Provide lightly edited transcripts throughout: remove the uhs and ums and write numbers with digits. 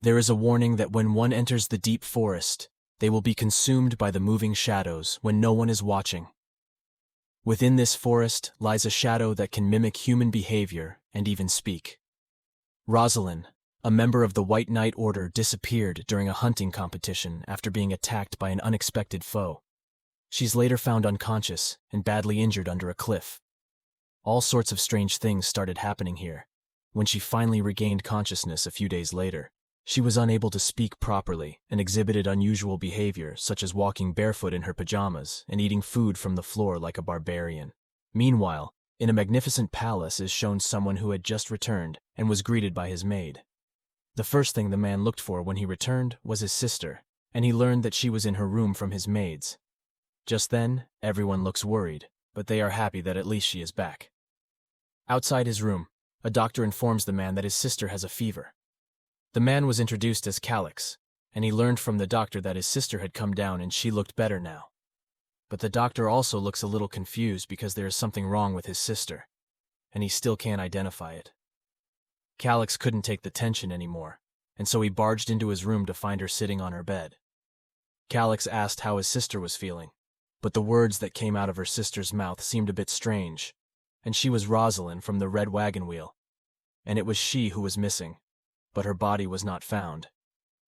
There is a warning that when one enters the deep forest, they will be consumed by the moving shadows when no one is watching. Within this forest lies a shadow that can mimic human behavior and even speak. Rosalin, a member of the White Night Order, disappeared during a hunting competition after being attacked by an unexpected foe. She's later found unconscious and badly injured under a cliff. All sorts of strange things started happening here. When she finally regained consciousness a few days later, she was unable to speak properly and exhibited unusual behavior such as walking barefoot in her pajamas and eating food from the floor like a barbarian. Meanwhile, in a magnificent palace is shown someone who had just returned and was greeted by his maid. The first thing the man looked for when he returned was his sister, and he learned that she was in her room from his maids. Just then, everyone looks worried, but they are happy that at least she is back. Outside his room, a doctor informs the man that his sister has a fever. The man was introduced as Calix, and he learned from the doctor that his sister had come down and she looked better now. But the doctor also looks a little confused because there is something wrong with his sister, and he still can't identify it. Calix couldn't take the tension anymore, and so he barged into his room to find her sitting on her bed. Calix asked how his sister was feeling, but the words that came out of her sister's mouth seemed a bit strange, and she was Rosalin from the Red Wagon Wheel, and it was she who was missing, but her body was not found.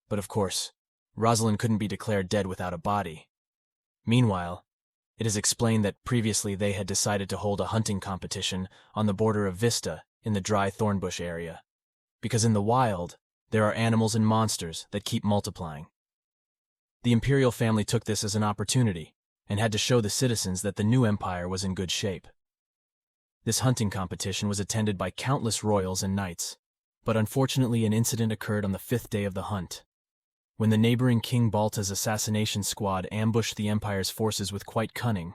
But of course, Rosalin couldn't be declared dead without a body. Meanwhile, it is explained that previously they had decided to hold a hunting competition on the border of Vista in the dry thornbush area, because in the wild, there are animals and monsters that keep multiplying. The imperial family took this as an opportunity and had to show the citizens that the new empire was in good shape. This hunting competition was attended by countless royals and knights, but unfortunately an incident occurred on the 5th day of the hunt. When the neighboring King Balta's assassination squad ambushed the Empire's forces with quite cunning,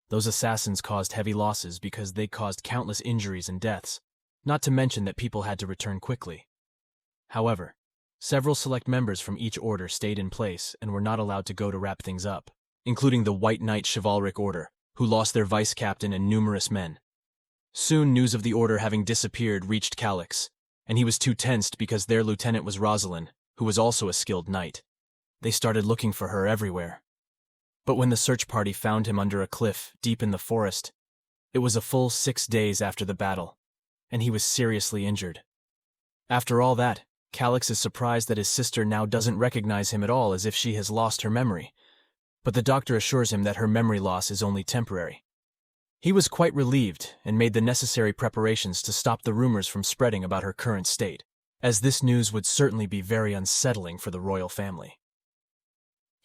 those assassins caused heavy losses because they caused countless injuries and deaths, not to mention that people had to return quickly. However, several select members from each order stayed in place and were not allowed to go to wrap things up, including the White Night Chivalric Order, who lost their vice-captain and numerous men. Soon news of the order having disappeared reached Calix, and he was too tensed because their lieutenant was Rosalin, who was also a skilled knight. They started looking for her everywhere. But when the search party found him under a cliff deep in the forest, it was a full 6 days after the battle, and he was seriously injured. After all that, Calix is surprised that his sister now doesn't recognize him at all, as if she has lost her memory. But the doctor assures him that her memory loss is only temporary. He was quite relieved and made the necessary preparations to stop the rumors from spreading about her current state, as this news would certainly be very unsettling for the royal family.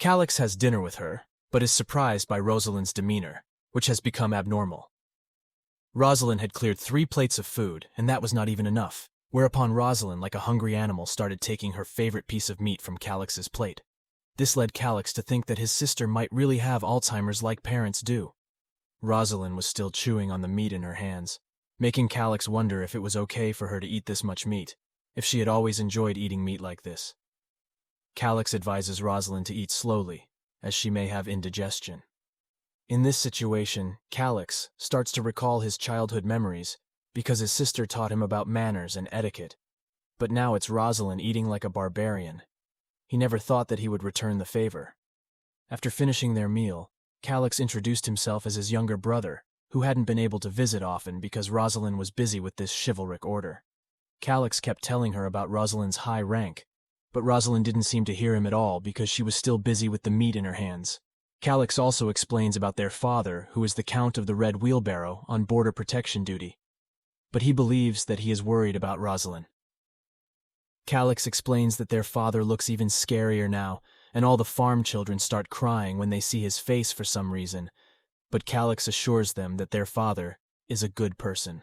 Calix has dinner with her, but is surprised by Rosalin's demeanor, which has become abnormal. Rosalin had cleared 3 plates of food, and that was not even enough, whereupon Rosalin, like a hungry animal, started taking her favorite piece of meat from Calix's plate. This led Calix to think that his sister might really have Alzheimer's like parents do. Rosalin was still chewing on the meat in her hands, making Calix wonder if it was okay for her to eat this much meat, if she had always enjoyed eating meat like this. Calix advises Rosalin to eat slowly, as she may have indigestion. In this situation, Calix starts to recall his childhood memories because his sister taught him about manners and etiquette, but now it's Rosalin eating like a barbarian. He never thought that he would return the favor. After finishing their meal, Calix introduced himself as his younger brother, who hadn't been able to visit often because Rosalin was busy with this chivalric order. Calix kept telling her about Rosalin's high rank, but Rosalin didn't seem to hear him at all because she was still busy with the meat in her hands. Calix also explains about their father, who is the Count of the Red Wheelbarrow on border protection duty, but he believes that he is worried about Rosalin. Calix explains that their father looks even scarier now, and all the farm children start crying when they see his face for some reason, but Calix assures them that their father is a good person.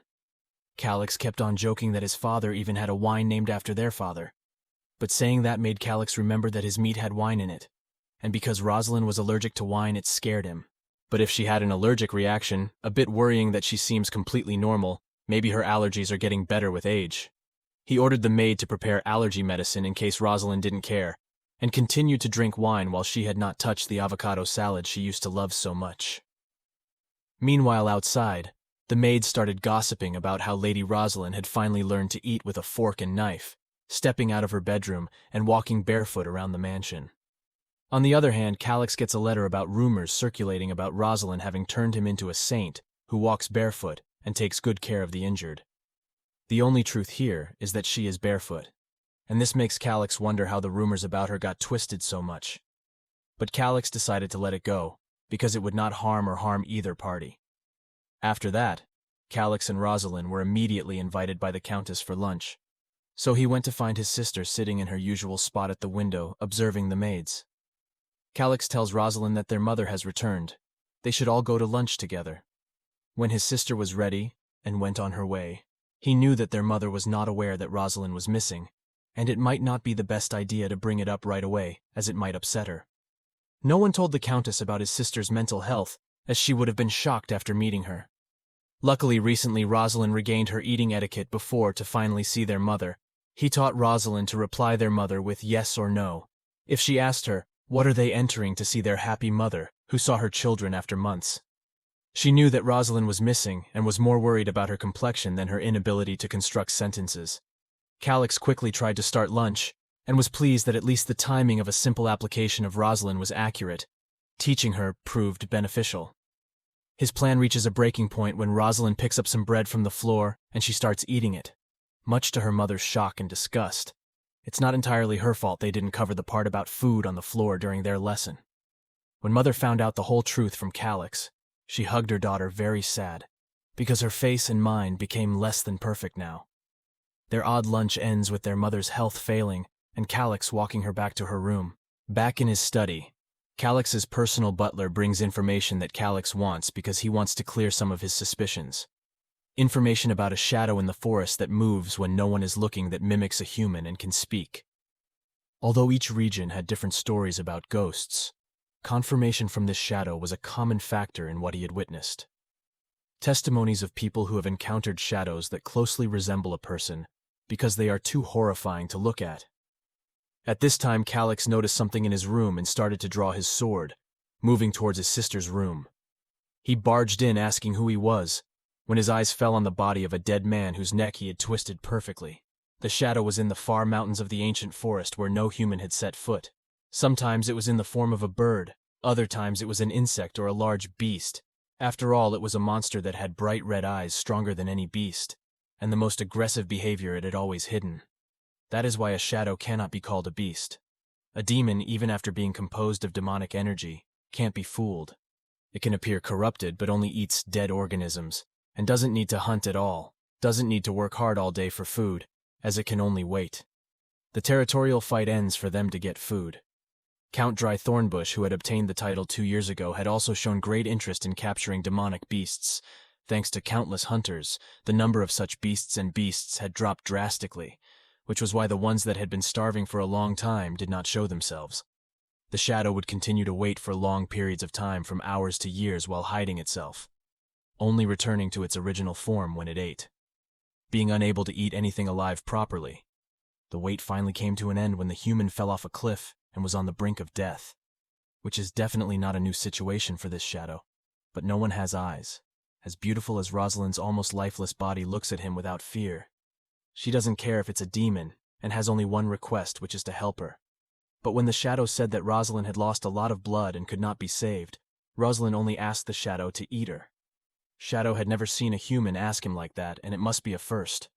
Calix kept on joking that his father even had a wine named after their father, but saying that made Calix remember that his meat had wine in it, and because Rosalin was allergic to wine, it scared him. But if she had an allergic reaction, a bit worrying that she seems completely normal, maybe her allergies are getting better with age. He ordered the maid to prepare allergy medicine in case Rosalin didn't care, and continued to drink wine while she had not touched the avocado salad she used to love so much. Meanwhile, outside, the maids started gossiping about how Lady Rosalin had finally learned to eat with a fork and knife, stepping out of her bedroom and walking barefoot around the mansion. On the other hand, Calix gets a letter about rumors circulating about Rosalin having turned him into a saint who walks barefoot and takes good care of the injured. The only truth here is that she is barefoot, and this makes Calix wonder how the rumors about her got twisted so much. But Calix decided to let it go, because it would not harm either party. After that, Calix and Rosalin were immediately invited by the Countess for lunch, so he went to find his sister sitting in her usual spot at the window, observing the maids. Calix tells Rosalin that their mother has returned. They should all go to lunch together. When his sister was ready and went on her way, he knew that their mother was not aware that Rosalin was missing, and it might not be the best idea to bring it up right away, as it might upset her. No one told the Countess about his sister's mental health, as she would have been shocked after meeting her. Luckily, recently Rosalin regained her eating etiquette before to finally see their mother. He taught Rosalin to reply their mother with yes or no. If she asked her, what are they entering to see their happy mother, who saw her children after months? She knew that Rosalin was missing and was more worried about her complexion than her inability to construct sentences. Calix quickly tried to start lunch, and was pleased that at least the timing of a simple application of Rosalin was accurate. Teaching her proved beneficial. His plan reaches a breaking point when Rosalin picks up some bread from the floor and she starts eating it. Much to her mother's shock and disgust, it's not entirely her fault they didn't cover the part about food on the floor during their lesson. When Mother found out the whole truth from Calix, she hugged her daughter very sad, because her face and mind became less than perfect now. Their odd lunch ends with their mother's health failing and Calix walking her back to her room. Back in his study, Calix's personal butler brings information that Calix wants because he wants to clear some of his suspicions. Information about a shadow in the forest that moves when no one is looking, that mimics a human and can speak. Although each region had different stories about ghosts, confirmation from this shadow was a common factor in what he had witnessed. Testimonies of people who have encountered shadows that closely resemble a person because they are too horrifying to look at. At this time, Calix noticed something in his room and started to draw his sword, moving towards his sister's room. He barged in asking who he was, when his eyes fell on the body of a dead man whose neck he had twisted perfectly. The shadow was in the far mountains of the ancient forest where no human had set foot. Sometimes it was in the form of a bird, other times it was an insect or a large beast. After all, it was a monster that had bright red eyes stronger than any beast, and the most aggressive behavior it had always hidden. That is why a shadow cannot be called a beast. A demon, even after being composed of demonic energy, can't be fooled. It can appear corrupted but only eats dead organisms, and doesn't need to hunt at all, doesn't need to work hard all day for food, as it can only wait. The territorial fight ends for them to get food. Count Dry Thornbush, who had obtained the title 2 years ago, had also shown great interest in capturing demonic beasts. Thanks to countless hunters, the number of such beasts had dropped drastically, which was why the ones that had been starving for a long time did not show themselves. The shadow would continue to wait for long periods of time, from hours to years, while hiding itself, only returning to its original form when it ate. Being unable to eat anything alive properly, the wait finally came to an end when the human fell off a cliff and was on the brink of death, which is definitely not a new situation for this shadow. But no one has eyes. As beautiful as Rosalin's almost lifeless body looks at him without fear, she doesn't care if it's a demon, and has only one request, which is to help her. But when the shadow said that Rosalin had lost a lot of blood and could not be saved, Rosalin only asked the shadow to eat her. Shadow had never seen a human ask him like that, and it must be a first.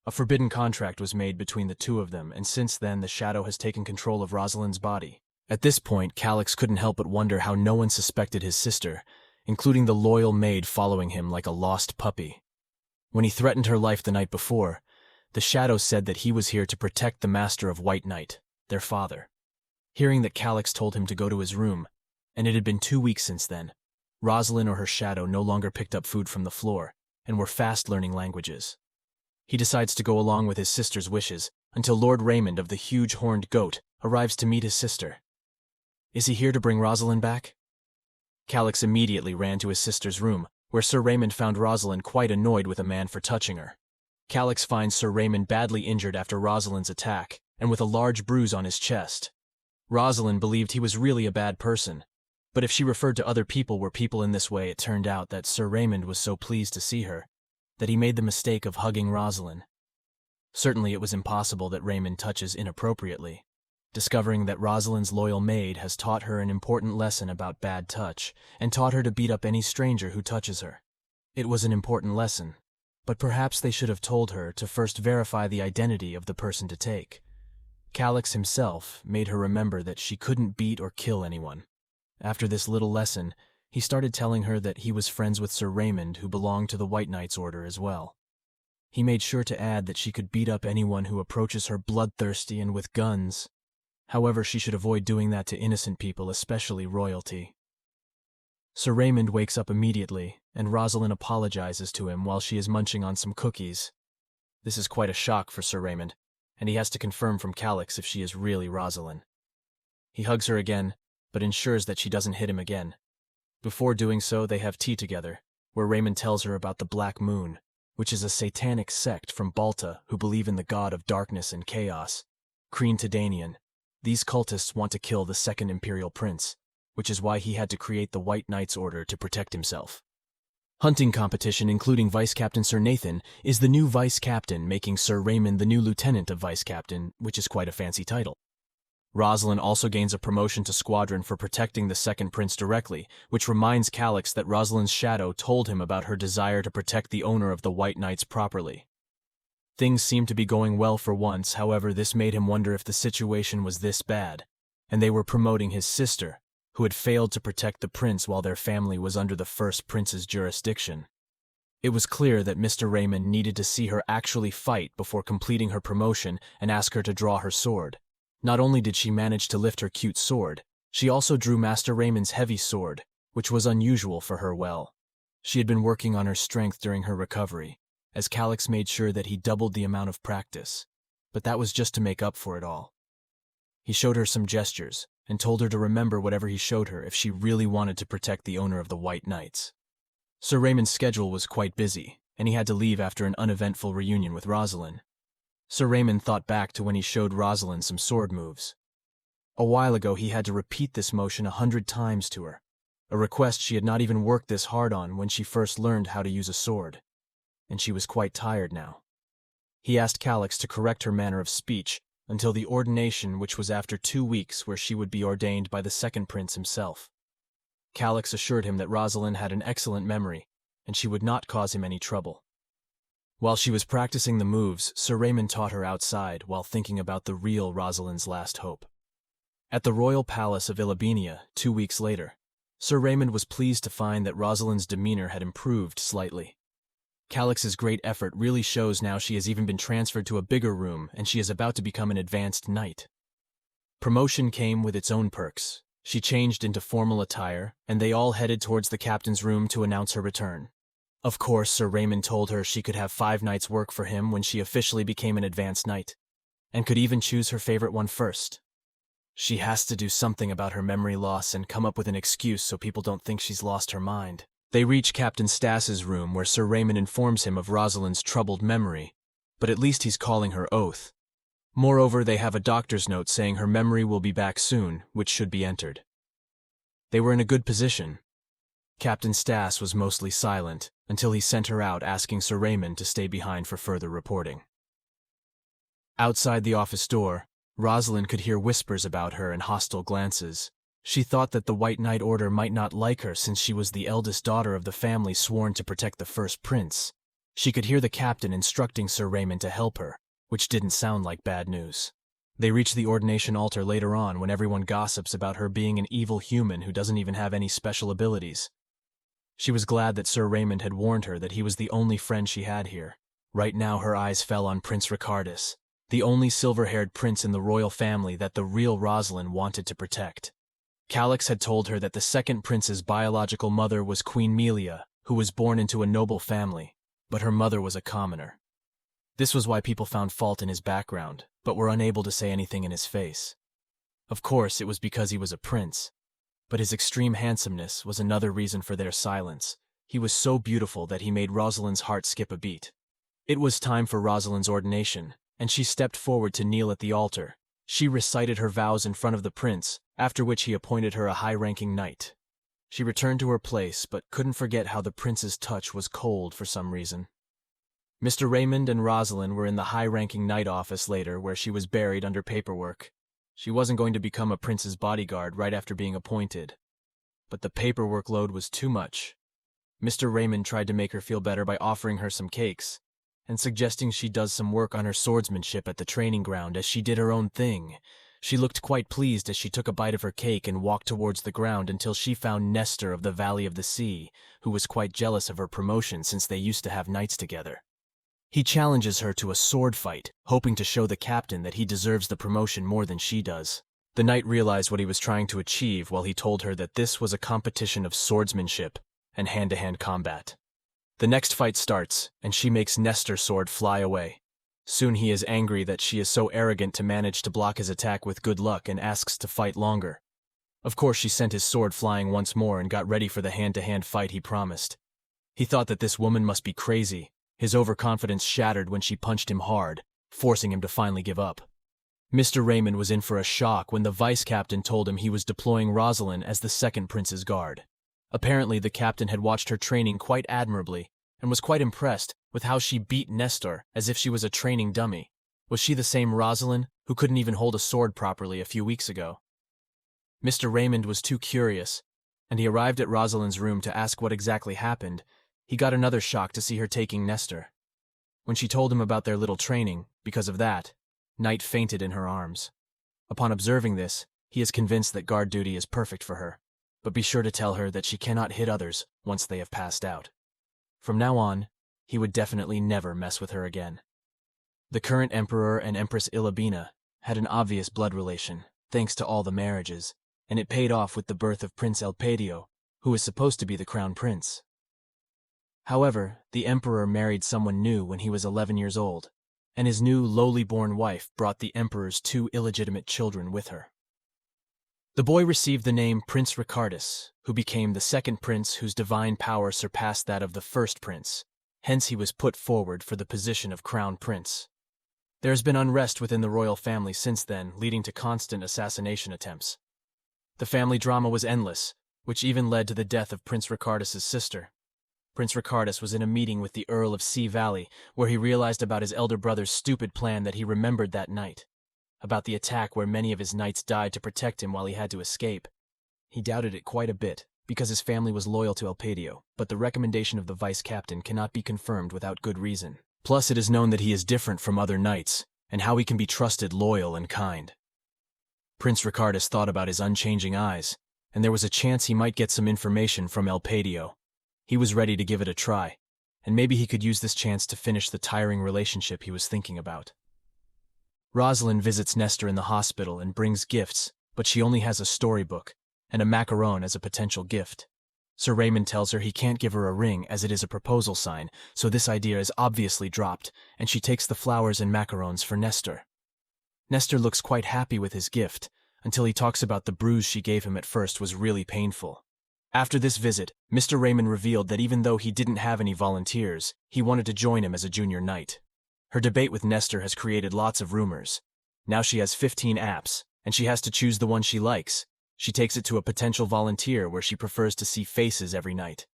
A forbidden contract was made between the two of them, and since then the shadow has taken control of Rosalin's body. At this point, Calix couldn't help but wonder how no one suspected his sister, including the loyal maid following him like a lost puppy. When he threatened her life the night before, the shadow said that he was here to protect the master of White Night, their father. Hearing that Calix told him to go to his room, and it had been 2 weeks since then, Rosalin or her shadow no longer picked up food from the floor, and were fast learning languages. He decides to go along with his sister's wishes, until Lord Raymond of the huge horned goat arrives to meet his sister. Is he here to bring Rosalin back? Calix immediately ran to his sister's room, where Sir Raymond found Rosalin quite annoyed with a man for touching her. Calix finds Sir Raymond badly injured after Rosalin's attack, and with a large bruise on his chest. Rosalin believed he was really a bad person, but if she referred to other people were people in this way, it turned out that Sir Raymond was so pleased to see her that he made the mistake of hugging Rosalin. Certainly it was impossible that Raymond touches inappropriately. Discovering that Rosalin's loyal maid has taught her an important lesson about bad touch, and taught her to beat up any stranger who touches her. It was an important lesson, but perhaps they should have told her to first verify the identity of the person to take. Calix himself made her remember that she couldn't beat or kill anyone. After this little lesson, he started telling her that he was friends with Sir Raymond, who belonged to the White Knight's Order as well. He made sure to add that she could beat up anyone who approaches her bloodthirsty and with guns. However, she should avoid doing that to innocent people, especially royalty. Sir Raymond wakes up immediately, and Rosalin apologizes to him while she is munching on some cookies. This is quite a shock for Sir Raymond, and he has to confirm from Calix if she is really Rosalin. He hugs her again, but ensures that she doesn't hit him again. Before doing so, they have tea together, where Raymond tells her about the Black Moon, which is a satanic sect from Balta who believe in the god of darkness and chaos, Kreen Tadanian. These cultists want to kill the second Imperial Prince, which is why he had to create the White Knight's Order to protect himself. Hunting competition, including Vice Captain Sir Nathan, is the new Vice Captain, making Sir Raymond the new Lieutenant of Vice Captain, which is quite a fancy title. Rosalin also gains a promotion to Squadron for protecting the second prince directly, which reminds Calix that Rosalin's shadow told him about her desire to protect the owner of the White Knights properly. Things seemed to be going well for once, however, this made him wonder if the situation was this bad, and they were promoting his sister, who had failed to protect the prince while their family was under the first prince's jurisdiction. It was clear that Mr. Raymond needed to see her actually fight before completing her promotion and ask her to draw her sword. Not only did she manage to lift her cute sword, she also drew Master Raymond's heavy sword, which was unusual for her. She had been working on her strength during her recovery, as Calix made sure that he doubled the amount of practice, but that was just to make up for it all. He showed her some gestures, and told her to remember whatever he showed her if she really wanted to protect the owner of the White Knights. Sir Raymond's schedule was quite busy, and he had to leave after an uneventful reunion with Rosalin. Sir Raymond thought back to when he showed Rosalin some sword moves. A while ago he had to repeat this motion 100 times to her, a request she had not even worked this hard on when she first learned how to use a sword, and she was quite tired now. He asked Calix to correct her manner of speech until the ordination, which was after 2 weeks, where she would be ordained by the second prince himself. Calix assured him that Rosalin had an excellent memory, and she would not cause him any trouble. While she was practicing the moves, Sir Raymond taught her outside while thinking about the real Rosalin's last hope. At the royal palace of Illibeania, 2 weeks later, Sir Raymond was pleased to find that Rosalin's demeanor had improved slightly. Calix's great effort really shows now. She has even been transferred to a bigger room, and she is about to become an advanced knight. Promotion came with its own perks. She changed into formal attire, and they all headed towards the captain's room to announce her return. Of course, Sir Raymond told her she could have 5 nights' work for him when she officially became an advanced knight, and could even choose her favorite one first. She has to do something about her memory loss and come up with an excuse so people don't think she's lost her mind. They reach Captain Stas's room, where Sir Raymond informs him of Rosalin's troubled memory, but at least he's calling her Oath. Moreover, they have a doctor's note saying her memory will be back soon, which should be entered. They were in a good position. Captain Stas was mostly silent until he sent her out, asking Sir Raymond to stay behind for further reporting. Outside the office door, Rosalin could hear whispers about her and hostile glances. She thought that the White Knight Order might not like her since she was the eldest daughter of the family sworn to protect the first prince. She could hear the captain instructing Sir Raymond to help her, which didn't sound like bad news. They reach the ordination altar later on, when everyone gossips about her being an evil human who doesn't even have any special abilities. She was glad that Sir Raymond had warned her that he was the only friend she had here. Right now her eyes fell on Prince Ricardus, the only silver-haired prince in the royal family that the real Rosalin wanted to protect. Calix had told her that the second prince's biological mother was Queen Melia, who was born into a noble family, but her mother was a commoner. This was why people found fault in his background, but were unable to say anything in his face. Of course, it was because he was a prince, but his extreme handsomeness was another reason for their silence. He was so beautiful that he made Rosalin's heart skip a beat. It was time for Rosalin's ordination, and she stepped forward to kneel at the altar. She recited her vows in front of the prince, after which he appointed her a high-ranking knight. She returned to her place, but couldn't forget how the prince's touch was cold for some reason. Mr. Raymond and Rosalin were in the high-ranking night office later where she was buried under paperwork. She wasn't going to become a prince's bodyguard right after being appointed. But the paperwork load was too much. Mr. Raymond tried to make her feel better by offering her some cakes, and suggesting she does some work on her swordsmanship at the training ground as she did her own thing. She looked quite pleased as she took a bite of her cake and walked towards the ground until she found Nestor of the Valley of the Sea, who was quite jealous of her promotion since they used to have nights together. He challenges her to a sword fight, hoping to show the captain that he deserves the promotion more than she does. The knight realized what he was trying to achieve while he told her that this was a competition of swordsmanship and hand-to-hand combat. The next fight starts, and she makes Nestor's sword fly away. Soon he is angry that she is so arrogant to manage to block his attack with good luck and asks to fight longer. Of course, she sent his sword flying once more and got ready for the hand-to-hand fight he promised. He thought that this woman must be crazy. His overconfidence shattered when she punched him hard, forcing him to finally give up. Mr. Raymond was in for a shock when the vice captain told him he was deploying Rosalin as the second prince's guard. Apparently, the captain had watched her training quite admirably and was quite impressed with how she beat Nestor as if she was a training dummy. Was she the same Rosalin who couldn't even hold a sword properly a few weeks ago? Mr. Raymond was too curious, and he arrived at Rosalin's room to ask what exactly happened. He got another shock to see her taking Nestor. When she told him about their little training, because of that, Night fainted in her arms. Upon observing this, he is convinced that guard duty is perfect for her, but be sure to tell her that she cannot hit others once they have passed out. From now on, he would definitely never mess with her again. The current emperor and Empress Ilabina had an obvious blood relation, thanks to all the marriages, and it paid off with the birth of Prince Elpadio, who was supposed to be the crown prince. However, the emperor married someone new when he was 11 years old, and his new lowly-born wife brought the emperor's 2 illegitimate children with her. The boy received the name Prince Ricardus, who became the second prince whose divine power surpassed that of the first prince. Hence he was put forward for the position of crown prince. There has been unrest within the royal family since then, leading to constant assassination attempts. The family drama was endless, which even led to the death of Prince Ricardus's sister. Prince Ricardus was in a meeting with the Earl of Sea Valley, where he realized about his elder brother's stupid plan that he remembered that night, about the attack where many of his knights died to protect him while he had to escape. He doubted it quite a bit, because his family was loyal to Elpadio, but the recommendation of the vice captain cannot be confirmed without good reason. Plus, it is known that he is different from other knights, and how he can be trusted loyal and kind. Prince Ricardus thought about his unchanging eyes, and there was a chance he might get some information from Elpadio. He was ready to give it a try, and maybe he could use this chance to finish the tiring relationship he was thinking about. Rosalin visits Nestor in the hospital and brings gifts, but she only has a storybook and a macaron as a potential gift. Sir Raymond tells her he can't give her a ring as it is a proposal sign, so this idea is obviously dropped, and she takes the flowers and macarons for Nestor. Nestor looks quite happy with his gift, until he talks about the bruise she gave him at first was really painful. After this visit, Mr. Raymond revealed that even though he didn't have any volunteers, he wanted to join him as a junior knight. Her debate with Nestor has created lots of rumors. Now she has 15 apps, and she has to choose the one she likes. She takes it to a potential volunteer where she prefers to see faces every night.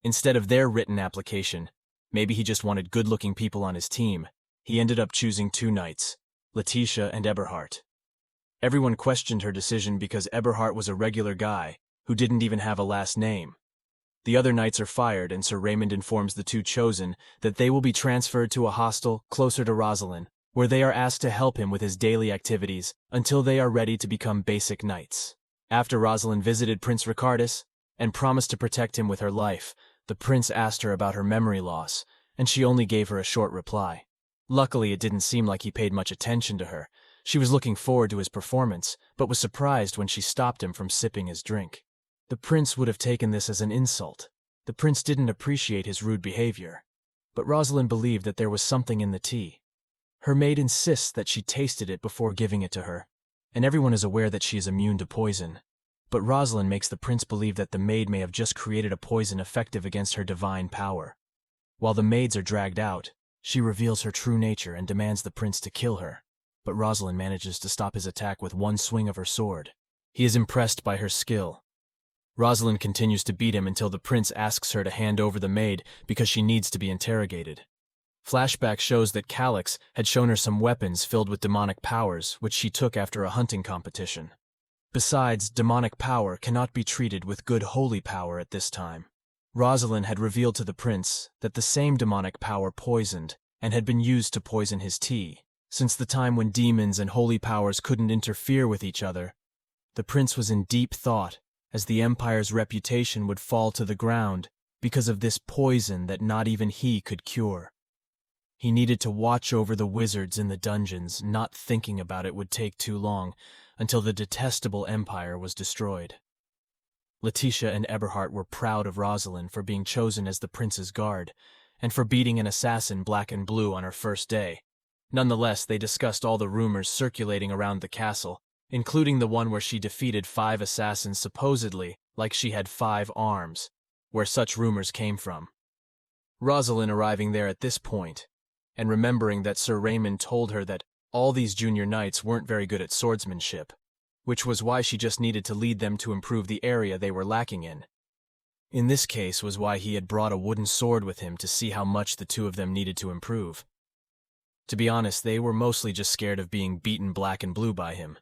Instead of their written application, maybe he just wanted good-looking people on his team. He ended up choosing 2 knights, Letitia and Eberhard. Everyone questioned her decision because Eberhard was a regular guy who didn't even have a last name. The other knights are fired, and Sir Raymond informs the 2 chosen that they will be transferred to a hostel closer to Rosalin, where they are asked to help him with his daily activities until they are ready to become basic knights. After Rosalin visited Prince Ricardus and promised to protect him with her life, the prince asked her about her memory loss, and she only gave her a short reply. Luckily, it didn't seem like he paid much attention to her. She was looking forward to his performance, but was surprised when she stopped him from sipping his drink. The prince would have taken this as an insult. The prince didn't appreciate his rude behavior. But Rosalin believed that there was something in the tea. Her maid insists that she tasted it before giving it to her, and everyone is aware that she is immune to poison. But Rosalin makes the prince believe that the maid may have just created a poison effective against her divine power. While the maids are dragged out, she reveals her true nature and demands the prince to kill her. But Rosalin manages to stop his attack with one swing of her sword. He is impressed by her skill. Rosalin continues to beat him until the prince asks her to hand over the maid because she needs to be interrogated. Flashback shows that Calyx had shown her some weapons filled with demonic powers, which she took after a hunting competition. Besides, demonic power cannot be treated with good holy power at this time. Rosalin had revealed to the prince that the same demonic power poisoned and had been used to poison his tea. Since the time when demons and holy powers couldn't interfere with each other, the prince was in deep thought as the Empire's reputation would fall to the ground because of this poison that not even he could cure. He needed to watch over the wizards in the dungeons, not thinking about it would take too long, until the detestable Empire was destroyed. Letitia and Eberhard were proud of Rosalin for being chosen as the prince's guard, and for beating an assassin black and blue on her first day. Nonetheless, they discussed all the rumors circulating around the castle, including the one where she defeated 5 assassins supposedly like she had 5 arms, where such rumors came from. Rosalin arriving there at this point, and remembering that Sir Raymond told her that all these junior knights weren't very good at swordsmanship, which was why she just needed to lead them to improve the area they were lacking in. In this case was why he had brought a wooden sword with him to see how much the two of them needed to improve. To be honest, they were mostly just scared of being beaten black and blue by him.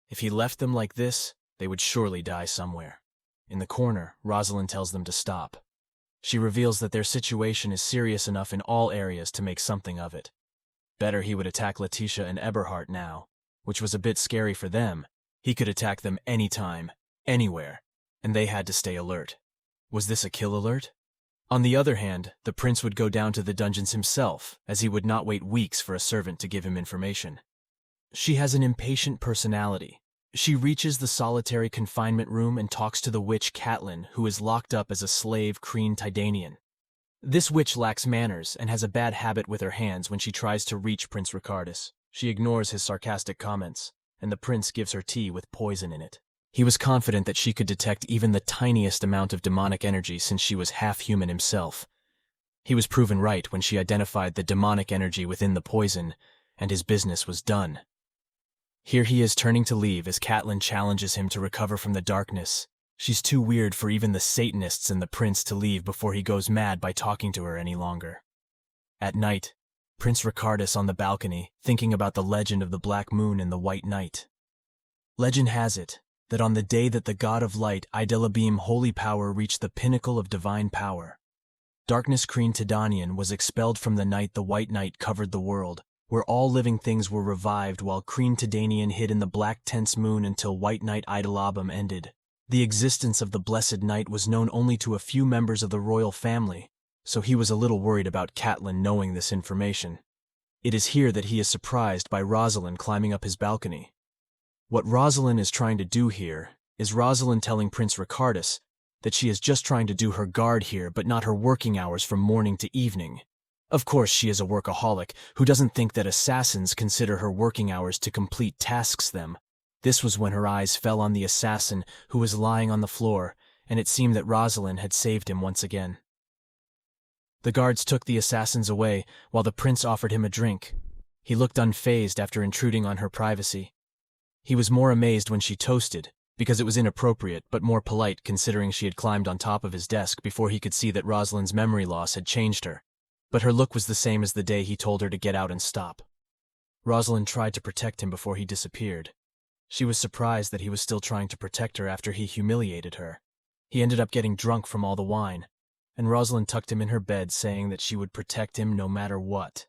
If he left them like this, they would surely die somewhere. In the corner, Rosalin tells them to stop. She reveals that their situation is serious enough in all areas to make something of it. Better he would attack Letitia and Eberhard now, which was a bit scary for them. He could attack them anytime, anywhere, and they had to stay alert. Was this a kill alert? On the other hand, the prince would go down to the dungeons himself, as he would not wait weeks for a servant to give him information. She has an impatient personality. She reaches the solitary confinement room and talks to the witch Catelyn, who is locked up as a slave Kreen Tidanian. This witch lacks manners and has a bad habit with her hands when she tries to reach Prince Ricardus. She ignores his sarcastic comments, and the prince gives her tea with poison in it. He was confident that she could detect even the tiniest amount of demonic energy since she was half human himself. He was proven right when she identified the demonic energy within the poison, and his business was done. Here he is turning to leave as Catelyn challenges him to recover from the darkness. She's too weird for even the Satanists and the prince to leave before he goes mad by talking to her any longer. At night, Prince Ricardus on the balcony, thinking about the legend of the Black Moon and the White Night. Legend has it that on the day that the god of light Idelabeam holy power reached the pinnacle of divine power, Darkness Kreen Tidanian was expelled from the night the White Night covered the world, where all living things were revived while Kreen Tidanian hid in the black tense moon until White Night Idolabum ended. The existence of the Blessed Night was known only to a few members of the royal family, so he was a little worried about Catelyn knowing this information. It is here that he is surprised by Rosalin climbing up his balcony. What Rosalin is trying to do here is Rosalin telling Prince Ricardus that she is just trying to do her guard here but not her working hours from morning to evening. Of course, she is a workaholic who doesn't think that assassins consider her working hours to complete tasks them. This was when her eyes fell on the assassin who was lying on the floor, and it seemed that Rosalin had saved him once again. The guards took the assassins away while the prince offered him a drink. He looked unfazed after intruding on her privacy. He was more amazed when she toasted, because it was inappropriate but more polite considering she had climbed on top of his desk before he could see that Rosalin's memory loss had changed her. But her look was the same as the day he told her to get out and stop. Rosalin tried to protect him before he disappeared. She was surprised that he was still trying to protect her after he humiliated her. He ended up getting drunk from all the wine, and Rosalin tucked him in her bed saying that she would protect him no matter what.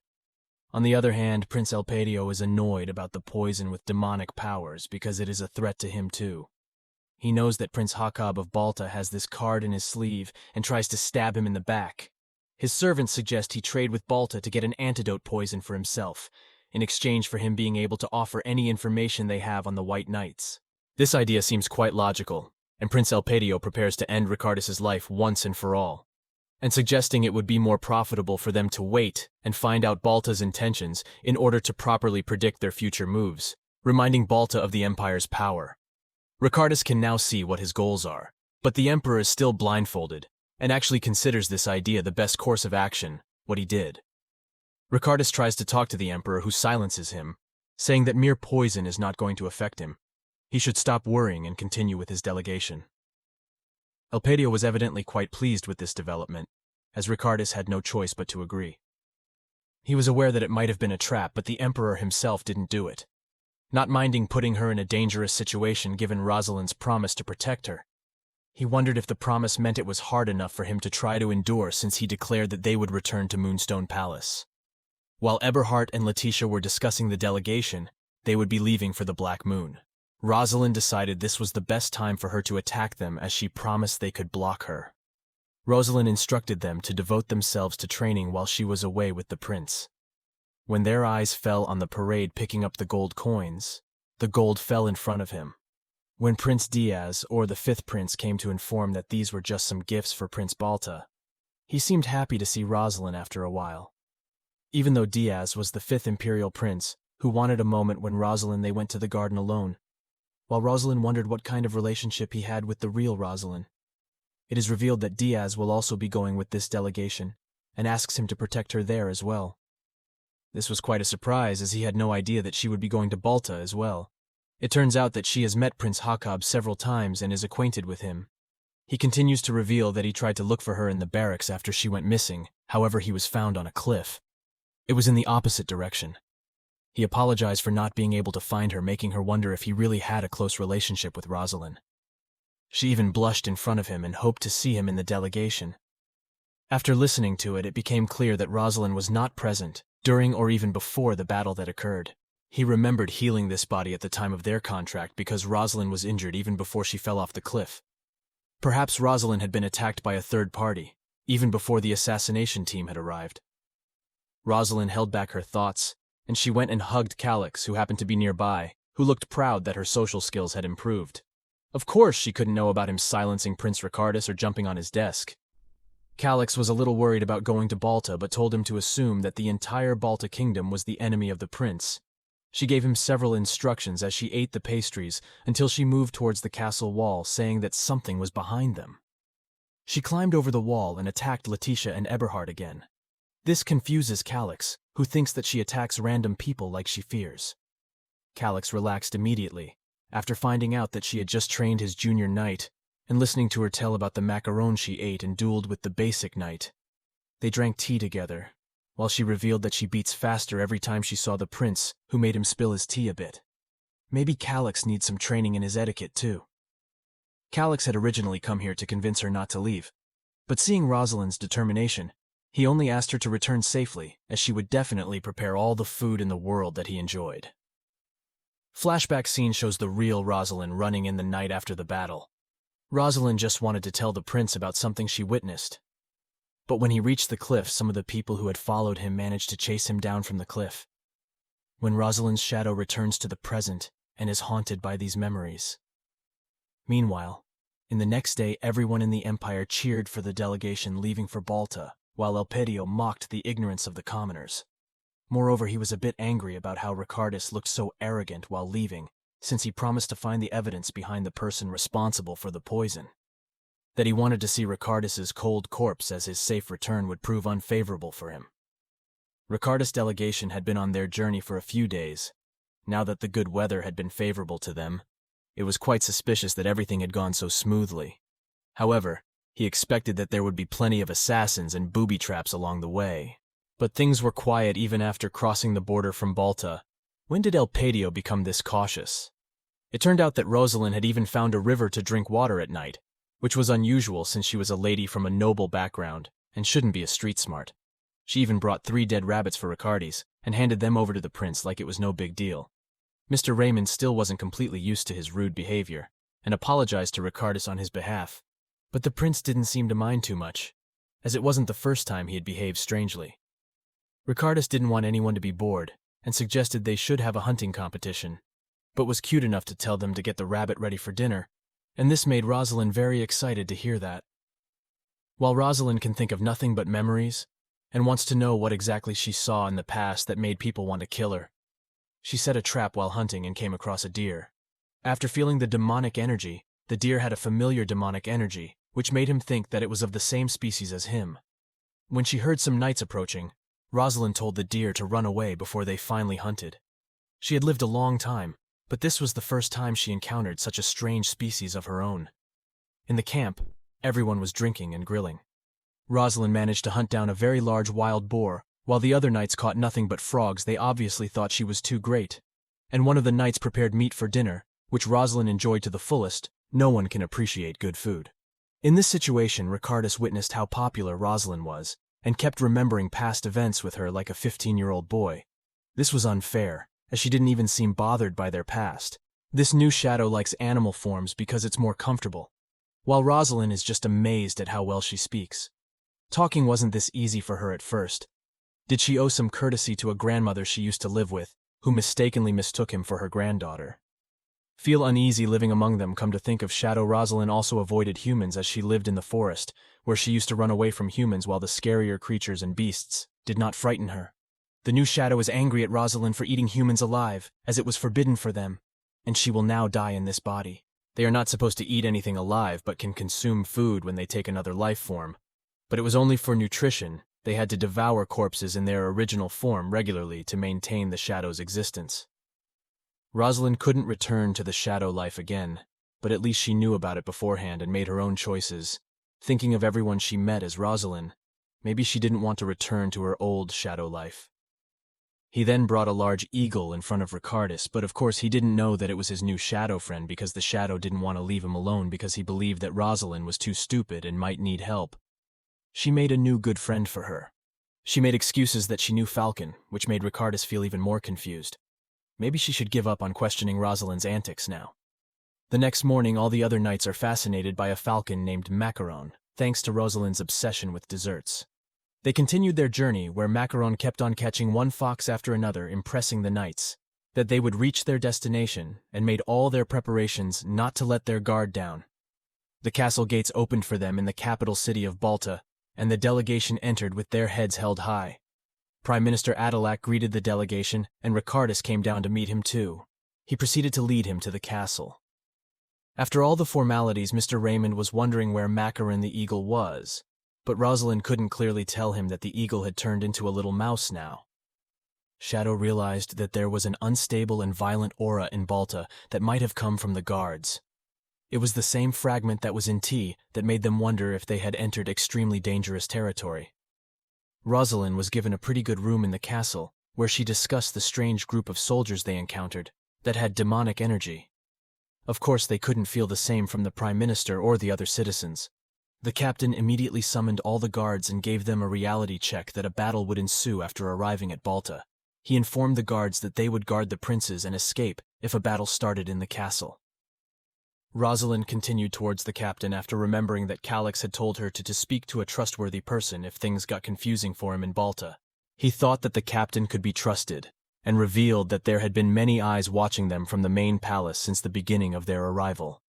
On the other hand, Prince Elpadio is annoyed about the poison with demonic powers because it is a threat to him too. He knows that Prince Hakab of Balta has this card in his sleeve and tries to stab him in the back. His servants suggest he trade with Balta to get an antidote poison for himself, in exchange for him being able to offer any information they have on the White Knights. This idea seems quite logical, and Prince Elpadio prepares to end Ricardus' life once and for all, and suggesting it would be more profitable for them to wait and find out Balta's intentions in order to properly predict their future moves, reminding Balta of the Empire's power. Ricardus can now see what his goals are, but the Emperor is still blindfolded, and actually considers this idea the best course of action, what he did. Ricardus tries to talk to the Emperor, who silences him, saying that mere poison is not going to affect him. He should stop worrying and continue with his delegation. Elpadio was evidently quite pleased with this development, as Ricardus had no choice but to agree. He was aware that it might have been a trap, but the Emperor himself didn't do it. Not minding putting her in a dangerous situation given Rosalin's promise to protect her, he wondered if the promise meant it was hard enough for him to try to endure since he declared that they would return to Moonstone Palace. While Eberhard and Letitia were discussing the delegation, they would be leaving for the Black Moon. Rosalin decided this was the best time for her to attack them as she promised they could block her. Rosalin instructed them to devote themselves to training while she was away with the prince. When their eyes fell on the parade picking up the gold coins, the gold fell in front of him. When Prince Diaz, or the fifth prince, came to inform that these were just some gifts for Prince Balta, he seemed happy to see Rosalin after a while. Even though Diaz was the fifth imperial prince, who wanted a moment when Rosalin they went to the garden alone, while Rosalin wondered what kind of relationship he had with the real Rosalin. It is revealed that Diaz will also be going with this delegation, and asks him to protect her there as well. This was quite a surprise, as he had no idea that she would be going to Balta as well. It turns out that she has met Prince Hakab several times and is acquainted with him. He continues to reveal that he tried to look for her in the barracks after she went missing, however he was found on a cliff. It was in the opposite direction. He apologized for not being able to find her, making her wonder if he really had a close relationship with Rosalin. She even blushed in front of him and hoped to see him in the delegation. After listening to it, it became clear that Rosalin was not present during or even before the battle that occurred. He remembered healing this body at the time of their contract because Rosalin was injured even before she fell off the cliff. Perhaps Rosalin had been attacked by a third party, even before the assassination team had arrived. Rosalin held back her thoughts, and she went and hugged Calix, who happened to be nearby, who looked proud that her social skills had improved. Of course she couldn't know about him silencing Prince Ricardus or jumping on his desk. Calix was a little worried about going to Balta, but told him to assume that the entire Balta kingdom was the enemy of the prince. She gave him several instructions as she ate the pastries until she moved towards the castle wall, saying that something was behind them. She climbed over the wall and attacked Letitia and Eberhard again. This confuses Calix, who thinks that she attacks random people like she fears. Calix relaxed immediately, after finding out that she had just trained his junior knight, and listening to her tell about the macaron she ate and dueled with the basic knight. They drank tea together, while she revealed that she beats faster every time she saw the prince, who made him spill his tea a bit. Maybe Calix needs some training in his etiquette too. Calix had originally come here to convince her not to leave, but seeing Rosalin's determination, he only asked her to return safely, as she would definitely prepare all the food in the world that he enjoyed. Flashback scene shows the real Rosalin running in the night after the battle. Rosalin just wanted to tell the prince about something she witnessed. But when he reached the cliff, some of the people who had followed him managed to chase him down from the cliff. When Rosalin's shadow returns to the present and is haunted by these memories. Meanwhile, in the next day, everyone in the Empire cheered for the delegation leaving for Balta, while Elpidio mocked the ignorance of the commoners. Moreover, he was a bit angry about how Ricardus looked so arrogant while leaving, since he promised to find the evidence behind the person responsible for the poison. That he wanted to see Ricardus's cold corpse, as his safe return would prove unfavorable for him. Ricardus' delegation had been on their journey for a few days. Now that the good weather had been favorable to them, it was quite suspicious that everything had gone so smoothly. However, he expected that there would be plenty of assassins and booby traps along the way. But things were quiet even after crossing the border from Balta. When did Elpidio become this cautious? It turned out that Rosalin had even found a river to drink water at night, which was unusual since she was a lady from a noble background and shouldn't be a street smart. She even brought 3 dead rabbits for Ricardis and handed them over to the prince like it was no big deal. Mr. Raymond still wasn't completely used to his rude behavior and apologized to Ricardus on his behalf, but the prince didn't seem to mind too much, as it wasn't the first time he had behaved strangely. Ricardus didn't want anyone to be bored and suggested they should have a hunting competition, but was cute enough to tell them to get the rabbit ready for dinner, and this made Rosalin very excited to hear that. While Rosalin can think of nothing but memories and wants to know what exactly she saw in the past that made people want to kill her, she set a trap while hunting and came across a deer. After feeling the demonic energy, the deer had a familiar demonic energy, which made him think that it was of the same species as him. When she heard some knights approaching, Rosalin told the deer to run away before they finally hunted. She had lived a long time, but this was the first time she encountered such a strange species of her own. In the camp, everyone was drinking and grilling. Rosalin managed to hunt down a very large wild boar, While the other knights caught nothing but frogs, they obviously thought she was too great. And one of the knights prepared meat for dinner, which Rosalin enjoyed to the fullest. No one can appreciate good food. In this situation, Ricardus witnessed how popular Rosalin was, and kept remembering past events with her like a 15-year-old boy. This was unfair, as she didn't even seem bothered by their past. This new shadow likes animal forms because it's more comfortable, while Rosalin is just amazed at how well she speaks. Talking wasn't this easy for her at first. Did she owe some courtesy to a grandmother she used to live with, who mistakenly mistook him for her granddaughter? Feel uneasy living among them. Come to think of Shadow, Rosalin also avoided humans as she lived in the forest, where she used to run away from humans while the scarier creatures and beasts did not frighten her. The new Shadow is angry at Rosalin for eating humans alive, as it was forbidden for them, and she will now die in this body. They are not supposed to eat anything alive but can consume food when they take another life form. But it was only for nutrition. They had to devour corpses in their original form regularly to maintain the Shadow's existence. Rosalin couldn't return to the Shadow life again, but at least she knew about it beforehand and made her own choices. Thinking of everyone she met as Rosalin, maybe she didn't want to return to her old Shadow life. He then brought a large eagle in front of Ricardus, but of course he didn't know that it was his new Shadow friend because the Shadow didn't want to leave him alone because he believed that Rosalin was too stupid and might need help. She made a new good friend for her. She made excuses that she knew Falcon, which made Ricardus feel even more confused. Maybe she should give up on questioning Rosalin's antics now. The next morning, all the other knights are fascinated by a falcon named Macaron, thanks to Rosalin's obsession with desserts. They continued their journey, where Macaron kept on catching one fox after another, impressing the knights that they would reach their destination, and made all their preparations not to let their guard down. The castle gates opened for them in the capital city of Balta, and the delegation entered with their heads held high. Prime Minister Adelac greeted the delegation, and Ricardus came down to meet him too. He proceeded to lead him to the castle. After all the formalities, Mr. Raymond was wondering where Macaron the eagle was, but Rosalin couldn't clearly tell him that the eagle had turned into a little mouse now. Shadow realized that there was an unstable and violent aura in Balta that might have come from the guards. It was the same fragment that was in tea that made them wonder if they had entered extremely dangerous territory. Rosalin was given a pretty good room in the castle, where she discussed the strange group of soldiers they encountered that had demonic energy. Of course, they couldn't feel the same from the Prime Minister or the other citizens. The captain immediately summoned all the guards and gave them a reality check that a battle would ensue after arriving at Balta. He informed the guards that they would guard the princes and escape if a battle started in the castle. Rosalin continued towards the captain after remembering that Calix had told her to speak to a trustworthy person if things got confusing for him in Balta. He thought that the captain could be trusted, and revealed that there had been many eyes watching them from the main palace since the beginning of their arrival.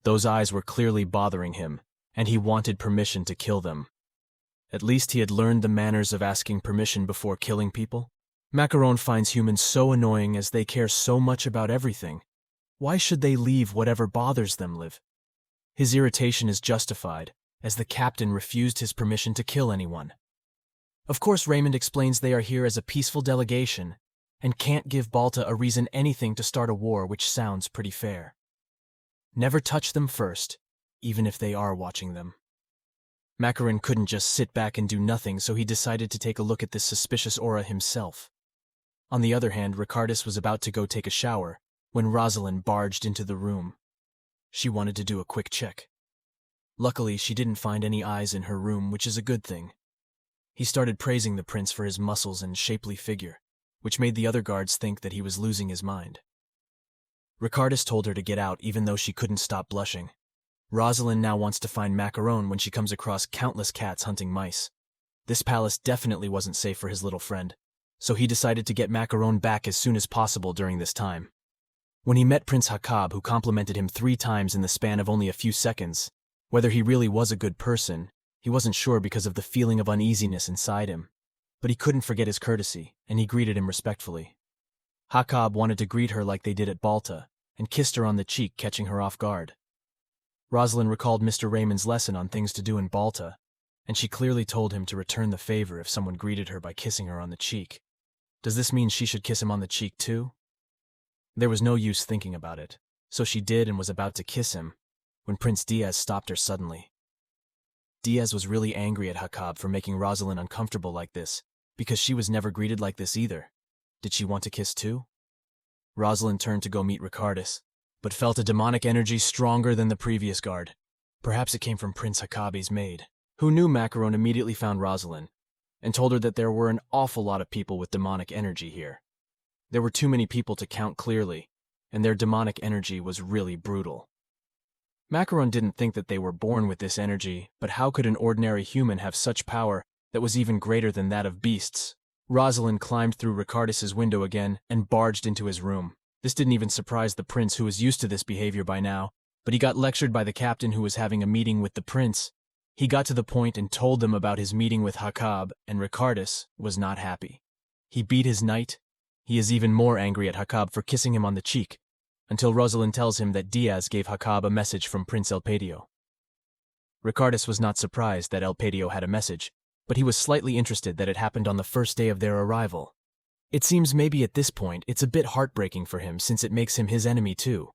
Those eyes were clearly bothering him, and he wanted permission to kill them. At least he had learned the manners of asking permission before killing people. Macaron finds humans so annoying as they care so much about everything. Why should they leave whatever bothers them live? His irritation is justified, as the captain refused his permission to kill anyone. Of course, Raymond explains they are here as a peaceful delegation, and can't give Balta a reason anything to start a war, which sounds pretty fair. Never touch them first, even if they are watching them. Macaron couldn't just sit back and do nothing, so he decided to take a look at this suspicious aura himself. On the other hand, Ricardus was about to go take a shower, when Rosalin barged into the room. She wanted to do a quick check. Luckily, she didn't find any eyes in her room, which is a good thing. He started praising the prince for his muscles and shapely figure, which made the other guards think that he was losing his mind. Ricardus told her to get out even though she couldn't stop blushing. Rosalin now wants to find Macaron when she comes across countless cats hunting mice. This palace definitely wasn't safe for his little friend, so he decided to get Macaron back as soon as possible during this time. When he met Prince Hakab, who complimented him 3 times in the span of only a few seconds, whether he really was a good person, he wasn't sure because of the feeling of uneasiness inside him. But he couldn't forget his courtesy, and he greeted him respectfully. Hakab wanted to greet her like they did at Balta, and kissed her on the cheek, catching her off guard. Rosalin recalled Mr. Raymond's lesson on things to do in Balta, and she clearly told him to return the favor if someone greeted her by kissing her on the cheek. Does this mean she should kiss him on the cheek too? There was no use thinking about it, so she did and was about to kiss him, when Prince Diaz stopped her suddenly. Diaz was really angry at Hakab for making Rosalin uncomfortable like this, because she was never greeted like this either. Did she want to kiss too? Rosalin turned to go meet Ricardus, but felt a demonic energy stronger than the previous guard. Perhaps it came from Prince Hakabi's maid, who knew Macaron immediately found Rosalin, and told her that there were an awful lot of people with demonic energy here. There were too many people to count clearly, and their demonic energy was really brutal. Macaron didn't think that they were born with this energy, but how could an ordinary human have such power that was even greater than that of beasts? Rosalin climbed through Ricardus's window again and barged into his room. This didn't even surprise the prince, who was used to this behavior by now, but he got lectured by the captain, who was having a meeting with the prince. He got to the point and told them about his meeting with Hakab, and Ricardus was not happy. He beat his knight. He is even more angry at Hakab for kissing him on the cheek, until Rosalin tells him that Diaz gave Hakab a message from Prince Elpadio. Ricardus was not surprised that Elpadio had a message, but he was slightly interested that it happened on the first day of their arrival. It seems maybe at this point it's a bit heartbreaking for him, since it makes him his enemy too.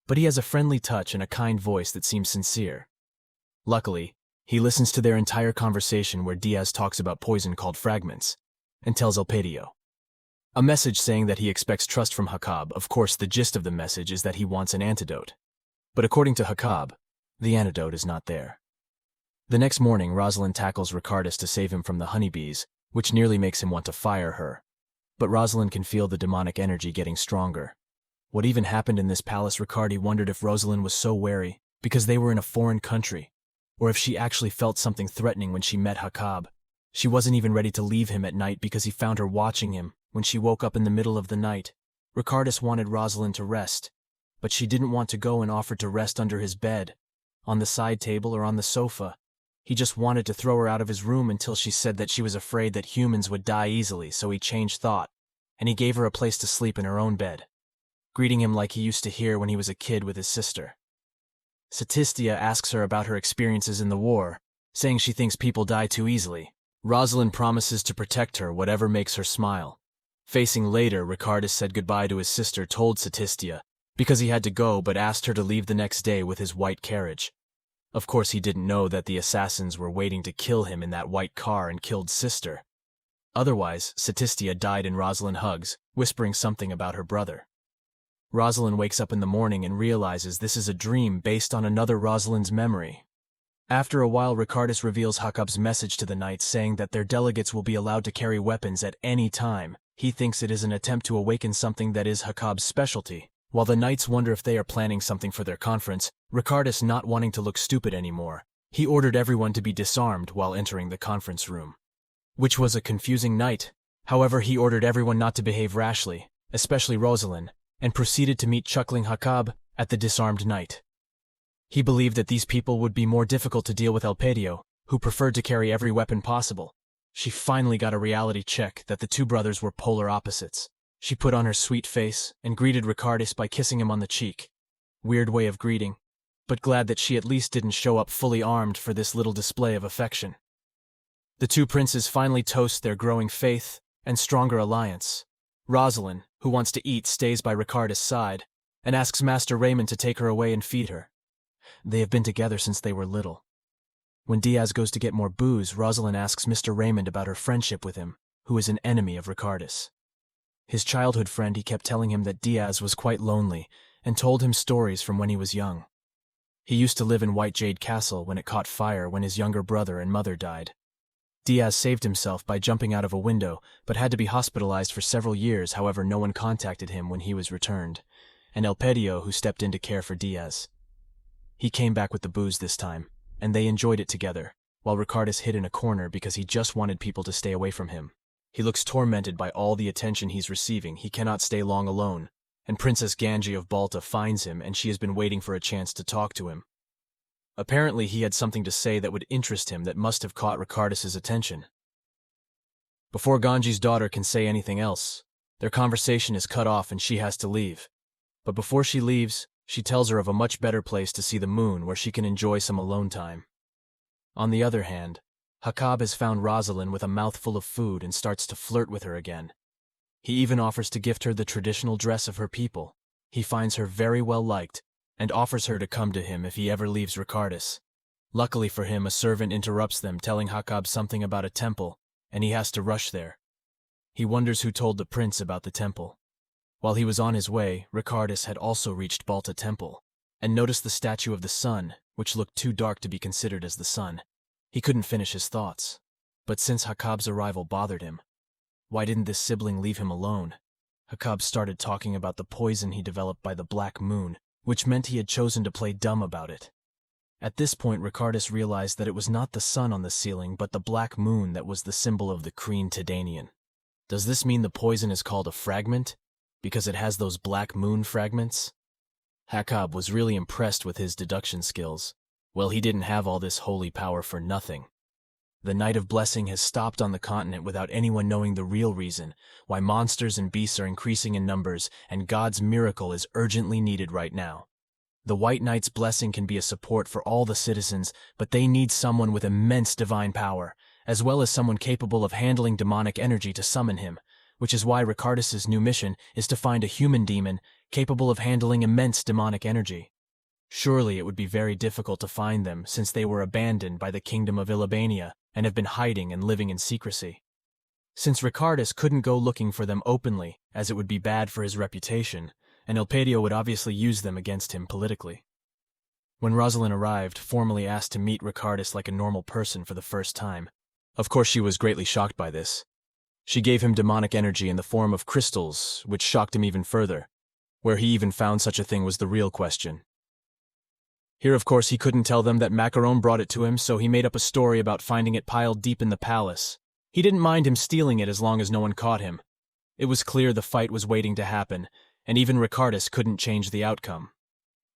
But he has a friendly touch and a kind voice that seems sincere. Luckily, he listens to their entire conversation, where Diaz talks about poison called fragments, and tells Elpadio a message saying that he expects trust from Hakab. Of course, the gist of the message is that he wants an antidote. But according to Hakab, the antidote is not there. The next morning, Rosalin tackles Ricardus to save him from the honeybees, which nearly makes him want to fire her. But Rosalin can feel the demonic energy getting stronger. What even happened in this palace? Ricardi wondered if Rosalin was so wary because they were in a foreign country, or if she actually felt something threatening when she met Hakab. She wasn't even ready to leave him at night because he found her watching him when she woke up in the middle of the night. Ricardus wanted Rosalin to rest, but she didn't want to go and offered to rest under his bed, on the side table, or on the sofa. He just wanted to throw her out of his room until she said that she was afraid that humans would die easily, so he changed thought, and he gave her a place to sleep in her own bed, greeting him like he used to hear when he was a kid with his sister. Satistia asks her about her experiences in the war, saying she thinks people die too easily. Rosalin promises to protect her, whatever makes her smile. Facing later, Ricardus said goodbye to his sister, told Satistia, because he had to go, but asked her to leave the next day with his white carriage. Of course, he didn't know that the assassins were waiting to kill him in that white car and killed sister. Otherwise, Satistia died in Rosalin hugs, whispering something about her brother. Rosalin wakes up in the morning and realizes this is a dream based on another Rosalin's memory. After a while, Ricardus reveals Hakab's message to the knights, saying that their delegates will be allowed to carry weapons at any time. He thinks it is an attempt to awaken something that is Hakab's specialty. While the knights wonder if they are planning something for their conference, Ricardus, not wanting to look stupid anymore, he ordered everyone to be disarmed while entering the conference room. Which was a confusing night. However, he ordered everyone not to behave rashly, especially Rosalin, and proceeded to meet chuckling Hakab at the disarmed knight. He believed that these people would be more difficult to deal with Elpadio, who preferred to carry every weapon possible. She finally got a reality check that the two brothers were polar opposites. She put on her sweet face and greeted Ricardus by kissing him on the cheek. Weird way of greeting, but glad that she at least didn't show up fully armed for this little display of affection. The two princes finally toast their growing faith and stronger alliance. Rosalin, who wants to eat, stays by Ricardus' side and asks Master Raymond to take her away and feed her. They have been together since they were little. When Diaz goes to get more booze, Rosalin asks Mr. Raymond about her friendship with him, who is an enemy of Ricardus. His childhood friend, he kept telling him that Diaz was quite lonely and told him stories from when he was young. He used to live in White Jade Castle when it caught fire when his younger brother and mother died. Diaz saved himself by jumping out of a window, but had to be hospitalized for several years. However, no one contacted him when he was returned, and Elpadio, who stepped in to care for Diaz. He came back with the booze this time, and they enjoyed it together, while Ricardus hid in a corner because he just wanted people to stay away from him. He looks tormented by all the attention he's receiving. He cannot stay long alone, and Princess Ganji of Balta finds him, and she has been waiting for a chance to talk to him. Apparently, he had something to say that would interest him that must have caught Ricardus's attention. Before Ganji's daughter can say anything else, their conversation is cut off and she has to leave. But before she leaves, she tells her of a much better place to see the moon where she can enjoy some alone time. On the other hand, Hakab has found Rosalin with a mouthful of food and starts to flirt with her again. He even offers to gift her the traditional dress of her people. He finds her very well liked and offers her to come to him if he ever leaves Ricardus. Luckily for him, a servant interrupts them, telling Hakab something about a temple and he has to rush there. He wonders who told the prince about the temple. While he was on his way, Ricardus had also reached Balta Temple, and noticed the statue of the sun, which looked too dark to be considered as the sun. He couldn't finish his thoughts. But since Hakab's arrival bothered him, why didn't this sibling leave him alone? Hakab started talking about the poison he developed by the black moon, which meant he had chosen to play dumb about it. At this point, Ricardus realized that it was not the sun on the ceiling, but the black moon that was the symbol of the Kreen Tedanian. Does this mean the poison is called a fragment, because it has those black moon fragments? Hakab was really impressed with his deduction skills. Well, he didn't have all this holy power for nothing. The Night of Blessing has stopped on the continent without anyone knowing the real reason, why monsters and beasts are increasing in numbers, and God's miracle is urgently needed right now. The White Knight's blessing can be a support for all the citizens, but they need someone with immense divine power, as well as someone capable of handling demonic energy to summon him, which is why Ricardus's new mission is to find a human demon capable of handling immense demonic energy. Surely it would be very difficult to find them since they were abandoned by the kingdom of Ilibania and have been hiding and living in secrecy. Since Ricardus couldn't go looking for them openly, as it would be bad for his reputation, and Elpadio would obviously use them against him politically. When Rosalin arrived, formally asked to meet Ricardus like a normal person for the first time. Of course she was greatly shocked by this. She gave him demonic energy in the form of crystals, which shocked him even further. Where he even found such a thing was the real question. Here, of course, he couldn't tell them that Macaron brought it to him, so he made up a story about finding it piled deep in the palace. He didn't mind him stealing it as long as no one caught him. It was clear the fight was waiting to happen, and even Ricardus couldn't change the outcome.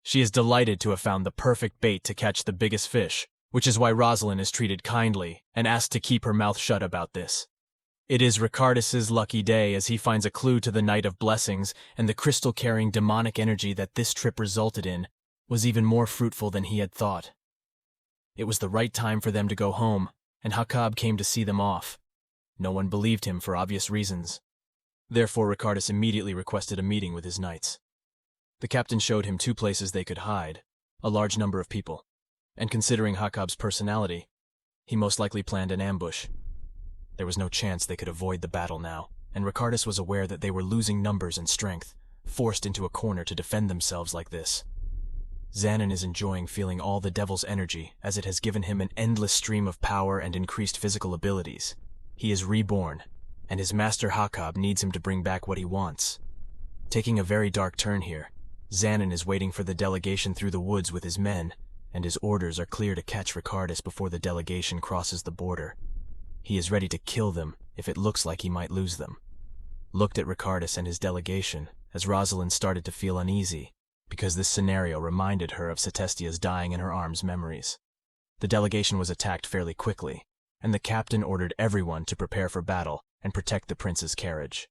She is delighted to have found the perfect bait to catch the biggest fish, which is why Rosalin is treated kindly and asked to keep her mouth shut about this. It is Ricardus's lucky day as he finds a clue to the Night of Blessings, and the crystal-carrying demonic energy that this trip resulted in was even more fruitful than he had thought. It was the right time for them to go home, and Hakab came to see them off. No one believed him for obvious reasons. Therefore, Ricardus immediately requested a meeting with his knights. The captain showed him 2 places they could hide, a large number of people, and considering Hakab's personality, he most likely planned an ambush. There was no chance they could avoid the battle now, and Ricardus was aware that they were losing numbers and strength, forced into a corner to defend themselves like this. Xanon is enjoying feeling all the devil's energy, as it has given him an endless stream of power and increased physical abilities. He is reborn, and his master Hakab needs him to bring back what he wants. Taking a very dark turn here, Xanon is waiting for the delegation through the woods with his men, and his orders are clear to catch Ricardus before the delegation crosses the border. He is ready to kill them if it looks like he might lose them. Looked at Ricardus and his delegation as Rosalin started to feel uneasy, because this scenario reminded her of Setestia's dying in her arms memories. The delegation was attacked fairly quickly, and the captain ordered everyone to prepare for battle and protect the prince's carriage.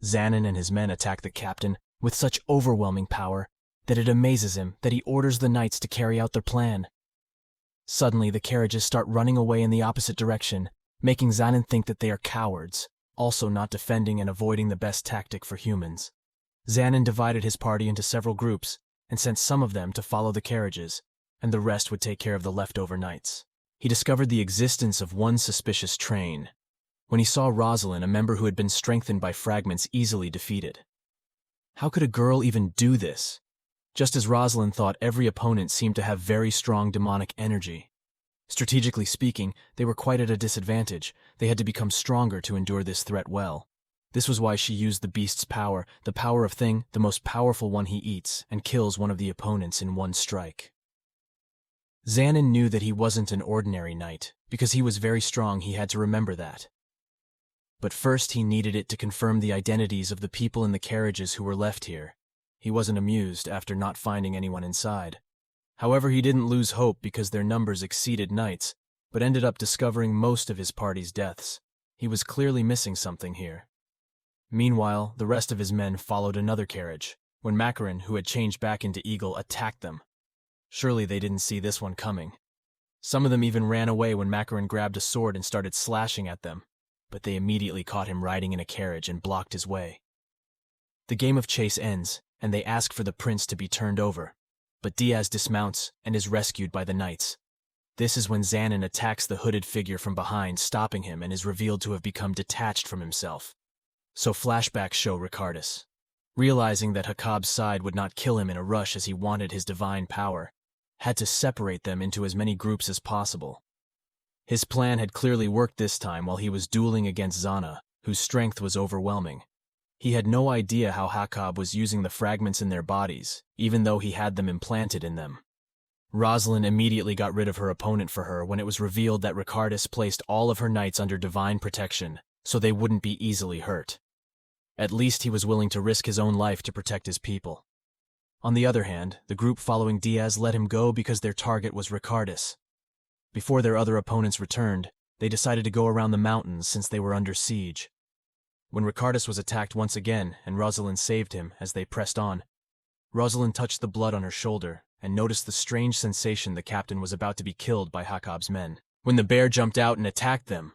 Xanon and his men attack the captain with such overwhelming power that it amazes him that he orders the knights to carry out their plan. Suddenly, the carriages start running away in the opposite direction, making Xanon think that they are cowards, also not defending and avoiding the best tactic for humans. Xanon divided his party into several groups and sent some of them to follow the carriages, and the rest would take care of the leftover knights. He discovered the existence of one suspicious train, when he saw Rosalin, a member who had been strengthened by fragments, easily defeated. How could a girl even do this? Just as Rosalin thought, every opponent seemed to have very strong demonic energy. Strategically speaking, they were quite at a disadvantage. They had to become stronger to endure this threat well. This was why she used the beast's power, the power of Thing, the most powerful one he eats, and kills one of the opponents in one strike. Xanon knew that he wasn't an ordinary knight. Because he was very strong, he had to remember that. But first he needed it to confirm the identities of the people in the carriages who were left here. He wasn't amused after not finding anyone inside. However, he didn't lose hope because their numbers exceeded knights, but ended up discovering most of his party's deaths. He was clearly missing something here. Meanwhile, the rest of his men followed another carriage, when Macaron, who had changed back into Eagle, attacked them. Surely they didn't see this one coming. Some of them even ran away when Macaron grabbed a sword and started slashing at them, but they immediately caught him riding in a carriage and blocked his way. The game of chase ends, and they ask for the prince to be turned over, but Diaz dismounts and is rescued by the knights. This is when Xanon attacks the hooded figure from behind, stopping him, and is revealed to have become detached from himself. So flashbacks show Ricardus, realizing that Hakab's side would not kill him in a rush as he wanted his divine power, had to separate them into as many groups as possible. His plan had clearly worked this time while he was dueling against Zana, whose strength was overwhelming. He had no idea how Hakab was using the fragments in their bodies, even though he had them implanted in them. Rosalin immediately got rid of her opponent for her when it was revealed that Ricardus placed all of her knights under divine protection, so they wouldn't be easily hurt. At least he was willing to risk his own life to protect his people. On the other hand, the group following Diaz let him go because their target was Ricardus. Before their other opponents returned, they decided to go around the mountains since they were under siege. When Ricardus was attacked once again and Rosalin saved him as they pressed on, Rosalin touched the blood on her shoulder and noticed the strange sensation the captain was about to be killed by Hakab's men. When the bear jumped out and attacked them,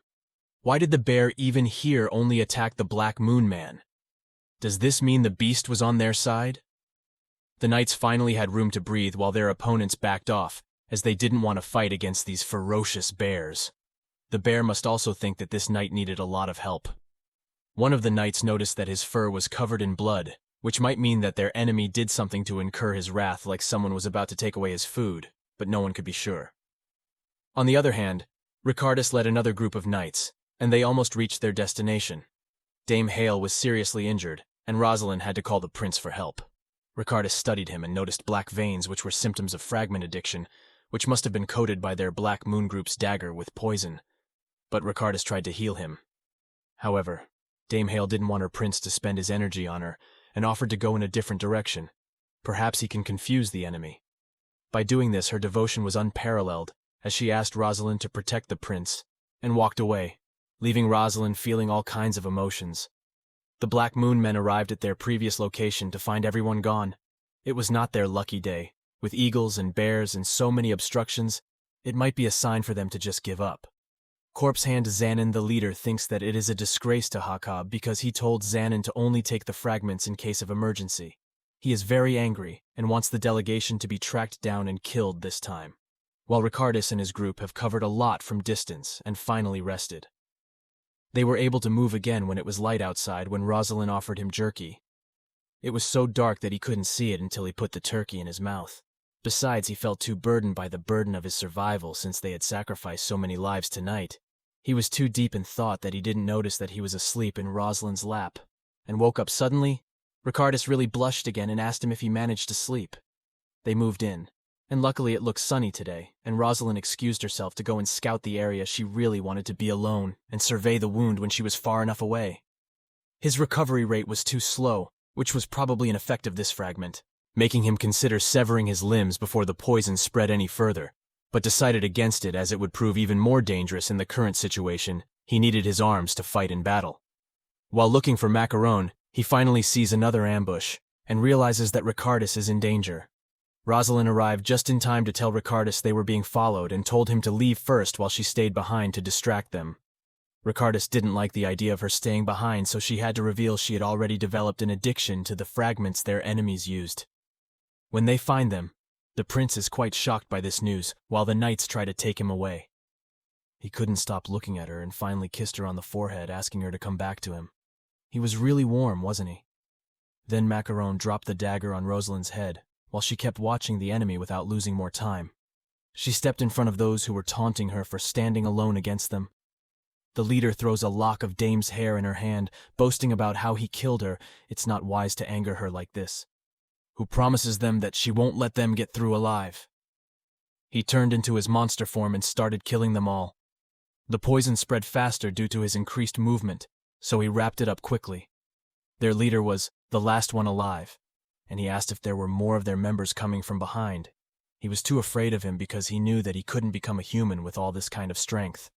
why did the bear even here only attack the Black Moon Man? Does this mean the beast was on their side? The knights finally had room to breathe while their opponents backed off, as they didn't want to fight against these ferocious bears. The bear must also think that this knight needed a lot of help. One of the knights noticed that his fur was covered in blood, which might mean that their enemy did something to incur his wrath, like someone was about to take away his food, but no one could be sure. On the other hand, Ricardus led another group of knights, and they almost reached their destination. Dame Hale was seriously injured, and Rosalin had to call the prince for help. Ricardus studied him and noticed black veins, which were symptoms of fragment addiction, which must have been coated by their Black Moon Group's dagger with poison. But Ricardus tried to heal him. However, Dame Hale didn't want her prince to spend his energy on her, and offered to go in a different direction. Perhaps he can confuse the enemy. By doing this, her devotion was unparalleled, as she asked Rosalin to protect the prince, and walked away, leaving Rosalin feeling all kinds of emotions. The Black Moon Men arrived at their previous location to find everyone gone. It was not their lucky day. With eagles and bears and so many obstructions, it might be a sign for them to just give up. Corpse Hand Xanon, the leader, thinks that it is a disgrace to Hakab because he told Xanon to only take the fragments in case of emergency. He is very angry and wants the delegation to be tracked down and killed this time, while Ricardus and his group have covered a lot from distance and finally rested. They were able to move again when it was light outside when Rosalin offered him jerky. It was so dark that he couldn't see it until he put the turkey in his mouth. Besides, he felt too burdened by the burden of his survival since they had sacrificed so many lives tonight. He was too deep in thought that he didn't notice that he was asleep in Rosalin's lap, and woke up suddenly. Ricardus really blushed again and asked him if he managed to sleep. They moved in, and luckily it looked sunny today, and Rosalin excused herself to go and scout the area. She really wanted to be alone and survey the wound when she was far enough away. His recovery rate was too slow, which was probably an effect of this fragment, making him consider severing his limbs before the poison spread any further, but decided against it as it would prove even more dangerous in the current situation. He needed his arms to fight in battle. While looking for Macaron, he finally sees another ambush and realizes that Ricardus is in danger. Rosalin arrived just in time to tell Ricardus they were being followed and told him to leave first while she stayed behind to distract them. Ricardus didn't like the idea of her staying behind, so she had to reveal she had already developed an addiction to the fragments their enemies used. When they find them, the prince is quite shocked by this news, while the knights try to take him away. He couldn't stop looking at her and finally kissed her on the forehead, asking her to come back to him. He was really warm, wasn't he? Then Macaron dropped the dagger on Rosalin's head, while she kept watching the enemy without losing more time. She stepped in front of those who were taunting her for standing alone against them. The leader throws a lock of Dame's hair in her hand, boasting about how he killed her. It's not wise to anger her like this. Who promises them that she won't let them get through alive. He turned into his monster form and started killing them all. The poison spread faster due to his increased movement, so he wrapped it up quickly. Their leader was the last one alive, and he asked if there were more of their members coming from behind. He was too afraid of him because he knew that he couldn't become a human with all this kind of strength,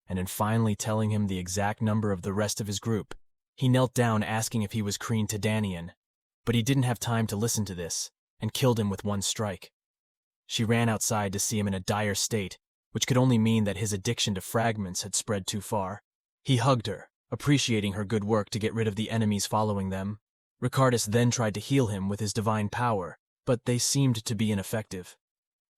and in finally telling him the exact number of the rest of his group, he knelt down asking if he was Kreen Tadanian. But he didn't have time to listen to this, and killed him with one strike. She ran outside to see him in a dire state, which could only mean that his addiction to fragments had spread too far. He hugged her, appreciating her good work to get rid of the enemies following them. Ricardus then tried to heal him with his divine power, but they seemed to be ineffective.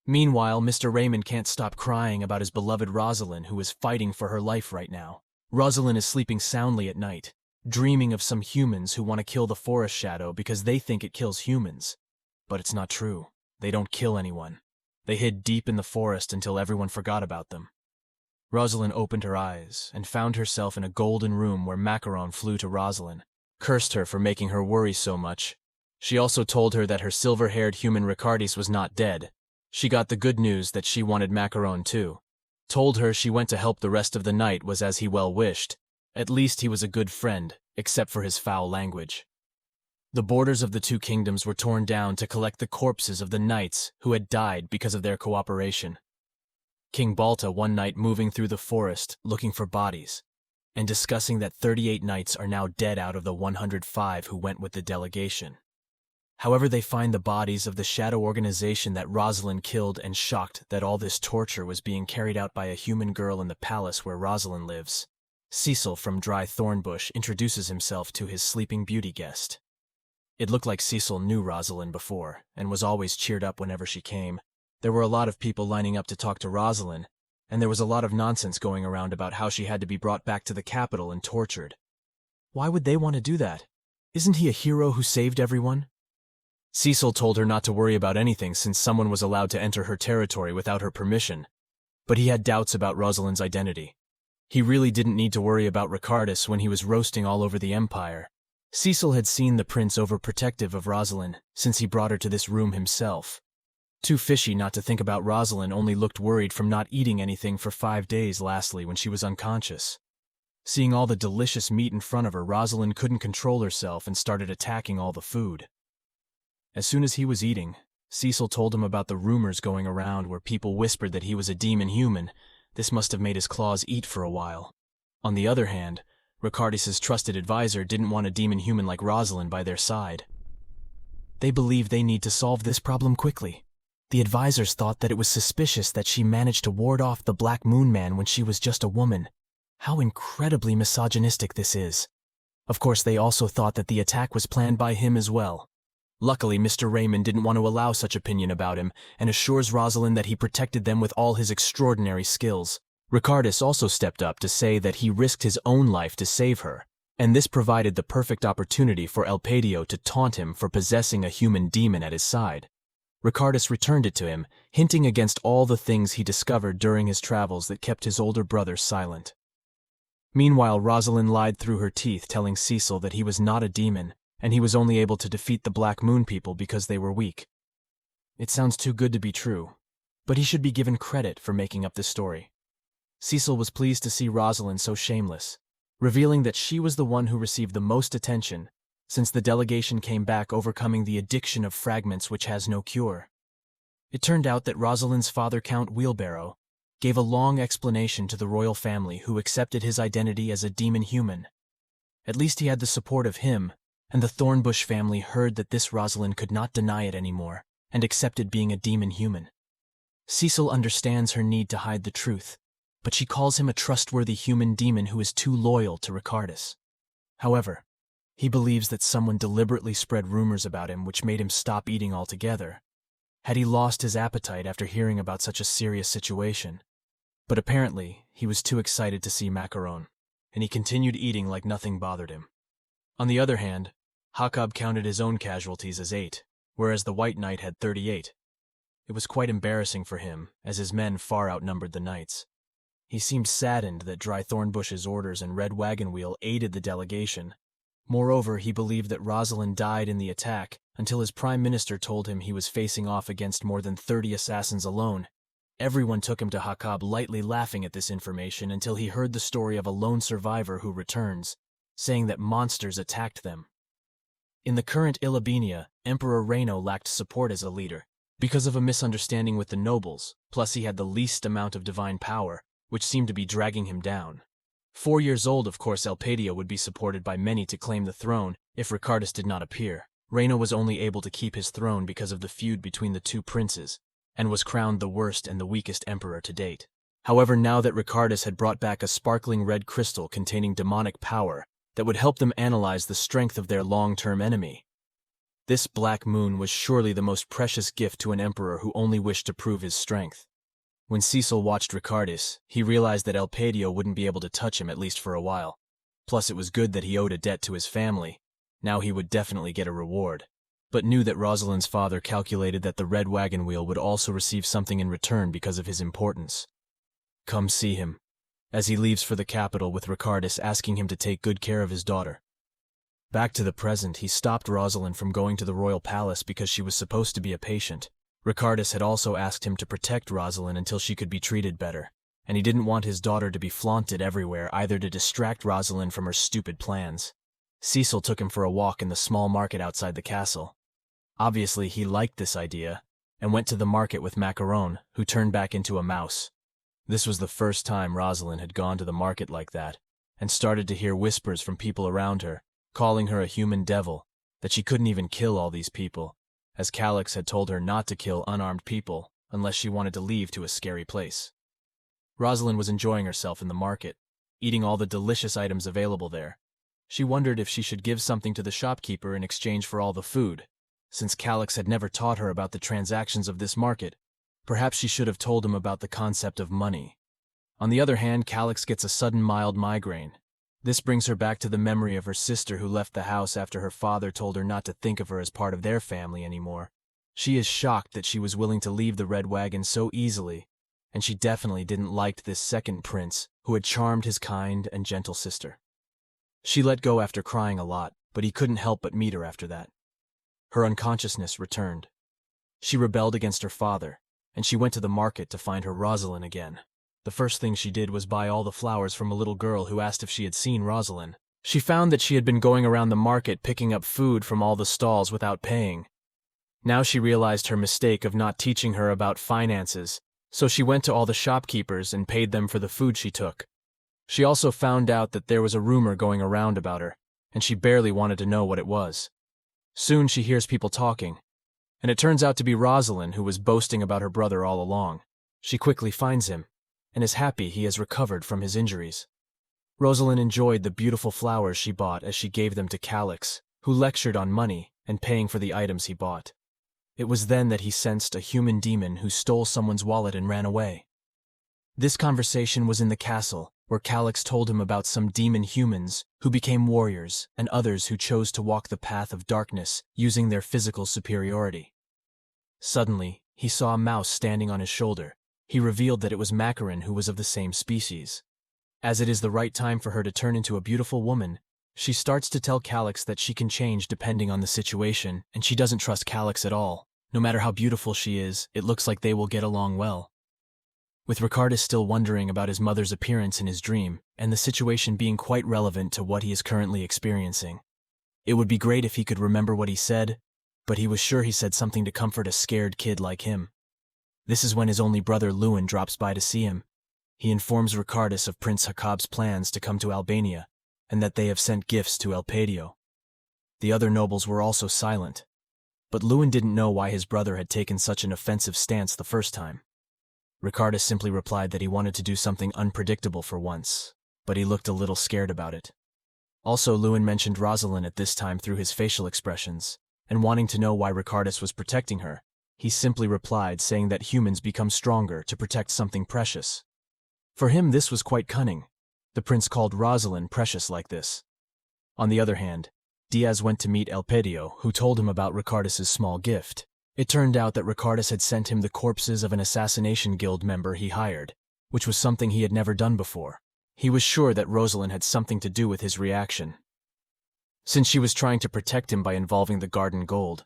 Meanwhile, Mr. Raymond can't stop crying about his beloved Rosalin, who is fighting for her life right now. Rosalin is sleeping soundly at night, dreaming of some humans who want to kill the forest shadow because they think it kills humans. But it's not true. They don't kill anyone. They hid deep in the forest until everyone forgot about them. Rosalin opened her eyes and found herself in a golden room where Macaron flew to Rosalin, cursed her for making her worry so much. She also told her that her silver-haired human Ricardis was not dead. She got the good news that she wanted Macaron too. Told her she went to help the rest of the night was as he well wished. At least he was a good friend, except for his foul language. The borders of the two kingdoms were torn down to collect the corpses of the knights who had died because of their cooperation. King Balta one night moving through the forest looking for bodies, and discussing that 38 knights are now dead out of the 105 who went with the delegation. However, they find the bodies of the shadow organization that Rosalin killed, and shocked that all this torture was being carried out by a human girl in the palace where Rosalin lives. Cecil from Dry Thornbush introduces himself to his sleeping beauty guest. It looked like Cecil knew Rosalin before, and was always cheered up whenever she came. There were a lot of people lining up to talk to Rosalin, and there was a lot of nonsense going around about how she had to be brought back to the capital and tortured. Why would they want to do that? Isn't he a hero who saved everyone? Cecil told her not to worry about anything since someone was allowed to enter her territory without her permission, but he had doubts about Rosalin's identity. He really didn't need to worry about Ricardis when he was roasting all over the Empire. Cecil had seen the prince overprotective of Rosalin since he brought her to this room himself. Too fishy not to think about Rosalin, only looked worried from not eating anything for 5 days lastly when she was unconscious. Seeing all the delicious meat in front of her, Rosalin couldn't control herself and started attacking all the food. As soon as he was eating, Cecil told him about the rumors going around where people whispered that he was a demon human. This must have made his claws eat for a while. On the other hand, Ricardis' trusted advisor didn't want a demon human like Rosalin by their side. They believe they need to solve this problem quickly. The advisors thought that it was suspicious that she managed to ward off the Black Moon Man when she was just a woman. How incredibly misogynistic this is. Of course, they also thought that the attack was planned by him as well. Luckily, Mr. Raymond didn't want to allow such opinion about him, and assures Rosalin that he protected them with all his extraordinary skills. Ricardis also stepped up to say that he risked his own life to save her, and this provided the perfect opportunity for Elpadio to taunt him for possessing a human demon at his side. Ricardis returned it to him, hinting against all the things he discovered during his travels that kept his older brother silent. Meanwhile, Rosalin lied through her teeth, telling Cecil that he was not a demon, and he was only able to defeat the Black Moon people because they were weak. It sounds too good to be true, but he should be given credit for making up this story. Cecil was pleased to see Rosalin so shameless, revealing that she was the one who received the most attention since the delegation came back overcoming the addiction of fragments which has no cure. It turned out that Rosalin's father, Count Wheelbarrow, gave a long explanation to the royal family, who accepted his identity as a demon human. At least he had the support of him, and the Thornbush family heard that this Rosalin could not deny it anymore and accepted being a demon human. Cecil understands her need to hide the truth, but she calls him a trustworthy human demon who is too loyal to Ricardis. However, he believes that someone deliberately spread rumors about him which made him stop eating altogether. Had he lost his appetite after hearing about such a serious situation? But apparently, he was too excited to see Macaron, and he continued eating like nothing bothered him. On the other hand, Jacob counted his own casualties as 8, whereas the White Knight had 38. It was quite embarrassing for him, as his men far outnumbered the knights. He seemed saddened that Dry Thornbush's orders and Red Wagon Wheel aided the delegation. Moreover, he believed that Rosalin died in the attack until his prime minister told him he was facing off against more than 30 assassins alone. Everyone took him to Jacob, lightly laughing at this information until he heard the story of a lone survivor who returns, saying that monsters attacked them. In the current Illibinia, Emperor Reno lacked support as a leader because of a misunderstanding with the nobles, plus he had the least amount of divine power, which seemed to be dragging him down. 4 years old, of course, Elpadio would be supported by many to claim the throne if Ricardis did not appear. Reno was only able to keep his throne because of the feud between the two princes, and was crowned the worst and the weakest emperor to date. However, now that Ricardis had brought back a sparkling red crystal containing demonic power that would help them analyze the strength of their long-term enemy, This black moon was surely the most precious gift to an emperor who only wished to prove his strength. When Cecil watched Ricardus, he realized that Elpadio wouldn't be able to touch him at least for a while. Plus it was good that he owed a debt to his family. Now he would definitely get a reward. But knew that Rosalin's father calculated that the red wagon wheel would also receive something in return because of his importance. Come see him, as he leaves for the capital with Ricardus asking him to take good care of his daughter. Back to the present, he stopped Rosalin from going to the royal palace because she was supposed to be a patient. Ricardus had also asked him to protect Rosalin until she could be treated better, and he didn't want his daughter to be flaunted everywhere either to distract Rosalin from her stupid plans. Cecil took him for a walk in the small market outside the castle. Obviously, he liked this idea, and went to the market with Macaron, who turned back into a mouse. This was the first time Rosalin had gone to the market like that, and started to hear whispers from people around her, calling her a human devil, that she couldn't even kill all these people, as Calix had told her not to kill unarmed people unless she wanted to leave to a scary place. Rosalin was enjoying herself in the market, eating all the delicious items available there. She wondered if she should give something to the shopkeeper in exchange for all the food. Since Calix had never taught her about the transactions of this market, perhaps she should have told him about the concept of money. On the other hand, Calix gets a sudden mild migraine. This brings her back to the memory of her sister who left the house after her father told her not to think of her as part of their family anymore. She is shocked that she was willing to leave the red wagon so easily, and she definitely didn't like this second prince who had charmed his kind and gentle sister. She let go after crying a lot, but he couldn't help but meet her after that. Her unconsciousness returned. She rebelled against her father, and she went to the market to find her Rosalin again. The first thing she did was buy all the flowers from a little girl who asked if she had seen Rosalin. She found that she had been going around the market picking up food from all the stalls without paying. Now she realized her mistake of not teaching her about finances, so she went to all the shopkeepers and paid them for the food she took. She also found out that there was a rumor going around about her, and she barely wanted to know what it was. Soon she hears people talking, and it turns out to be Rosalin who was boasting about her brother all along. She quickly finds him, and is happy he has recovered from his injuries. Rosalin enjoyed the beautiful flowers she bought as she gave them to Calix, who lectured on money and paying for the items he bought. It was then that he sensed a human demon who stole someone's wallet and ran away. This conversation was in the castle, where Calix told him about some demon humans who became warriors and others who chose to walk the path of darkness using their physical superiority. Suddenly, he saw a mouse standing on his shoulder. He revealed that it was Macaron, who was of the same species. As it is the right time for her to turn into a beautiful woman, she starts to tell Calix that she can change depending on the situation, and she doesn't trust Calix at all. No matter how beautiful she is, it looks like they will get along well. With Ricardus still wondering about his mother's appearance in his dream, and the situation being quite relevant to what he is currently experiencing. It would be great if he could remember what he said, but he was sure he said something to comfort a scared kid like him. This is when his only brother Lewin drops by to see him. He informs Ricardus of Prince Hakab's plans to come to Albania, and that they have sent gifts to Elpadio. The other nobles were also silent, but Lewin didn't know why his brother had taken such an offensive stance the first time. Ricardus simply replied that he wanted to do something unpredictable for once, but he looked a little scared about it. Also, Lewin mentioned Rosalin at this time through his facial expressions, and wanting to know why Ricardus was protecting her, he simply replied saying that humans become stronger to protect something precious. For him, this was quite cunning. The prince called Rosalin precious like this. On the other hand, Diaz went to meet Elpadio, who told him about Ricardus's small gift. It turned out that Ricardus had sent him the corpses of an assassination guild member he hired, which was something he had never done before. He was sure that Rosalin had something to do with his reaction, since she was trying to protect him by involving the garden gold.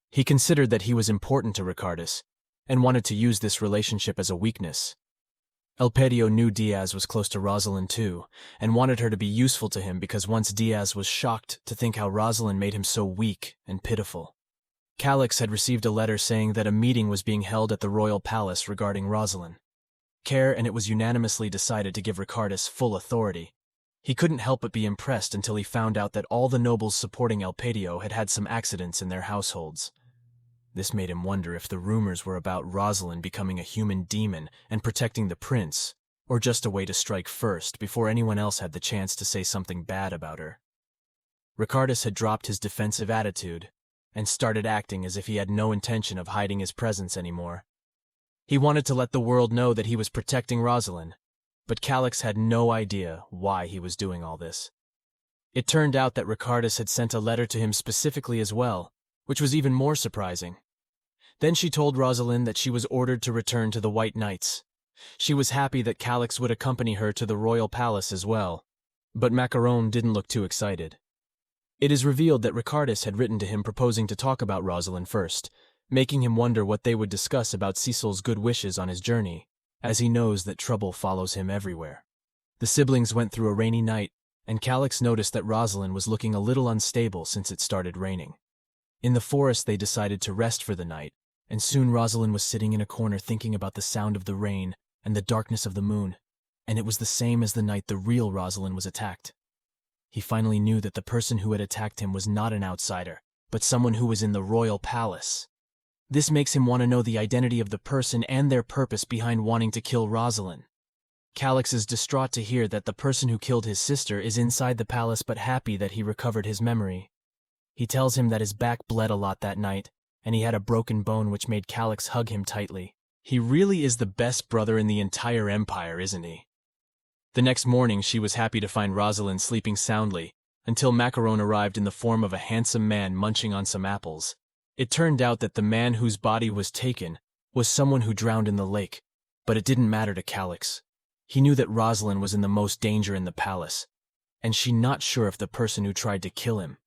He considered that he was important to Ricardus, and wanted to use this relationship as a weakness. Elpadio knew Diaz was close to Rosalin too, and wanted her to be useful to him because once Diaz was shocked to think how Rosalin made him so weak and pitiful. Calix had received a letter saying that a meeting was being held at the royal palace regarding Rosalin. And it was unanimously decided to give Ricardus full authority. He couldn't help but be impressed until he found out that all the nobles supporting Elpadio had had some accidents in their households. This made him wonder if the rumors were about Rosalin becoming a human demon and protecting the prince, or just a way to strike first before anyone else had the chance to say something bad about her. Ricardus had dropped his defensive attitude, and started acting as if he had no intention of hiding his presence anymore. He wanted to let the world know that he was protecting Rosalin, but Calix had no idea why he was doing all this. It turned out that Ricardus had sent a letter to him specifically as well, which was even more surprising. Then she told Rosalin that she was ordered to return to the White Knights. She was happy that Calix would accompany her to the royal palace as well, but Macaron didn't look too excited. It is revealed that Ricardus had written to him proposing to talk about Rosalin first, making him wonder what they would discuss about Cecil's good wishes on his journey, as he knows that trouble follows him everywhere. The siblings went through a rainy night, and Calix noticed that Rosalin was looking a little unstable since it started raining. In the forest they decided to rest for the night, and soon Rosalin was sitting in a corner thinking about the sound of the rain and the darkness of the moon, and it was the same as the night the real Rosalin was attacked. He finally knew that the person who had attacked him was not an outsider, but someone who was in the royal palace. This makes him want to know the identity of the person and their purpose behind wanting to kill Rosalin. Calix is distraught to hear that the person who killed his sister is inside the palace but happy that he recovered his memory. He tells him that his back bled a lot that night, and he had a broken bone which made Calix hug him tightly. He really is the best brother in the entire empire, isn't he? The next morning she was happy to find Rosalin sleeping soundly, until Macaron arrived in the form of a handsome man munching on some apples. It turned out that the man whose body was taken was someone who drowned in the lake, but it didn't matter to Calix. He knew that Rosalin was in the most danger in the palace, and she not sure if the person who tried to kill him.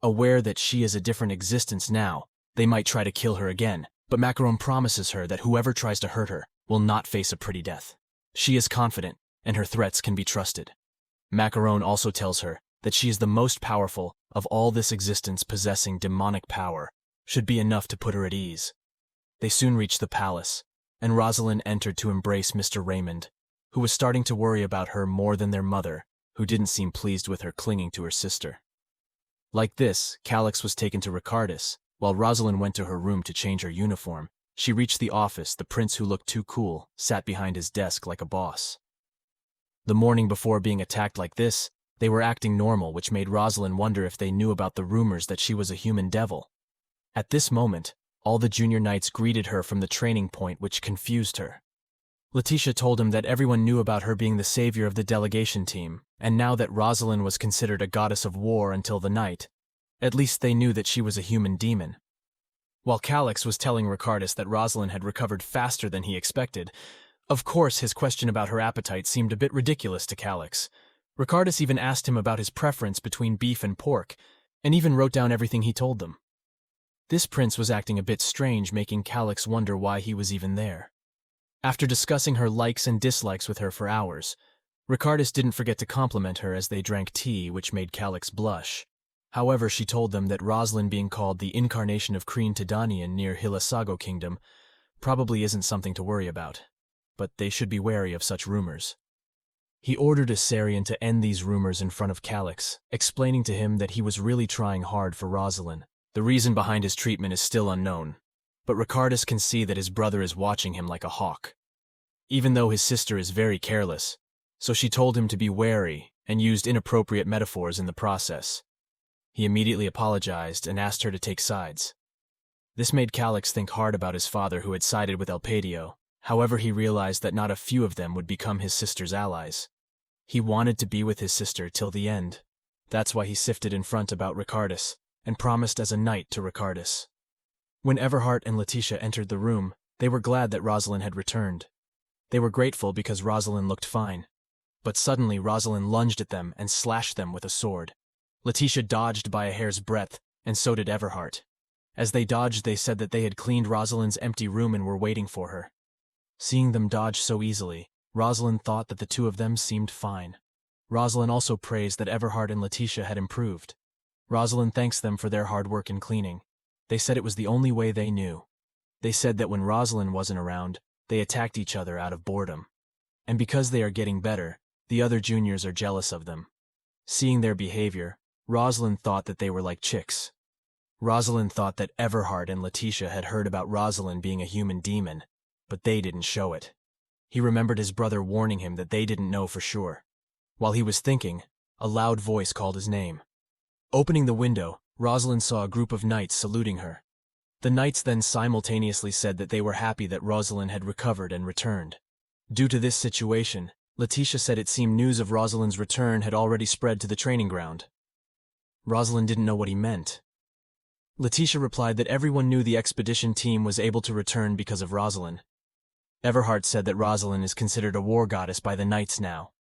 Aware that she is a different existence now, they might try to kill her again, but Macaron promises her that whoever tries to hurt her will not face a pretty death. She is confident, and her threats can be trusted. Macaron also tells her that she is the most powerful of all this existence, possessing demonic power should be enough to put her at ease. They soon reached the palace, and Rosalin entered to embrace Mr. Raymond, who was starting to worry about her more than their mother, who didn't seem pleased with her clinging to her sister. Like this, Calix was taken to Ricardus, while Rosalin went to her room to change her uniform. She reached the office. The prince, who looked too cool, sat behind his desk like a boss. The morning before being attacked like this, they were acting normal, which made Rosalin wonder if they knew about the rumors that she was a human devil. At this moment, all the junior knights greeted her from the training point, which confused her. Letitia told him that everyone knew about her being the savior of the delegation team, and now that Rosalin was considered a goddess of war until the night, at least they knew that she was a human demon. While Calix was telling Ricardus that Rosalin had recovered faster than he expected, of course his question about her appetite seemed a bit ridiculous to Calix. Ricardus even asked him about his preference between beef and pork, and even wrote down everything he told them. This prince was acting a bit strange, making Calix wonder why he was even there. After discussing her likes and dislikes with her for hours, Ricardus didn't forget to compliment her as they drank tea, which made Calix blush. However, she told them that Rosalin being called the incarnation of Kreen Tadanian near Hilasago Kingdom probably isn't something to worry about, but they should be wary of such rumors. He ordered Asarian to end these rumors in front of Calix, explaining to him that he was really trying hard for Rosalin. The reason behind his treatment is still unknown, but Ricardus can see that his brother is watching him like a hawk. Even though his sister is very careless, so she told him to be wary and used inappropriate metaphors in the process. He immediately apologized and asked her to take sides. This made Calix think hard about his father, who had sided with Elpadio. However, he realized that not a few of them would become his sister's allies. He wanted to be with his sister till the end. That's why he sifted in front about Ricardus, and promised as a knight to Ricardus. When Everhart and Letitia entered the room, they were glad that Rosalin had returned. They were grateful because Rosalin looked fine. But suddenly Rosalin lunged at them and slashed them with a sword. Letitia dodged by a hair's breadth, and so did Everhart. As they dodged, they said that they had cleaned Rosalin's empty room and were waiting for her. Seeing them dodge so easily, Rosalin thought that the two of them seemed fine. Rosalin also praised that Everhart and Letitia had improved. Rosalin thanks them for their hard work in cleaning. They said it was the only way they knew. They said that when Rosalin wasn't around, they attacked each other out of boredom. And because they are getting better, the other juniors are jealous of them. Seeing their behavior, Rosalin thought that they were like chicks. Rosalin thought that Everhart and Letitia had heard about Rosalin being a human demon, but they didn't show it. He remembered his brother warning him that they didn't know for sure. While he was thinking, a loud voice called his name. Opening the window, Rosalin saw a group of knights saluting her. The knights then simultaneously said that they were happy that Rosalin had recovered and returned. Due to this situation, Letitia said it seemed news of Rosalin's return had already spread to the training ground. Rosalin didn't know what he meant. Letitia replied that everyone knew the expedition team was able to return because of Rosalin. Everhart said that Rosalin is considered a war goddess by the knights now.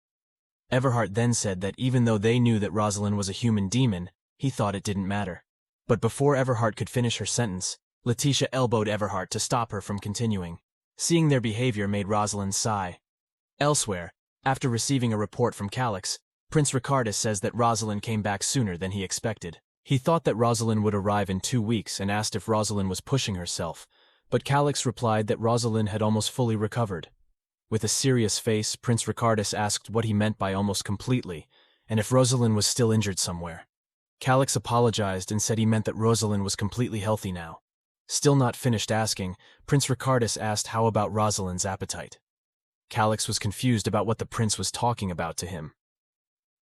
Everhart then said that even though they knew that Rosalin was a human demon, he thought it didn't matter. But before Everhart could finish her sentence, Letitia elbowed Everhart to stop her from continuing. Seeing their behavior made Rosalin sigh. Elsewhere, after receiving a report from Calix, Prince Ricardus says that Rosalin came back sooner than he expected. He thought that Rosalin would arrive in 2 weeks and asked if Rosalin was pushing herself, but Calix replied that Rosalin had almost fully recovered. With a serious face, Prince Ricardus asked what he meant by almost completely, and if Rosalin was still injured somewhere. Calix apologized and said he meant that Rosalin was completely healthy now. Still not finished asking, Prince Ricardus asked how about Rosalin's appetite. Calix was confused about what the prince was talking about to him.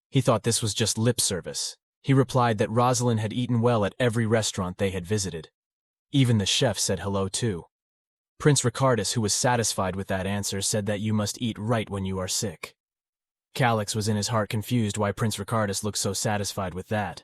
He thought this was just lip service. He replied that Rosalin had eaten well at every restaurant they had visited. Even the chef said hello too. Prince Ricardus, who was satisfied with that answer, said that you must eat right when you are sick. Calix was in his heart confused why Prince Ricardus looked so satisfied with that.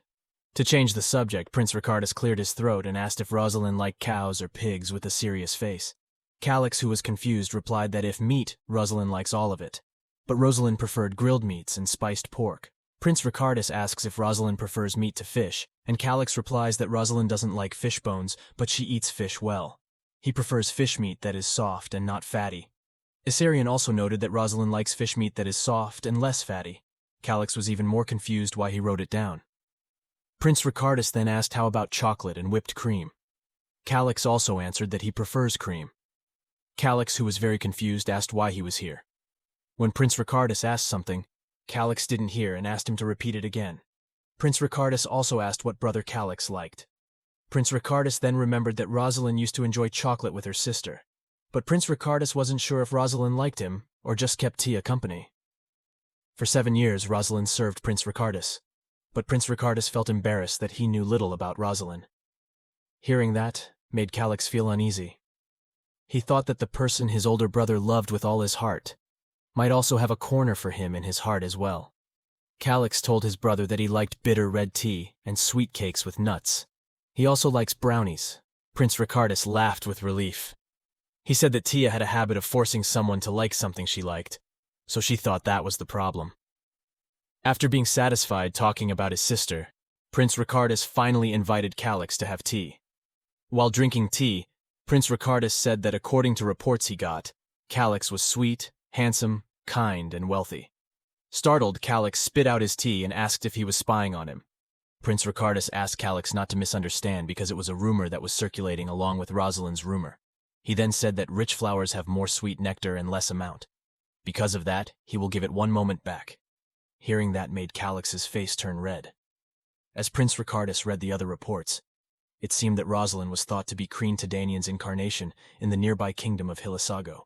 To change the subject, Prince Ricardus cleared his throat and asked if Rosalin liked cows or pigs with a serious face. Calix, who was confused, replied that if meat, Rosalin likes all of it. But Rosalin preferred grilled meats and spiced pork. Prince Ricardus asks if Rosalin prefers meat to fish, and Calix replies that Rosalin doesn't like fish bones, but she eats fish well. He prefers fish meat that is soft and not fatty. Isarion also noted that Rosalin likes fish meat that is soft and less fatty. Calix was even more confused why he wrote it down. Prince Ricardus then asked how about chocolate and whipped cream. Calix also answered that he prefers cream. Calix, who was very confused, asked why he was here. When Prince Ricardus asked something, Calix didn't hear and asked him to repeat it again. Prince Ricardus also asked what brother Calix liked. Prince Ricardus then remembered that Rosalin used to enjoy chocolate with her sister. But Prince Ricardus wasn't sure if Rosalin liked him or just kept Tia company. For 7 years, Rosalin served Prince Ricardus. But Prince Ricardus felt embarrassed that he knew little about Rosalin. Hearing that made Calix feel uneasy. He thought that the person his older brother loved with all his heart might also have a corner for him in his heart as well. Calix told his brother that he liked bitter red tea and sweet cakes with nuts. He also likes brownies. Prince Ricardus laughed with relief. He said that Tia had a habit of forcing someone to like something she liked, so she thought that was the problem. After being satisfied talking about his sister, Prince Ricardus finally invited Calix to have tea. While drinking tea, Prince Ricardus said that according to reports he got, Calix was sweet, handsome, kind, and wealthy. Startled, Calix spit out his tea and asked if he was spying on him. Prince Ricardus asked Calix not to misunderstand because it was a rumor that was circulating along with Rosalin's rumor. He then said that rich flowers have more sweet nectar and less amount. Because of that, he will give it 1 moment back. Hearing that made Calix's face turn red. As Prince Ricardus read the other reports, it seemed that Rosalin was thought to be Queen Tedanian's incarnation in the nearby kingdom of Hilisago.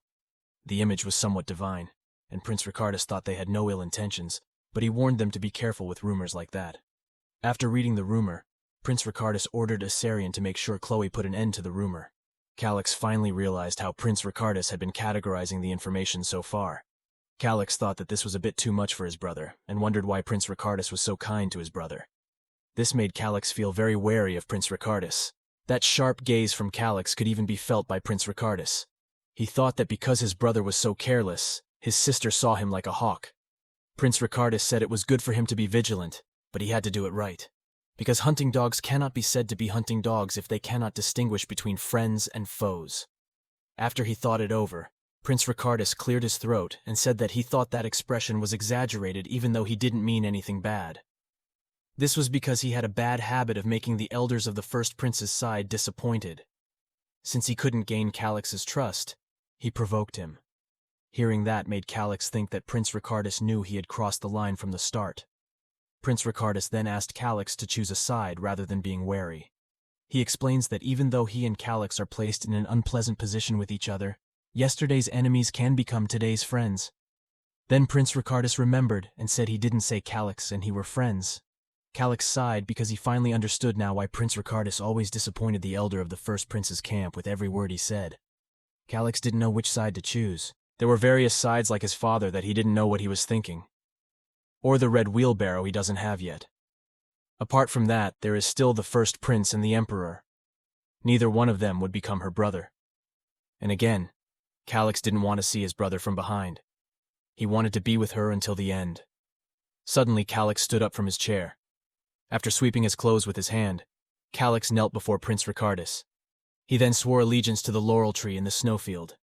The image was somewhat divine, and Prince Ricardus thought they had no ill intentions, but he warned them to be careful with rumors like that. After reading the rumor, Prince Ricardus ordered Isarion to make sure Chloe put an end to the rumor. Calix finally realized how Prince Ricardus had been categorizing the information so far. Calix thought that this was a bit too much for his brother, and wondered why Prince Ricardus was so kind to his brother. This made Calix feel very wary of Prince Ricardus. That sharp gaze from Calix could even be felt by Prince Ricardus. He thought that because his brother was so careless, his sister saw him like a hawk. Prince Ricardus said it was good for him to be vigilant, but he had to do it right. Because hunting dogs cannot be said to be hunting dogs if they cannot distinguish between friends and foes. After he thought it over, Prince Ricardus cleared his throat and said that he thought that expression was exaggerated even though he didn't mean anything bad. This was because he had a bad habit of making the elders of the first prince's side disappointed. Since he couldn't gain Calix's trust, he provoked him. Hearing that made Calix think that Prince Ricardus knew he had crossed the line from the start. Prince Ricardus then asked Calix to choose a side rather than being wary. He explains that even though he and Calix are placed in an unpleasant position with each other, yesterday's enemies can become today's friends. Then Prince Ricardus remembered and said he didn't say Calix and he were friends. Calix sighed because he finally understood now why Prince Ricardus always disappointed the elder of the first prince's camp with every word he said. Calix didn't know which side to choose. There were various sides like his father that he didn't know what he was thinking. Or the red wheelbarrow he doesn't have yet. Apart from that, there is still the first prince and the emperor. Neither one of them would become her brother. And again, Calix didn't want to see his brother from behind. He wanted to be with her until the end. Suddenly, Calix stood up from his chair. After sweeping his clothes with his hand, Calix knelt before Prince Ricardus. He then swore allegiance to the laurel tree in the snowfield.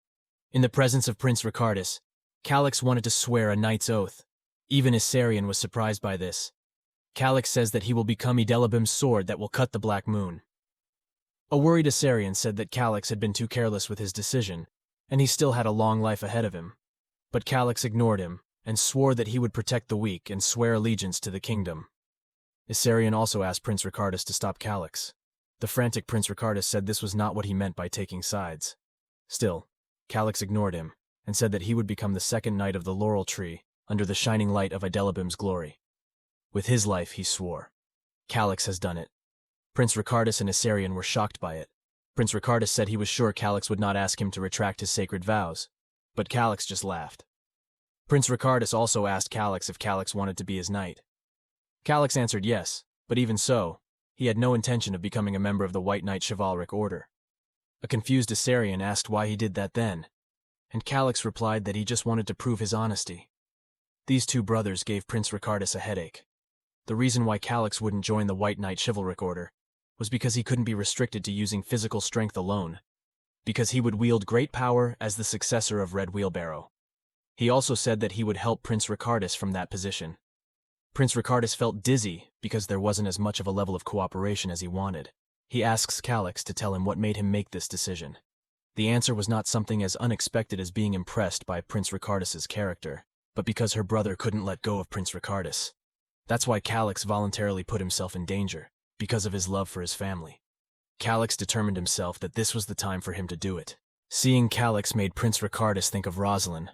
In the presence of Prince Ricardus, Calix wanted to swear a knight's oath. Even Isarion was surprised by this. Calix says that he will become Idelibim's sword that will cut the Black Moon. A worried Isarion said that Calix had been too careless with his decision, and he still had a long life ahead of him. But Calix ignored him, and swore that he would protect the weak and swear allegiance to the kingdom. Isarion also asked Prince Ricardus to stop Calix. The frantic Prince Ricardus said this was not what he meant by taking sides. Still, Calix ignored him, and said that he would become the second knight of the laurel tree under the shining light of Idelibim's glory. With his life, he swore. Calix has done it. Prince Ricardus and Isarion were shocked by it. Prince Ricardus said he was sure Calix would not ask him to retract his sacred vows, but Calix just laughed. Prince Ricardus also asked Calix if Calix wanted to be his knight. Calix answered yes, but even so, he had no intention of becoming a member of the White Night Chivalric Order. A confused Isarion asked why he did that then, and Calix replied that he just wanted to prove his honesty. These two brothers gave Prince Ricardus a headache. The reason why Calix wouldn't join the White Night Chivalric Order was because he couldn't be restricted to using physical strength alone, because he would wield great power as the successor of Red Wheelbarrow. He also said that he would help Prince Ricardus from that position. Prince Ricardus felt dizzy because there wasn't as much of a level of cooperation as he wanted. He asks Calix to tell him what made him make this decision. The answer was not something as unexpected as being impressed by Prince Ricardus's character, but because her brother couldn't let go of Prince Ricardus. That's why Calix voluntarily put himself in danger, because of his love for his family. Calix determined himself that this was the time for him to do it. Seeing Calix made Prince Ricardus think of Rosalin.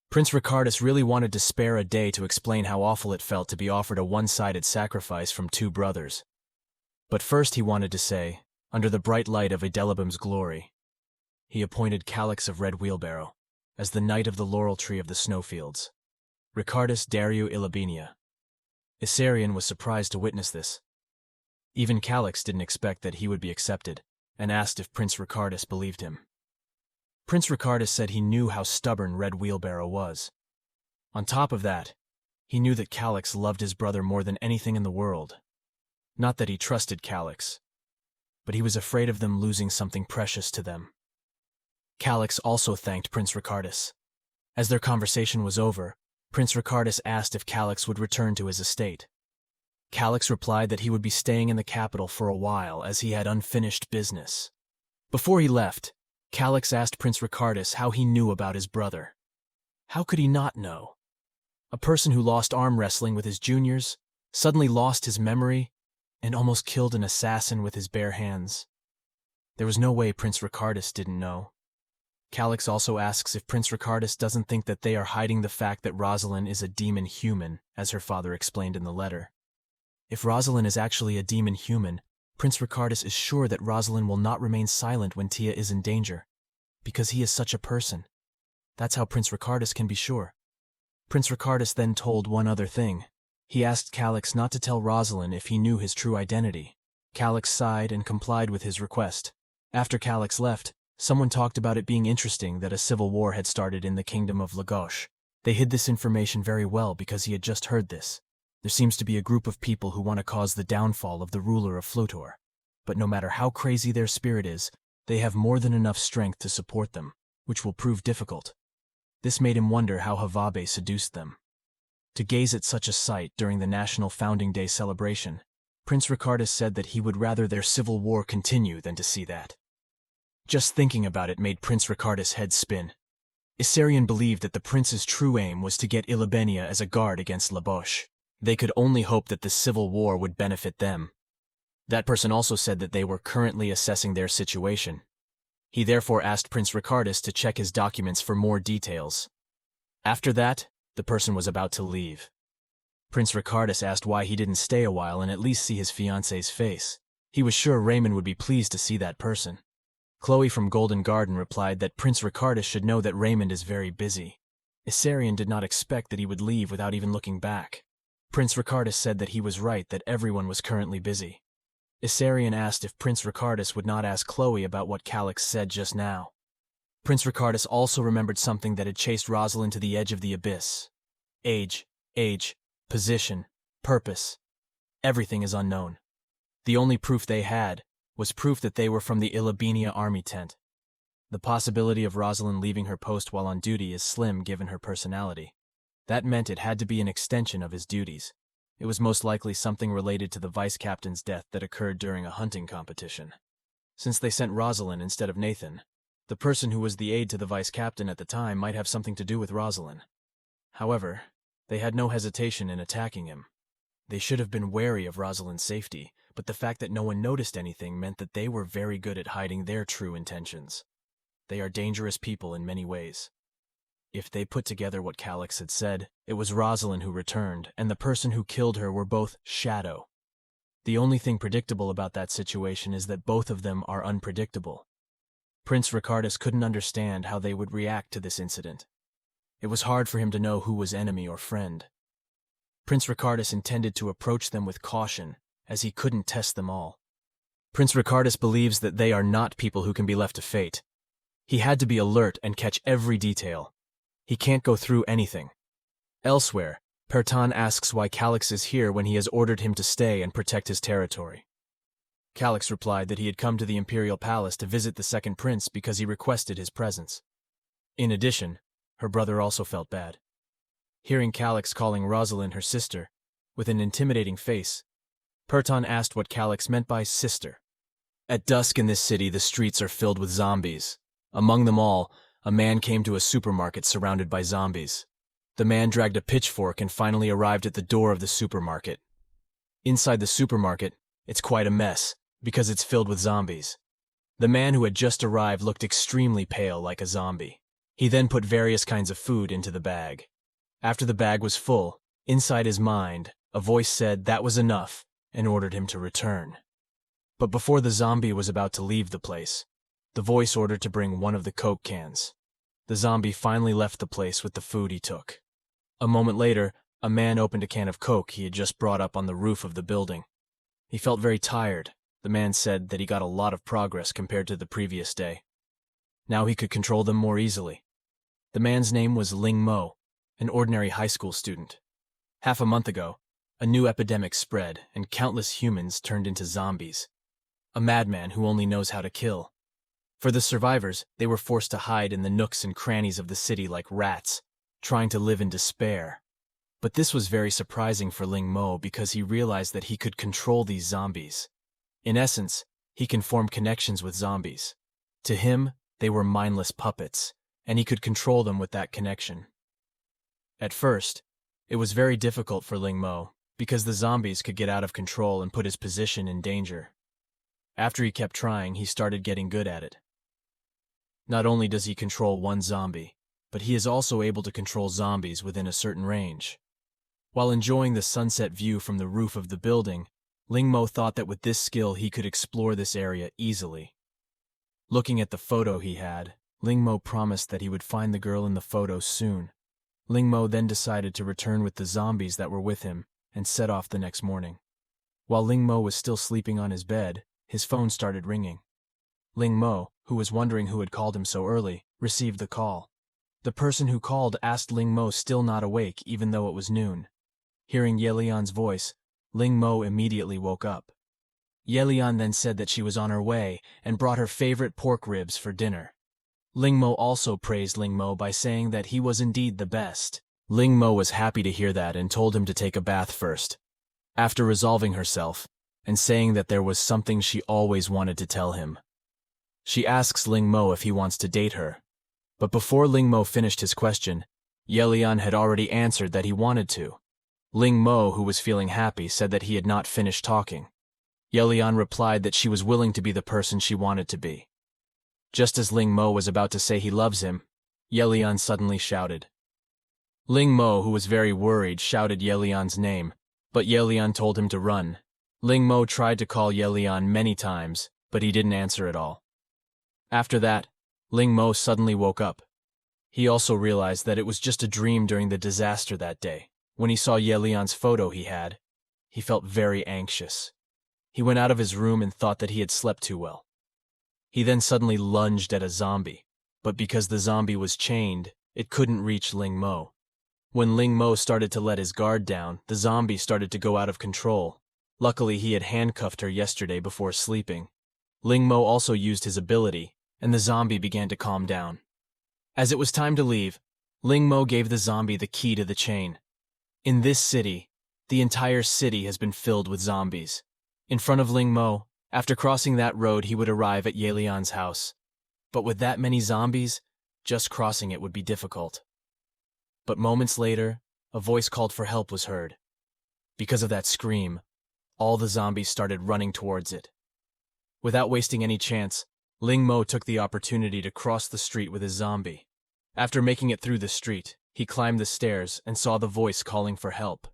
Prince Ricardus really wanted to spare a day to explain how awful it felt to be offered a one-sided sacrifice from two brothers. But first he wanted to say, under the bright light of Idelibim's glory, he appointed Calix of Red Wheelbarrow as the knight of the laurel tree of the snowfields. Ricardus Dariu Ilibenia. Isarion was surprised to witness this. Even Calix didn't expect that he would be accepted, and asked if Prince Ricardus believed him. Prince Ricardus said he knew how stubborn Red Wheelbarrow was. On top of that, he knew that Calix loved his brother more than anything in the world. Not that he trusted Calix, but he was afraid of them losing something precious to them. Calix also thanked Prince Ricardus. As their conversation was over, Prince Ricardus asked if Calix would return to his estate. Calix replied that he would be staying in the capital for a while as he had unfinished business. Before he left, Calix asked Prince Ricardus how he knew about his brother. How could he not know? A person who lost arm wrestling with his juniors, suddenly lost his memory, and almost killed an assassin with his bare hands. There was no way Prince Ricardus didn't know. Calix also asks if Prince Ricardus doesn't think that they are hiding the fact that Rosalin is a demon human, as her father explained in the letter. If Rosalin is actually a demon human, Prince Ricardus is sure that Rosalin will not remain silent when Tia is in danger, because he is such a person. That's how Prince Ricardus can be sure. Prince Ricardus then told one other thing. He asked Calix not to tell Rosalin if he knew his true identity. Calix sighed and complied with his request. After Calix left, someone talked about it being interesting that a civil war had started in the kingdom of Lagos. They hid this information very well because he had just heard this. There seems to be a group of people who want to cause the downfall of the ruler of Flotor. But no matter how crazy their spirit is, they have more than enough strength to support them, which will prove difficult. This made him wonder how Havabe seduced them. To gaze at such a sight during the National Founding Day celebration, Prince Ricardus said that he would rather their civil war continue than to see that. Just thinking about it made Prince Ricardus' head spin. Isarion believed that the prince's true aim was to get Ilibenia as a guard against Laboche. They could only hope that the civil war would benefit them. That person also said that they were currently assessing their situation. He therefore asked Prince Ricardus to check his documents for more details. After that, the person was about to leave. Prince Ricardus asked why he didn't stay a while and at least see his fiancée's face. He was sure Raymond would be pleased to see that person. Chloe from Golden Garden replied that Prince Ricardus should know that Raymond is very busy. Isarion did not expect that he would leave without even looking back. Prince Ricardus said that he was right, that everyone was currently busy. Isarion asked if Prince Ricardus would not ask Chloe about what Calix said just now. Prince Ricardus also remembered something that had chased Rosalin to the edge of the abyss. Age, position, purpose. Everything is unknown. The only proof they had was proof that they were from the Illibinia army tent. The possibility of Rosalin leaving her post while on duty is slim given her personality. That meant it had to be an extension of his duties. It was most likely something related to the vice-captain's death that occurred during a hunting competition. Since they sent Rosalin instead of Nathan, the person who was the aide to the vice-captain at the time might have something to do with Rosalin. However, they had no hesitation in attacking him. They should have been wary of Rosalin's safety, but the fact that no one noticed anything meant that they were very good at hiding their true intentions. They are dangerous people in many ways. If they put together what Calix had said, it was Rosalin who returned, and the person who killed her were both Shadow. The only thing predictable about that situation is that both of them are unpredictable. Prince Ricardus couldn't understand how they would react to this incident. It was hard for him to know who was enemy or friend. Prince Ricardus intended to approach them with caution, as he couldn't test them all. Prince Ricardus believes that they are not people who can be left to fate. He had to be alert and catch every detail. He can't go through anything. Elsewhere, Pertan asks why Calix is here when he has ordered him to stay and protect his territory. Calix replied that he had come to the Imperial Palace to visit the second prince because he requested his presence. In addition, her brother also felt bad. Hearing Calix calling Rosalin her sister, with an intimidating face, Pertan asked what Calix meant by sister. At dusk in this city, the streets are filled with zombies. Among them all, a man came to a supermarket surrounded by zombies. The man dragged a pitchfork and finally arrived at the door of the supermarket. Inside the supermarket, it's quite a mess, because it's filled with zombies. The man who had just arrived looked extremely pale, like a zombie. He then put various kinds of food into the bag. After the bag was full, inside his mind, a voice said that was enough and ordered him to return. But before the zombie was about to leave the place, the voice ordered to bring one of the Coke cans. The zombie finally left the place with the food he took. A moment later, a man opened a can of Coke he had just brought up on the roof of the building. He felt very tired. The man said that he got a lot of progress compared to the previous day. Now he could control them more easily. The man's name was Ling Mo, an ordinary high school student. Half a month ago, a new epidemic spread and countless humans turned into zombies. A madman who only knows how to kill. For the survivors, they were forced to hide in the nooks and crannies of the city like rats, trying to live in despair. But this was very surprising for Ling Mo because he realized that he could control these zombies. In essence, he can form connections with zombies. To him, they were mindless puppets, and he could control them with that connection. At first, it was very difficult for Ling Mo because the zombies could get out of control and put his position in danger. After he kept trying, he started getting good at it. Not only does he control one zombie, but he is also able to control zombies within a certain range. While enjoying the sunset view from the roof of the building, Ling Mo thought that with this skill he could explore this area easily. Looking at the photo he had, Ling Mo promised that he would find the girl in the photo soon. Ling Mo then decided to return with the zombies that were with him and set off the next morning. While Ling Mo was still sleeping on his bed, his phone started ringing. Ling Mo, who was wondering who had called him so early, received the call. The person who called asked Ling Mo still not awake even though it was noon. Hearing Yelian's voice, Ling Mo immediately woke up. Yelian then said that she was on her way and brought her favorite pork ribs for dinner. Ling Mo also praised Ling Mo by saying that he was indeed the best. Ling Mo was happy to hear that and told him to take a bath first. After resolving herself and saying that there was something she always wanted to tell him, she asks Ling Mo if he wants to date her. But before Ling Mo finished his question, Yelian had already answered that he wanted to. Ling Mo, who was feeling happy, said that he had not finished talking. Yelian replied that she was willing to be the person she wanted to be. Just as Ling Mo was about to say he loves him, Yelian suddenly shouted, Ling Mo, who was very worried, shouted Yelian's name, but Yelian told him to run. Ling Mo tried to call Yelian many times, but he didn't answer at all. After that, Ling Mo suddenly woke up. He also realized that it was just a dream during the disaster that day. When he saw Yelian's photo he felt very anxious. He went out of his room and thought that he had slept too well. He then suddenly lunged at a zombie, but because the zombie was chained, it couldn't reach Ling Mo. When Ling Mo started to let his guard down, the zombie started to go out of control. Luckily, he had handcuffed her yesterday before sleeping. Ling Mo also used his ability, and the zombie began to calm down. As it was time to leave, Ling Mo gave the zombie the key to the chain. In this city, the entire city has been filled with zombies. In front of Ling Mo, after crossing that road, he would arrive at Yelian's house. But with that many zombies, just crossing it would be difficult. But moments later, a voice called for help was heard. Because of that scream, all the zombies started running towards it. Without wasting any chance, Ling Mo took the opportunity to cross the street with his zombie. After making it through the street, he climbed the stairs and saw the voice calling for help.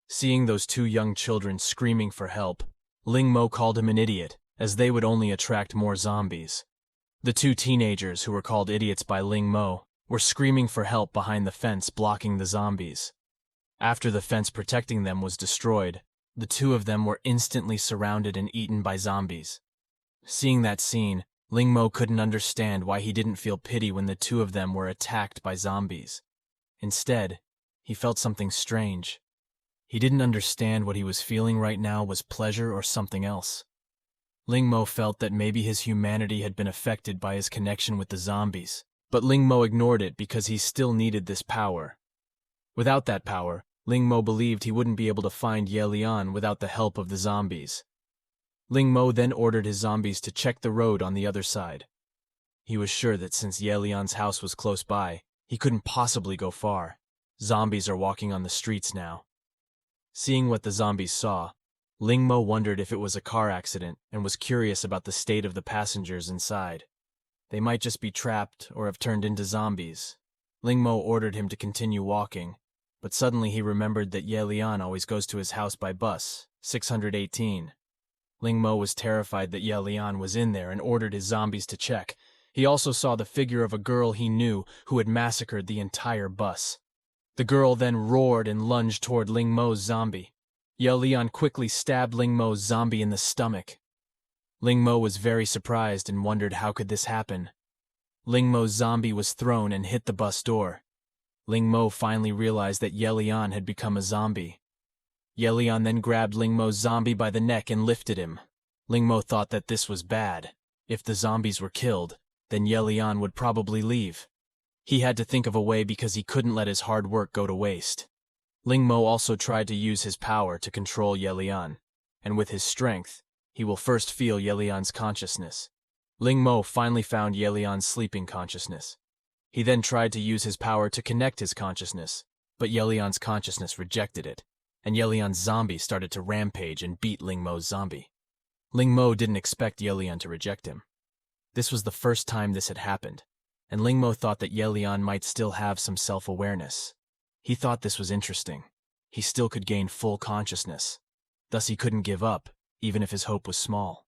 Seeing those two young children screaming for help, Ling Mo called him an idiot, as they would only attract more zombies. The two teenagers, who were called idiots by Ling Mo, were screaming for help behind the fence blocking the zombies. After the fence protecting them was destroyed, the two of them were instantly surrounded and eaten by zombies. Seeing that scene, Ling Mo couldn't understand why he didn't feel pity when the two of them were attacked by zombies. Instead, he felt something strange. He didn't understand what he was feeling right now was pleasure or something else. Ling Mo felt that maybe his humanity had been affected by his connection with the zombies, but Ling Mo ignored it because he still needed this power. Without that power, Ling Mo believed he wouldn't be able to find Yelian without the help of the zombies. Ling Mo then ordered his zombies to check the road on the other side. He was sure that since Yelian's house was close by, he couldn't possibly go far. Zombies are walking on the streets now. Seeing what the zombies saw, Ling Mo wondered if it was a car accident and was curious about the state of the passengers inside. They might just be trapped or have turned into zombies. Ling Mo ordered him to continue walking, but suddenly he remembered that Yelian always goes to his house by bus, 618. Ling Mo was terrified that Yelian was in there and ordered his zombies to check. He also saw the figure of a girl he knew who had massacred the entire bus. The girl then roared and lunged toward Ling Mo's zombie. Yelian quickly stabbed Ling Mo's zombie in the stomach. Ling Mo was very surprised and wondered how could this happen. Ling Mo's zombie was thrown and hit the bus door. Ling Mo finally realized that Yelian had become a zombie. Yelian then grabbed Ling Mo's zombie by the neck and lifted him. Ling Mo thought that this was bad. If the zombies were killed, then Yelian would probably leave. He had to think of a way because he couldn't let his hard work go to waste. Ling Mo also tried to use his power to control Yelian, and with his strength, he will first feel Yelian's consciousness. Ling Mo finally found Yelian's sleeping consciousness. He then tried to use his power to connect his consciousness, but Yelian's consciousness rejected it, and Yelian's zombie started to rampage and beat Ling Mo's zombie. Ling Mo didn't expect Yelian to reject him. This was the first time this had happened, and Ling Mo thought that Yelian might still have some self-awareness. He thought this was interesting. He still could gain full consciousness. Thus he couldn't give up, even if his hope was small.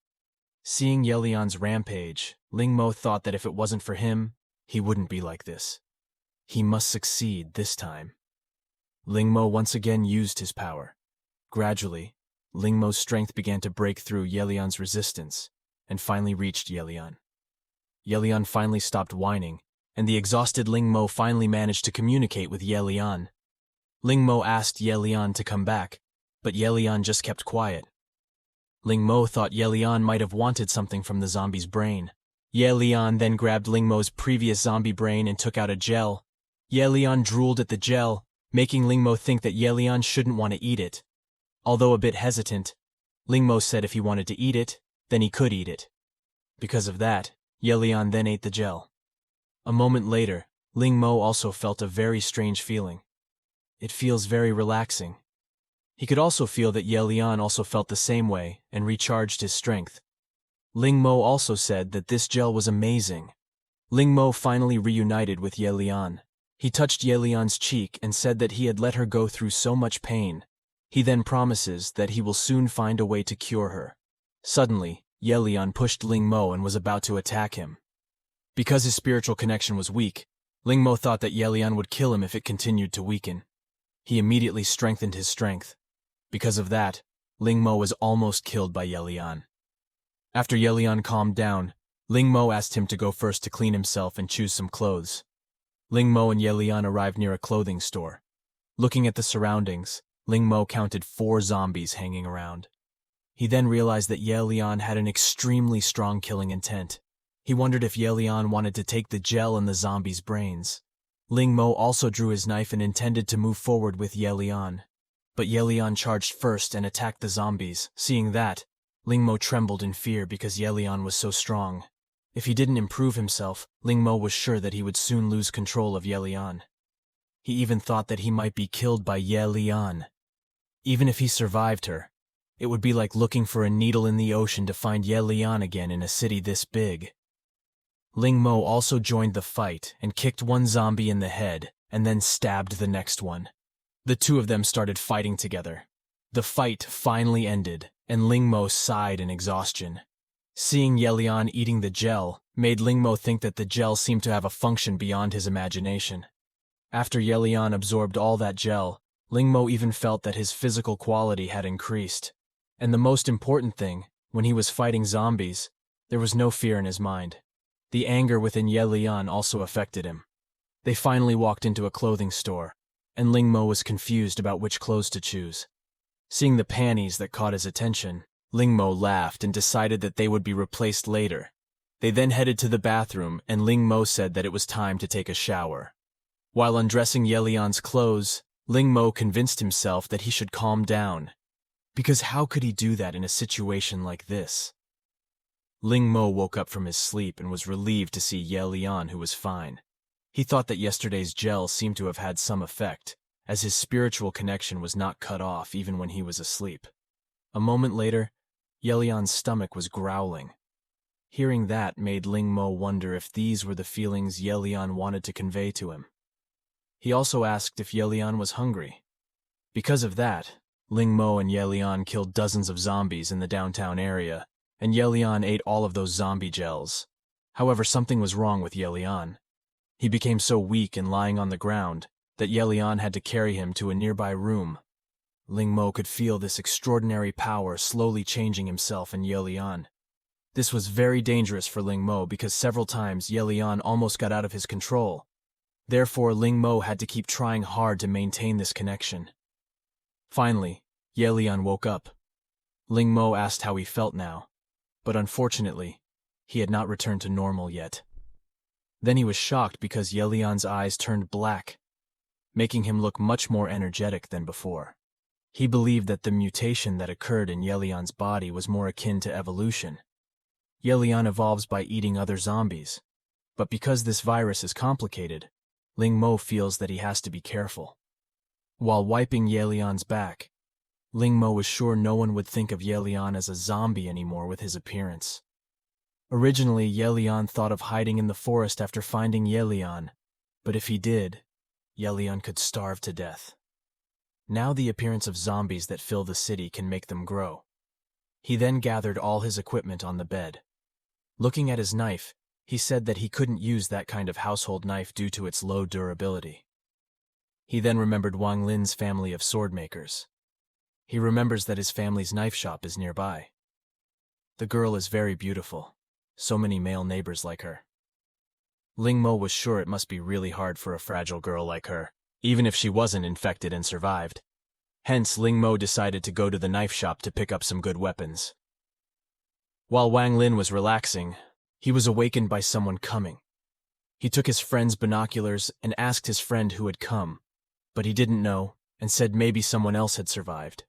Seeing Yelian's rampage, Ling Mo thought that if it wasn't for him, he wouldn't be like this. He must succeed this time. Ling Mo once again used his power. Gradually, Ling Mo's strength began to break through Yelian's resistance, and finally reached Yelian. Yelian finally stopped whining, and the exhausted Ling Mo finally managed to communicate with Yelian. Ling Mo asked Yelian to come back, but Yelian just kept quiet. Ling Mo thought Yelian might have wanted something from the zombie's brain. Yelian then grabbed Ling Mo's previous zombie brain and took out a gel. Yelian drooled at the gel, making Ling Mo think that Yelian shouldn't want to eat it. Although a bit hesitant, Ling Mo said if he wanted to eat it, then he could eat it. Because of that, Yelian then ate the gel. A moment later, Ling Mo also felt a very strange feeling. It feels very relaxing. He could also feel that Yelian also felt the same way and recharged his strength. Ling Mo also said that this gel was amazing. Ling Mo finally reunited with Yelian. He touched Yelian's cheek and said that he had let her go through so much pain. He then promises that he will soon find a way to cure her. Suddenly, Yelian pushed Ling Mo and was about to attack him. Because his spiritual connection was weak, Ling Mo thought that Yelian would kill him if it continued to weaken. He immediately strengthened his strength. Because of that, Ling Mo was almost killed by Yelian. After Yelian calmed down, Ling Mo asked him to go first to clean himself and choose some clothes. Ling Mo and Yelian arrived near a clothing store. Looking at the surroundings, Ling Mo counted 4 zombies hanging around. He then realized that Yelian had an extremely strong killing intent. He wondered if Yelian wanted to take the gel in the zombies' brains. Ling Mo also drew his knife and intended to move forward with Yelian. But Yelian charged first and attacked the zombies. Seeing that, Ling Mo trembled in fear because Yelian was so strong. If he didn't improve himself, Ling Mo was sure that he would soon lose control of Yelian. He even thought that he might be killed by Yelian. Even if he survived her, it would be like looking for a needle in the ocean to find Yelian again in a city this big. Ling Mo also joined the fight and kicked one zombie in the head and then stabbed the next one. The two of them started fighting together. The fight finally ended, and Ling Mo sighed in exhaustion. Seeing Yelian eating the gel made Ling Mo think that the gel seemed to have a function beyond his imagination. After Yelian absorbed all that gel, Ling Mo even felt that his physical quality had increased. And the most important thing, when he was fighting zombies, there was no fear in his mind. The anger within Yelian also affected him. They finally walked into a clothing store, and Ling Mo was confused about which clothes to choose. Seeing the panties that caught his attention, Ling Mo laughed and decided that they would be replaced later. They then headed to the bathroom, and Ling Mo said that it was time to take a shower. While undressing Yelian's clothes, Ling Mo convinced himself that he should calm down. Because how could he do that in a situation like this? Ling Mo woke up from his sleep and was relieved to see Yelian, who was fine. He thought that yesterday's gel seemed to have had some effect, as his spiritual connection was not cut off even when he was asleep. A moment later, Yelian's stomach was growling. Hearing that made Ling Mo wonder if these were the feelings Yelian wanted to convey to him. He also asked if Yelian was hungry. Because of that, Ling Mo and Yelian killed dozens of zombies in the downtown area, and Yelian ate all of those zombie gels. However, something was wrong with Yelian. He became so weak and lying on the ground that Yelian had to carry him to a nearby room. Ling Mo could feel this extraordinary power slowly changing himself and Yelian. This was very dangerous for Ling Mo because several times Yelian almost got out of his control. Therefore, Ling Mo had to keep trying hard to maintain this connection. Finally, Yelian woke up. Ling Mo asked how he felt now, but unfortunately, he had not returned to normal yet. Then he was shocked because Yelian's eyes turned black, making him look much more energetic than before. He believed that the mutation that occurred in Yelian's body was more akin to evolution. Yelian evolves by eating other zombies, but because this virus is complicated, Ling Mo feels that he has to be careful. While wiping Yelian's back, Ling Mo was sure no one would think of Yelian as a zombie anymore with his appearance. Originally, Yelian thought of hiding in the forest after finding Yelian, but if he did, Yelian could starve to death. Now the appearance of zombies that fill the city can make them grow. He then gathered all his equipment on the bed. Looking at his knife, he said that he couldn't use that kind of household knife due to its low durability. He then remembered Wang Lin's family of sword makers. He remembers that his family's knife shop is nearby. The girl is very beautiful. So many male neighbors like her. Ling Mo was sure it must be really hard for a fragile girl like her, even if she wasn't infected and survived. Hence, Ling Mo decided to go to the knife shop to pick up some good weapons. While Wang Lin was relaxing, he was awakened by someone coming. He took his friend's binoculars and asked his friend who had come, but he didn't know and said maybe someone else had survived.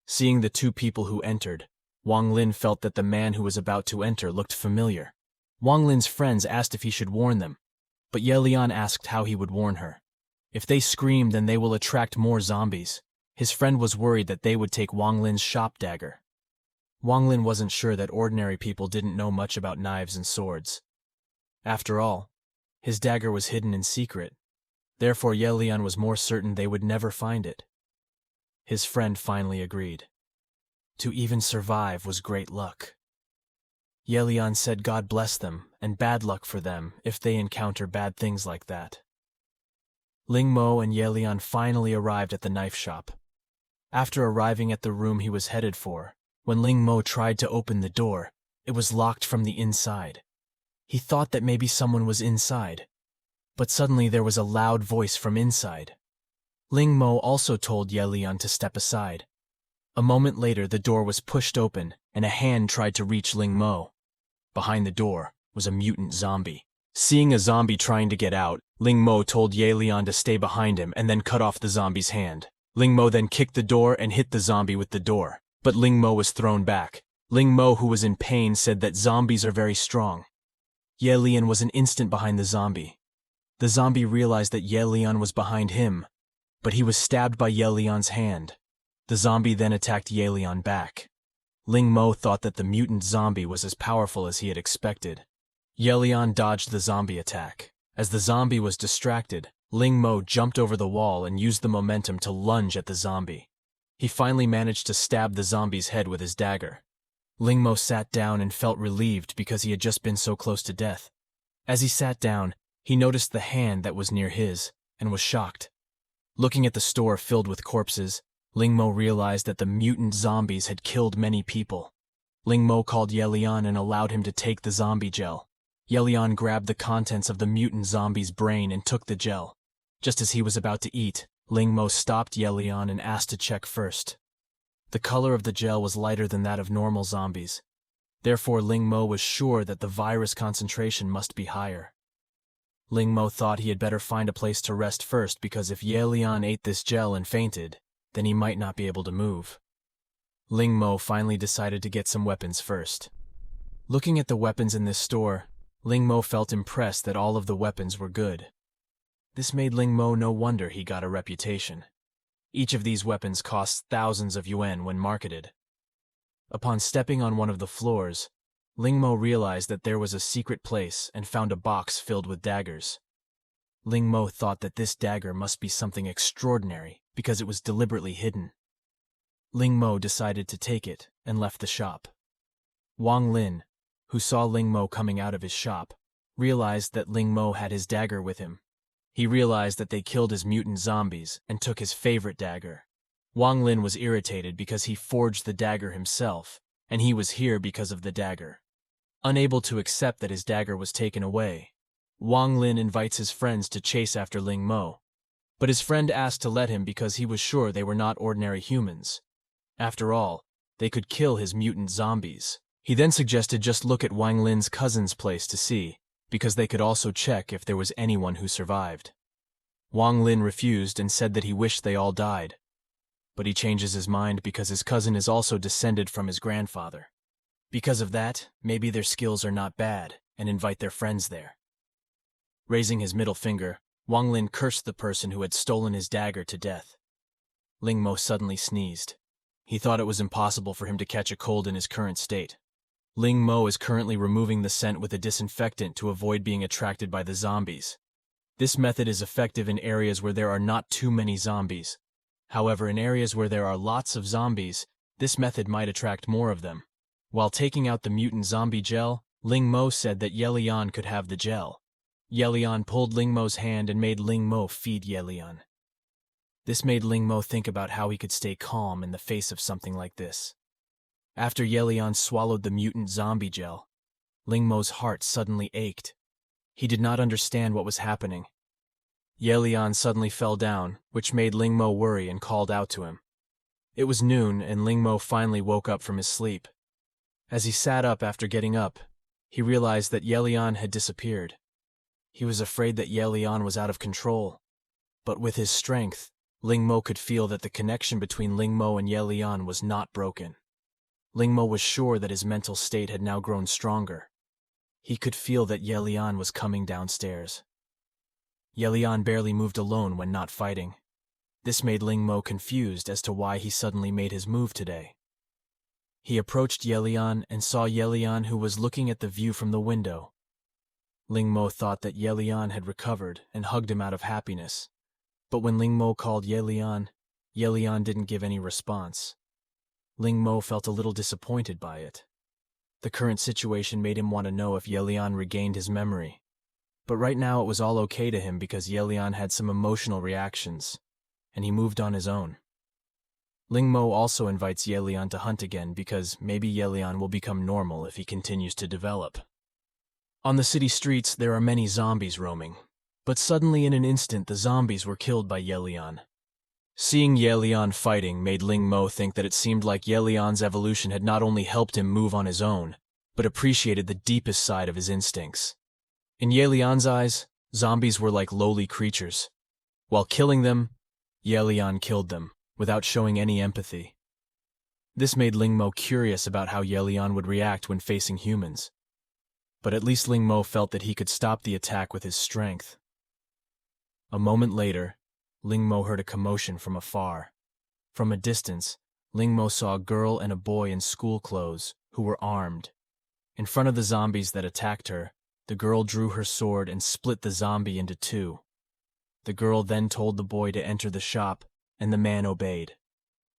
Seeing the two people who entered, Wang Lin felt that the man who was about to enter looked familiar. Wang Lin's friends asked if he should warn them, but Yelian asked how he would warn her. If they scream, then they will attract more zombies. His friend was worried that they would take Wang Lin's shop dagger. Wang Lin wasn't sure that ordinary people didn't know much about knives and swords. After all, his dagger was hidden in secret. Therefore Yelian was more certain they would never find it. His friend finally agreed. To even survive was great luck. Yelian said God bless them, and bad luck for them if they encounter bad things like that. Ling Mo and Yelian finally arrived at the knife shop. After arriving at the room he was headed for, when Ling Mo tried to open the door, it was locked from the inside. He thought that maybe someone was inside, but suddenly there was a loud voice from inside. Ling Mo also told Yelian to step aside. A moment later the door was pushed open and a hand tried to reach Ling Mo. Behind the door was a mutant zombie. Seeing a zombie trying to get out, Ling Mo told Yelian to stay behind him and then cut off the zombie's hand. Ling Mo then kicked the door and hit the zombie with the door, but Ling Mo was thrown back. Ling Mo, who was in pain, said that zombies are very strong. Yelian was an instant behind the zombie. The zombie realized that Yelian was behind him, but he was stabbed by Yelian's hand. The zombie then attacked Yelian back. Ling Mo thought that the mutant zombie was as powerful as he had expected. Yelian dodged the zombie attack. As the zombie was distracted, Ling Mo jumped over the wall and used the momentum to lunge at the zombie. He finally managed to stab the zombie's head with his dagger. Ling Mo sat down and felt relieved because he had just been so close to death. As he sat down, he noticed the hand that was near his and was shocked. Looking at the store filled with corpses, Ling Mo realized that the mutant zombies had killed many people. Ling Mo called Yelian and allowed him to take the zombie gel. Yelian grabbed the contents of the mutant zombie's brain and took the gel. Just as he was about to eat, Ling Mo stopped Yelian and asked to check first. The color of the gel was lighter than that of normal zombies. Therefore, Ling Mo was sure that the virus concentration must be higher. Ling Mo thought he had better find a place to rest first because if Yelian ate this gel and fainted, then he might not be able to move. Ling Mo finally decided to get some weapons first. Looking at the weapons in this store, Ling Mo felt impressed that all of the weapons were good. This made Ling Mo no wonder he got a reputation. Each of these weapons costs thousands of yuan when marketed. Upon stepping on one of the floors, Ling Mo realized that there was a secret place and found a box filled with daggers. Ling Mo thought that this dagger must be something extraordinary because it was deliberately hidden. Ling Mo decided to take it and left the shop. Wang Lin, who saw Ling Mo coming out of his shop, realized that Ling Mo had his dagger with him. He realized that they killed his mutant zombies and took his favorite dagger. Wang Lin was irritated because he forged the dagger himself, and he was here because of the dagger. Unable to accept that his dagger was taken away, Wang Lin invites his friends to chase after Ling Mo, but his friend asked to let him because he was sure they were not ordinary humans. After all, they could kill his mutant zombies. He then suggested just look at Wang Lin's cousin's place to see, because they could also check if there was anyone who survived. Wang Lin refused and said that he wished they all died. But he changes his mind because his cousin is also descended from his grandfather. Because of that, maybe their skills are not bad, and invite their friends there. Raising his middle finger, Wang Lin cursed the person who had stolen his dagger to death. Ling Mo suddenly sneezed. He thought it was impossible for him to catch a cold in his current state. Ling Mo is currently removing the scent with a disinfectant to avoid being attracted by the zombies. This method is effective in areas where there are not too many zombies. However, in areas where there are lots of zombies, this method might attract more of them. While taking out the mutant zombie gel, Ling Mo said that Yelian could have the gel. Yelian pulled Ling Mo's hand and made Ling Mo feed Yelian. This made Ling Mo think about how he could stay calm in the face of something like this. After Yelian swallowed the mutant zombie gel, Ling Mo's heart suddenly ached. He did not understand what was happening. Yelian suddenly fell down, which made Ling Mo worry and called out to him. It was noon, and Ling Mo finally woke up from his sleep. As he sat up after getting up, he realized that Yelian had disappeared. He was afraid that Yelian was out of control, but with his strength, Ling Mo could feel that the connection between Ling Mo and Yelian was not broken. Ling Mo was sure that his mental state had now grown stronger. He could feel that Yelian was coming downstairs. Yelian barely moved alone when not fighting. This made Ling Mo confused as to why he suddenly made his move today. He approached Yelian and saw Yelian, who was looking at the view from the window. Ling Mo thought that Yelian had recovered and hugged him out of happiness. But when Ling Mo called Ye Lian didn't give any response. Ling Mo felt a little disappointed by it. The current situation made him want to know if Ye Lian regained his memory. But right now it was all okay to him because Ye Lian had some emotional reactions, and he moved on his own. Ling Mo also invites Ye Lian to hunt again because maybe Ye Lian will become normal if he continues to develop. On the city streets there are many zombies roaming, but suddenly in an instant the zombies were killed by Ye Lian. Seeing Ye Lian fighting made Ling Mo think that it seemed like Ye Lian's evolution had not only helped him move on his own, but appreciated the deepest side of his instincts. In Ye Lian's eyes, zombies were like lowly creatures. While killing them, Ye Lian killed them, without showing any empathy. This made Ling Mo curious about how Ye Lian would react when facing humans. But at least Ling Mo felt that he could stop the attack with his strength. A moment later, Ling Mo heard a commotion from afar. From a distance, Ling Mo saw a girl and a boy in school clothes who were armed. In front of the zombies that attacked her, the girl drew her sword and split the zombie into two. The girl then told the boy to enter the shop, and the man obeyed.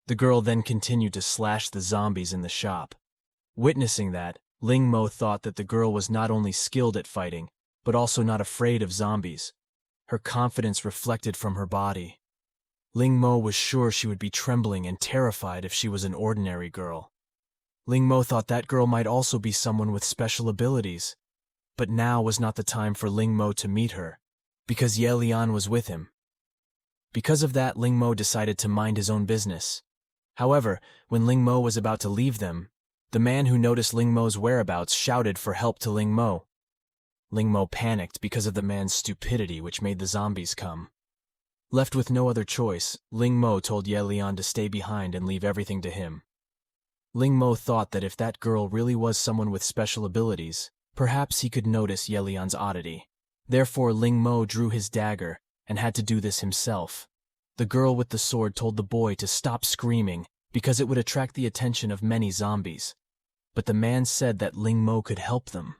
The girl then continued to slash the zombies in the shop. Witnessing that, Ling Mo thought that the girl was not only skilled at fighting, but also not afraid of zombies. Her confidence reflected from her body. Ling Mo was sure she would be trembling and terrified if she was an ordinary girl. Ling Mo thought that girl might also be someone with special abilities. But now was not the time for Ling Mo to meet her, because Ye Lian was with him. Because of that, Ling Mo decided to mind his own business. However, when Ling Mo was about to leave them, the man who noticed Ling Mo's whereabouts shouted for help to Ling Mo. Ling Mo panicked because of the man's stupidity, which made the zombies come. Left with no other choice, Ling Mo told Ye Lian to stay behind and leave everything to him. Ling Mo thought that if that girl really was someone with special abilities, perhaps he could notice Ye Lian's oddity. Therefore, Ling Mo drew his dagger and had to do this himself. The girl with the sword told the boy to stop screaming because it would attract the attention of many zombies. But the man said that Ling Mo could help them.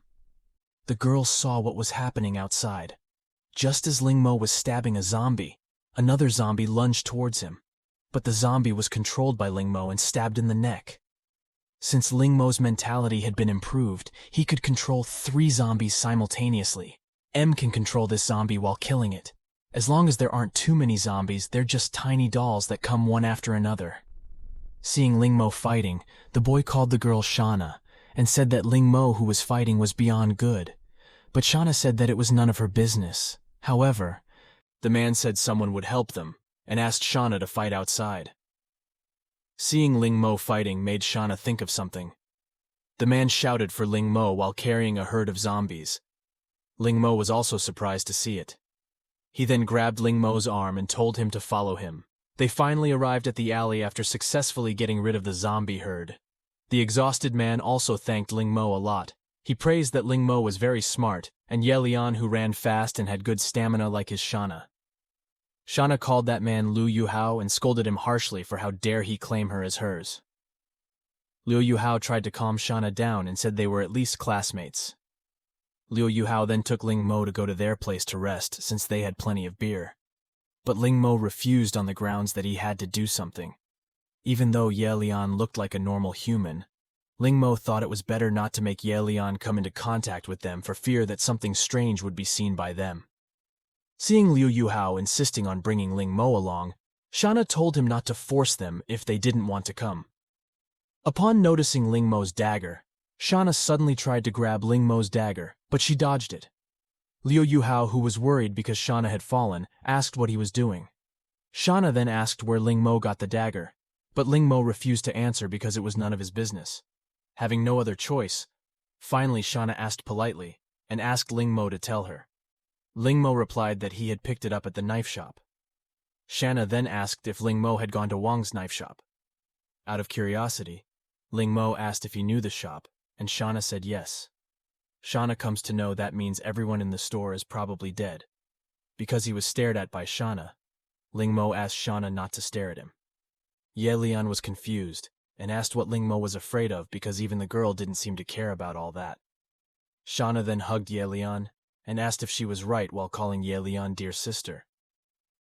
The girl saw what was happening outside. Just as Ling Mo was stabbing a zombie, another zombie lunged towards him. But the zombie was controlled by Ling Mo and stabbed in the neck. Since Ling Mo's mentality had been improved, he could control 3 zombies simultaneously. M can control this zombie while killing it. As long as there aren't too many zombies, they're just tiny dolls that come one after another. Seeing Ling Mo fighting, the boy called the girl Shauna, and said that Ling Mo who was fighting was beyond good. But Shauna said that it was none of her business. However, the man said someone would help them, and asked Shauna to fight outside. Seeing Ling Mo fighting made Shauna think of something. The man shouted for Ling Mo while carrying a herd of zombies. Ling Mo was also surprised to see it. He then grabbed Ling Mo's arm and told him to follow him. They finally arrived at the alley after successfully getting rid of the zombie herd. The exhausted man also thanked Ling Mo a lot. He praised that Ling Mo was very smart, and Ye Lian who ran fast and had good stamina like his Shauna. Shauna called that man Liu Yuhao and scolded him harshly for how dare he claim her as hers. Liu Yuhao tried to calm Shauna down and said they were at least classmates. Liu Yuhao then took Ling Mo to go to their place to rest since they had plenty of beer. But Ling Mo refused on the grounds that he had to do something. Even though Ye Lian looked like a normal human, Ling Mo thought it was better not to make Ye Lian come into contact with them for fear that something strange would be seen by them. Seeing Liu Yuhao insisting on bringing Ling Mo along, Shauna told him not to force them if they didn't want to come. Upon noticing Ling Mo's dagger, Shauna suddenly tried to grab Ling Mo's dagger, but she dodged it. Liu Yuhao, who was worried because Shauna had fallen, asked what he was doing. Shauna then asked where Ling Mo got the dagger, but Ling Mo refused to answer because it was none of his business. Having no other choice, finally Shauna asked politely and asked Ling Mo to tell her. Ling Mo replied that he had picked it up at the knife shop. Shauna then asked if Ling Mo had gone to Wang's knife shop. Out of curiosity, Ling Mo asked if he knew the shop, and Shauna said yes. Shauna comes to know that means everyone in the store is probably dead. Because he was stared at by Shauna, Ling Mo asked Shauna not to stare at him. Ye Lian was confused and asked what Ling Mo was afraid of because even the girl didn't seem to care about all that. Shauna then hugged Ye Lian and asked if she was right while calling Ye Lian dear sister.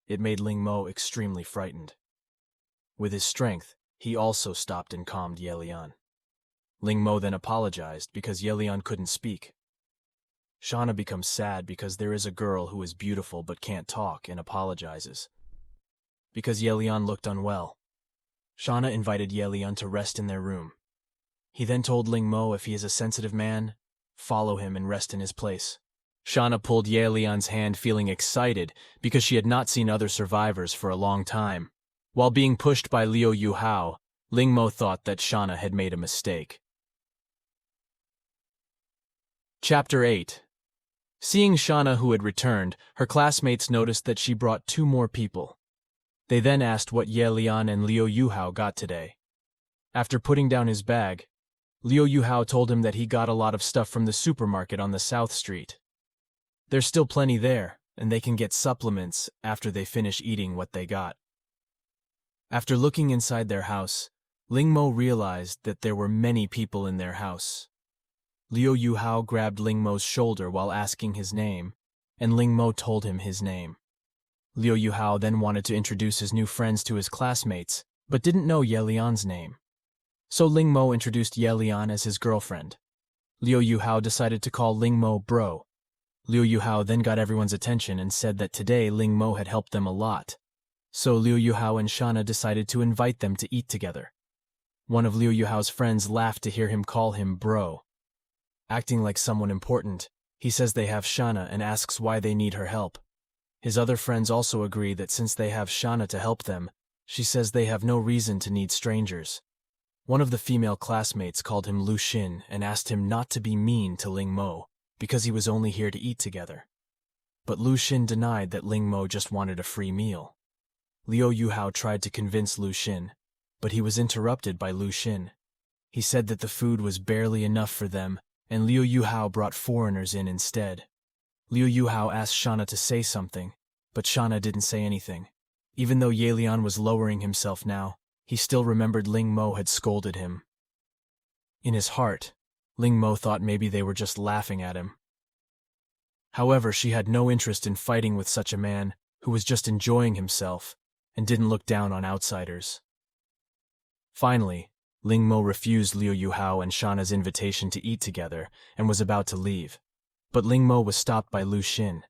It made Ling Mo extremely frightened. With his strength, he also stopped and calmed Yelian. Ling Mo then apologized because Yelian couldn't speak. Shauna becomes sad because there is a girl who is beautiful but can't talk and apologizes. Because Yelian looked unwell, Shauna invited Yelian to rest in their room. He then told Ling Mo if he is a sensitive man, follow him and rest in his place. Shauna pulled Yelian's hand feeling excited because she had not seen other survivors for a long time. While being pushed by Liu Yuhao, Ling Mo thought that Shauna had made a mistake. Chapter 8. Seeing Shauna who had returned, her classmates noticed that she brought 2 more people. They then asked what Yelian and Liu Yuhao got today. After putting down his bag, Liu Yuhao told him that he got a lot of stuff from the supermarket on the South Street. There's still plenty there, and they can get supplements after they finish eating what they got. After looking inside their house, Ling Mo realized that there were many people in their house. Liu Yuhao grabbed Ling Mo's shoulder while asking his name, and Ling Mo told him his name. Liu Yuhao then wanted to introduce his new friends to his classmates, but didn't know Yelian's name. So Ling Mo introduced Yelian as his girlfriend. Liu Yuhao decided to call Ling Mo bro. Liu Yuhao then got everyone's attention and said that today Ling Mo had helped them a lot. So Liu Yuhao and Shauna decided to invite them to eat together. One of Liu Yuhao's friends laughed to hear him call him bro. Acting like someone important, he says they have Shauna and asks why they need her help. His other friends also agree that since they have Shauna to help them, she says they have no reason to need strangers. One of the female classmates called him Lu Xin and asked him not to be mean to Ling Mo because he was only here to eat together. But Lu Xin denied that Ling Mo just wanted a free meal. Liu Yuhao tried to convince Lu Xin, but he was interrupted by Lu Xin. He said that the food was barely enough for them, and Liu Yuhao brought foreigners in instead. Liu Yuhao asked Shauna to say something, but Shauna didn't say anything. Even though Yelian was lowering himself now, he still remembered Ling Mo had scolded him. In his heart, Ling Mo thought maybe they were just laughing at him. However, she had no interest in fighting with such a man who was just enjoying himself and didn't look down on outsiders. Finally, Ling Mo refused Liu Yuhao and Shauna's invitation to eat together and was about to leave. But Ling Mo was stopped by Lu Xin.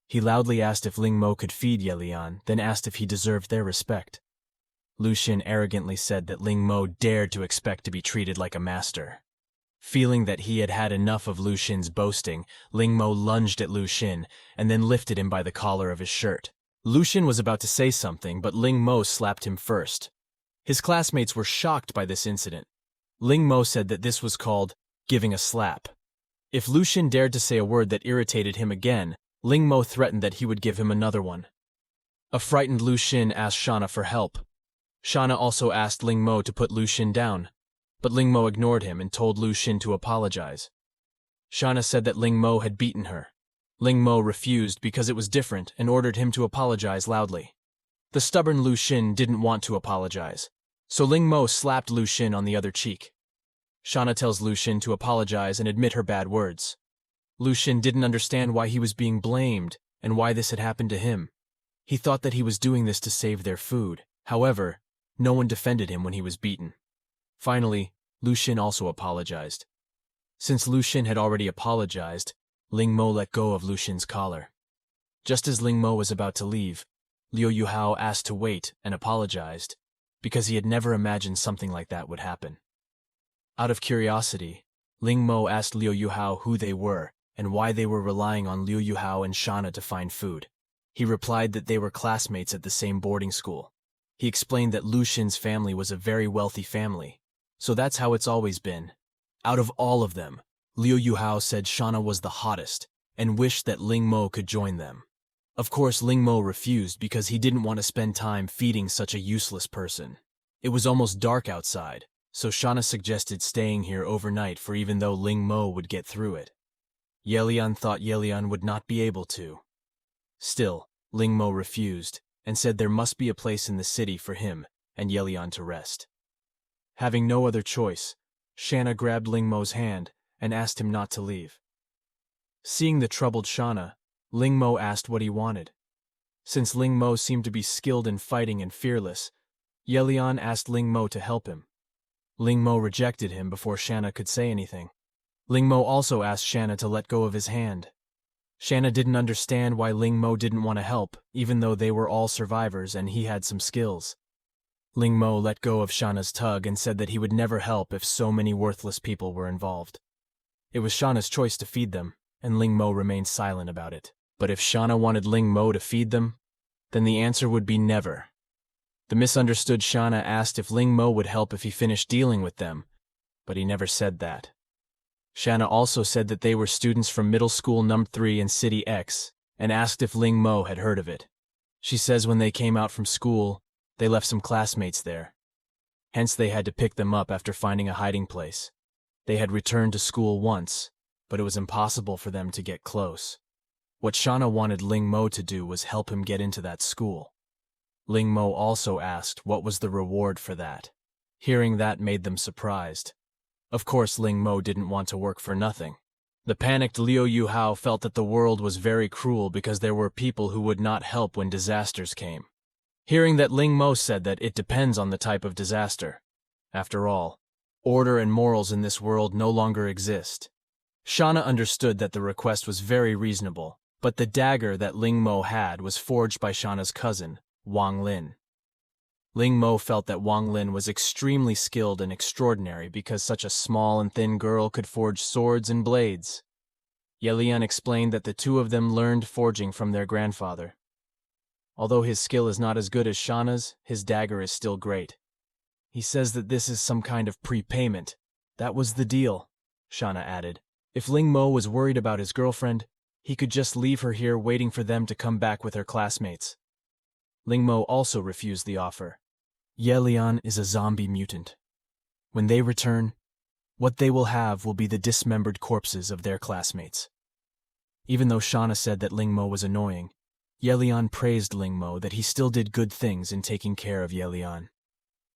He loudly asked if Ling Mo could feed Yelian, then asked if he deserved their respect. Lu Xin arrogantly said that Ling Mo dared to expect to be treated like a master. Feeling that he had had enough of Lu Xin's boasting, Ling Mo lunged at Lu Xin and then lifted him by the collar of his shirt. Lu Xin was about to say something, but Ling Mo slapped him first. His classmates were shocked by this incident. Ling Mo said that this was called giving a slap. If Lu Xin dared to say a word that irritated him again, Ling Mo threatened that he would give him another one. A frightened Lu Xin asked Shauna for help. Shauna also asked Ling Mo to put Lu Xin down, but Ling Mo ignored him and told Lu Xin to apologize. Shauna said that Ling Mo had beaten her. Ling Mo refused because it was different and ordered him to apologize loudly. The stubborn Lu Xin didn't want to apologize, so Ling Mo slapped Lu Xin on the other cheek. Shauna tells Lu Xin to apologize and admit her bad words. Lu Xin didn't understand why he was being blamed and why this had happened to him. He thought that he was doing this to save their food. However, no one defended him when he was beaten. Finally, Lu Xin also apologized. Since Lu Xin had already apologized, Ling Mo let go of Lu Xin's collar. Just as Ling Mo was about to leave, Liu Yuhao asked to wait and apologized, because he had never imagined something like that would happen. Out of curiosity, Ling Mo asked Liu Yuhao who they were and why they were relying on Liu Yuhao and Shauna to find food. He replied that they were classmates at the same boarding school. He explained that Lu Xin's family was a very wealthy family, so that's how it's always been. Out of all of them, Liu Yuhao said Shauna was the hottest and wished that Ling Mo could join them. Of course, Ling Mo refused because he didn't want to spend time feeding such a useless person. It was almost dark outside, so Shauna suggested staying here overnight for even though Ling Mo would get through it. Yelian thought Yelian would not be able to. Still, Ling Mo refused and said there must be a place in the city for him and Yelian to rest. Having no other choice, Shauna grabbed Ling Mo's hand and asked him not to leave. Seeing the troubled Shauna, Ling Mo asked what he wanted. Since Ling Mo seemed to be skilled in fighting and fearless, Yelian asked Ling Mo to help him. Ling Mo rejected him before Shanna could say anything. Ling Mo also asked Shanna to let go of his hand. Shanna didn't understand why Ling Mo didn't want to help, even though they were all survivors and he had some skills. Ling Mo let go of Shanna's tug and said that he would never help if so many worthless people were involved. It was Shanna's choice to feed them, and Ling Mo remained silent about it. But if Shanna wanted Ling Mo to feed them, then the answer would be never. The misunderstood Shanna asked if Ling Mo would help if he finished dealing with them, but he never said that. Shanna also said that they were students from Middle School Num 3 in City X, and asked if Ling Mo had heard of it. She says when they came out from school, they left some classmates there. Hence they had to pick them up after finding a hiding place. They had returned to school once, but it was impossible for them to get close. What Shanna wanted Ling Mo to do was help him get into that school. Ling Mo also asked what was the reward for that. Hearing that made them surprised. Of course, Ling Mo didn't want to work for nothing. The panicked Liu Yuhao felt that the world was very cruel because there were people who would not help when disasters came. Hearing that, Ling Mo said that it depends on the type of disaster. After all, order and morals in this world no longer exist. Shanna understood that the request was very reasonable, but the dagger that Ling Mo had was forged by Shanna's cousin, Wang Lin. Ling Mo felt that Wang Lin was extremely skilled and extraordinary because such a small and thin girl could forge swords and blades. Yelian explained that the two of them learned forging from their grandfather. Although his skill is not as good as Shanna's, his dagger is still great. He says that this is some kind of prepayment. That was the deal, Shanna added. If Ling Mo was worried about his girlfriend, he could just leave her here waiting for them to come back with her classmates. Ling Mo also refused the offer. Yelian is a zombie mutant. When they return, what they will have will be the dismembered corpses of their classmates. Even though Shanna said that Ling Mo was annoying, Yelian praised Ling Mo that he still did good things in taking care of Yelian.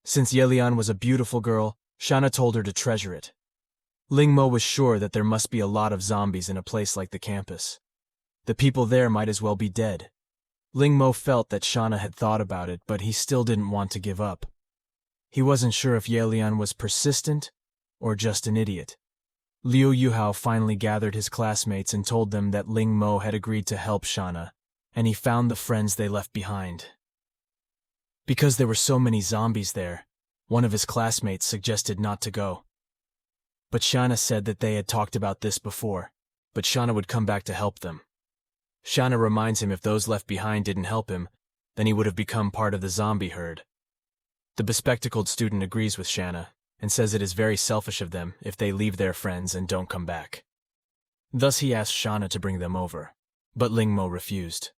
Since Yelian was a beautiful girl, Shanna told her to treasure it. Ling Mo was sure that there must be a lot of zombies in a place like the campus. The people there might as well be dead. Ling Mo felt that Shanna had thought about it, but he still didn't want to give up. He wasn't sure if Yelian was persistent or just an idiot. Liu Yuhao finally gathered his classmates and told them that Ling Mo had agreed to help Shanna, and he found the friends they left behind. Because there were so many zombies there, one of his classmates suggested not to go. But Shanna said that they had talked about this before, but Shanna would come back to help them. Shanna reminds him if those left behind didn't help him, then he would have become part of the zombie herd. The bespectacled student agrees with Shanna and says it is very selfish of them if they leave their friends and don't come back. Thus he asked Shanna to bring them over, but Ling Mo refused.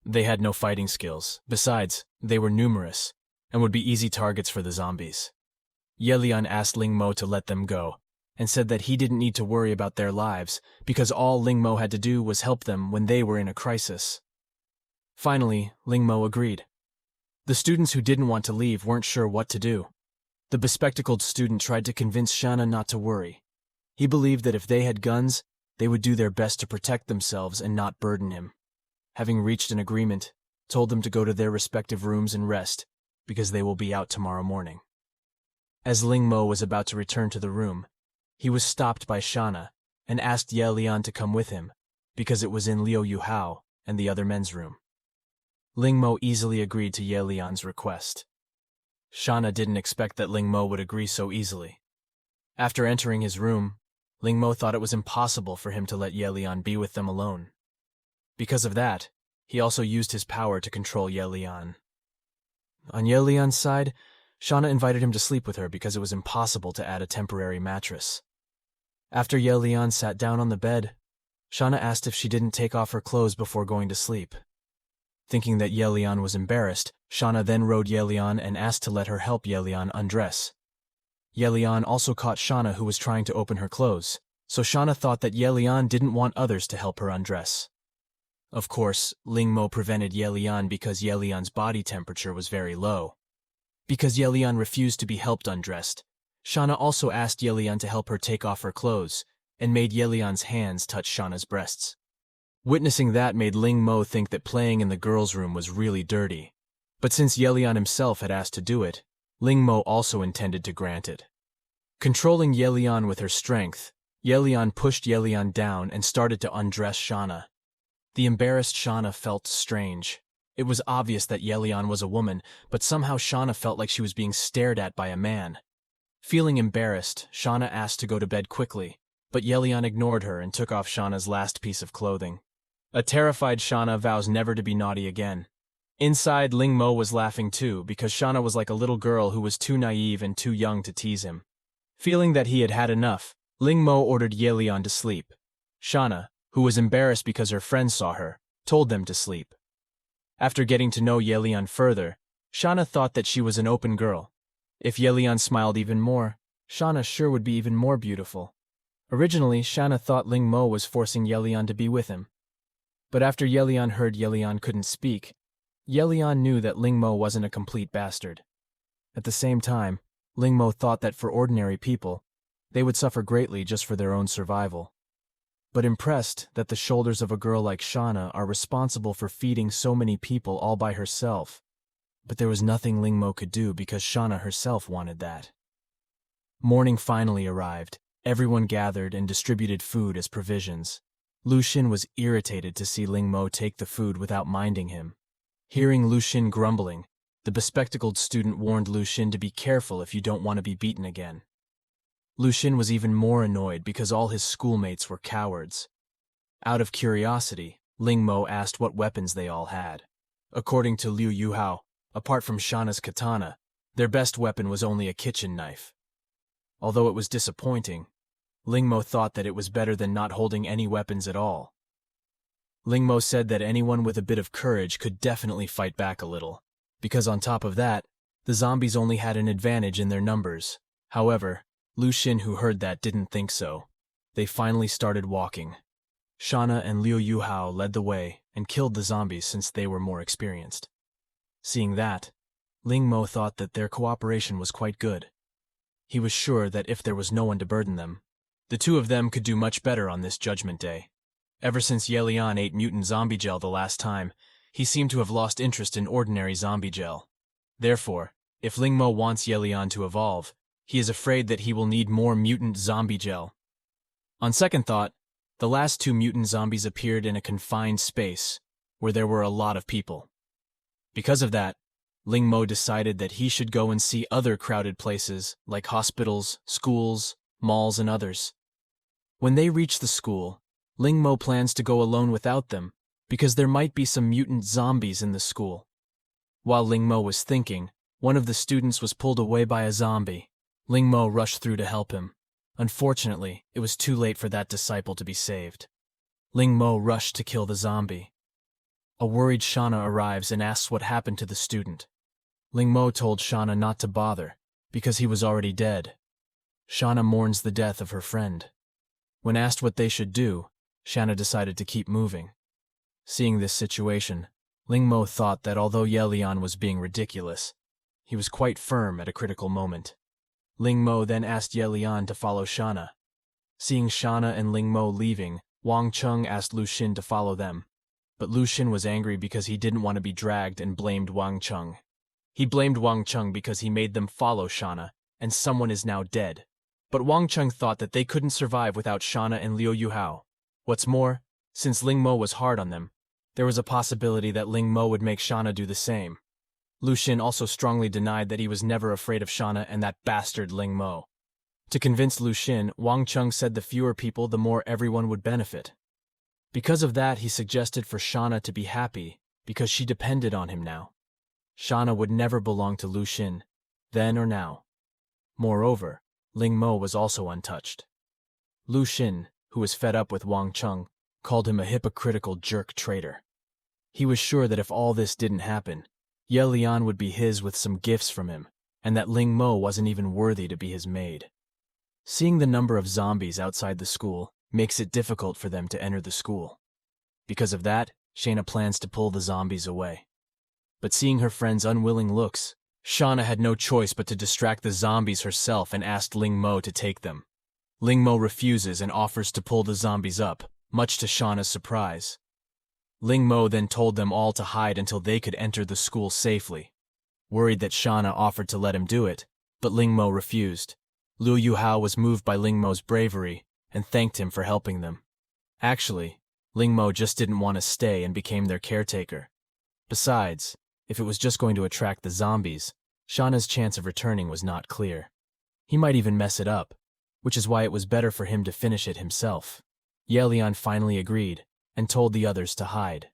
They had no fighting skills. Besides, they were numerous and would be easy targets for the zombies. Yelian asked Ling Mo to let them go, and said that he didn't need to worry about their lives because all Ling Mo had to do was help them when they were in a crisis. Finally, Ling Mo agreed. The students who didn't want to leave weren't sure what to do. The bespectacled student tried to convince Shanna not to worry. He believed that if they had guns, they would do their best to protect themselves and not burden him. Having reached an agreement, told them to go to their respective rooms and rest, because they will be out tomorrow morning. As Ling Mo was about to return to the room, he was stopped by Shanna and asked Yelian to come with him, because it was in Liu Yuhao and the other men's room. Ling Mo easily agreed to Yelian's request. Shanna didn't expect that Ling Mo would agree so easily. After entering his room, Ling Mo thought it was impossible for him to let Yelian be with them alone. Because of that, he also used his power to control Yelian. On Yelian's side, Shanna invited him to sleep with her because it was impossible to add a temporary mattress. After Yelian sat down on the bed, Shanna asked if she didn't take off her clothes before going to sleep. Thinking that Yelian was embarrassed, Shanna then rode Yelian and asked to let her help Yelian undress. Yelian also caught Shanna, who was trying to open her clothes, so Shanna thought that Yelian didn't want others to help her undress. Of course, Ling Mo prevented Yelian because Yelian's body temperature was very low. Because Yelian refused to be helped undressed, Shanna also asked Yelian to help her take off her clothes and made Yelian's hands touch Shanna's breasts. Witnessing that made Ling Mo think that playing in the girls' room was really dirty. But since Yelian himself had asked to do it, Ling Mo also intended to grant it. Controlling Yelian with her strength, Yelian pushed Yelian down and started to undress Shauna. The embarrassed Shauna felt strange. It was obvious that Yelian was a woman, but somehow Shauna felt like she was being stared at by a man. Feeling embarrassed, Shauna asked to go to bed quickly, but Yelian ignored her and took off Shauna's last piece of clothing. A terrified Shauna vows never to be naughty again. Inside, Ling Mo was laughing too, because Shauna was like a little girl who was too naive and too young to tease him. Feeling that he had had enough, Ling Mo ordered Yelian to sleep. Shauna, who was embarrassed because her friends saw her, told them to sleep. After getting to know Yelian further, Shauna thought that she was an open girl. If Yelian smiled even more, Shauna sure would be even more beautiful. Originally, Shauna thought Ling Mo was forcing Yelian to be with him. But after Yelian heard Yelian couldn't speak, Yelian knew that Ling Mo wasn't a complete bastard. At the same time, Ling Mo thought that for ordinary people, they would suffer greatly just for their own survival. But impressed that the shoulders of a girl like Shauna are responsible for feeding so many people all by herself. But there was nothing Ling Mo could do because Shauna herself wanted that. Morning finally arrived. Everyone gathered and distributed food as provisions. Lu Xin was irritated to see Ling Mo take the food without minding him. Hearing Lu Xin grumbling, the bespectacled student warned Lu Xin to be careful if you don't want to be beaten again. Lu Xin was even more annoyed because all his schoolmates were cowards. Out of curiosity, Ling Mo asked what weapons they all had. According to Liu Yuhao, apart from Shauna's katana, their best weapon was only a kitchen knife. Although it was disappointing, Ling Mo thought that it was better than not holding any weapons at all. Ling Mo said that anyone with a bit of courage could definitely fight back a little, because on top of that, the zombies only had an advantage in their numbers. However, Lu Xin, who heard that, didn't think so. They finally started walking. Shauna and Liu Yuhao led the way and killed the zombies since they were more experienced. Seeing that, Ling Mo thought that their cooperation was quite good. He was sure that if there was no one to burden them, the two of them could do much better on this Judgment Day. Ever since Yelian ate mutant zombie gel the last time, he seemed to have lost interest in ordinary zombie gel. Therefore, if Ling Mo wants Yelian to evolve, he is afraid that he will need more mutant zombie gel. On second thought, the last two mutant zombies appeared in a confined space, where there were a lot of people. Because of that, Ling Mo decided that he should go and see other crowded places like hospitals, schools, malls, and others. When they reach the school, Ling Mo plans to go alone without them because there might be some mutant zombies in the school. While Ling Mo was thinking, one of the students was pulled away by a zombie. Ling Mo rushed through to help him. Unfortunately, it was too late for that disciple to be saved. Ling Mo rushed to kill the zombie. A worried Shauna arrives and asks what happened to the student. Ling Mo told Shauna not to bother, because he was already dead. Shauna mourns the death of her friend. When asked what they should do, Shauna decided to keep moving. Seeing this situation, Ling Mo thought that although Yelian was being ridiculous, he was quite firm at a critical moment. Ling Mo then asked Yelian to follow Shauna. Seeing Shauna and Ling Mo leaving, Wang Cheng asked Lu Xin to follow them. But Lu Xin was angry because he didn't want to be dragged and blamed Wang Cheng. He blamed Wang Cheng because he made them follow Shauna, and someone is now dead. But Wang Cheng thought that they couldn't survive without Shauna and Liu Yuhao. What's more, since Ling Mo was hard on them, there was a possibility that Ling Mo would make Shauna do the same. Lu Xin also strongly denied that he was never afraid of Shauna and that bastard Ling Mo. To convince Lu Xin, Wang Cheng said the fewer people, the more everyone would benefit. Because of that, he suggested for Shauna to be happy, because she depended on him now. Shauna would never belong to Lu Xin, then or now. Moreover, Ling Mo was also untouched. Lu Xin, who was fed up with Wang Cheng, called him a hypocritical jerk traitor. He was sure that if all this didn't happen, Yelian would be his with some gifts from him, and that Ling Mo wasn't even worthy to be his maid. Seeing the number of zombies outside the school makes it difficult for them to enter the school. Because of that, Shauna plans to pull the zombies away. But seeing her friend's unwilling looks, Shauna had no choice but to distract the zombies herself and asked Ling Mo to take them. Ling Mo refuses and offers to pull the zombies up, much to Shauna's surprise. Ling Mo then told them all to hide until they could enter the school safely. Worried that Shauna offered to let him do it, but Ling Mo refused. Liu Yuhao was moved by Ling Mo's bravery and thanked him for helping them. Actually, Ling Mo just didn't want to stay and became their caretaker. Besides, if it was just going to attract the zombies, Shauna's chance of returning was not clear. He might even mess it up, which is why it was better for him to finish it himself. Ye Lian finally agreed and told the others to hide.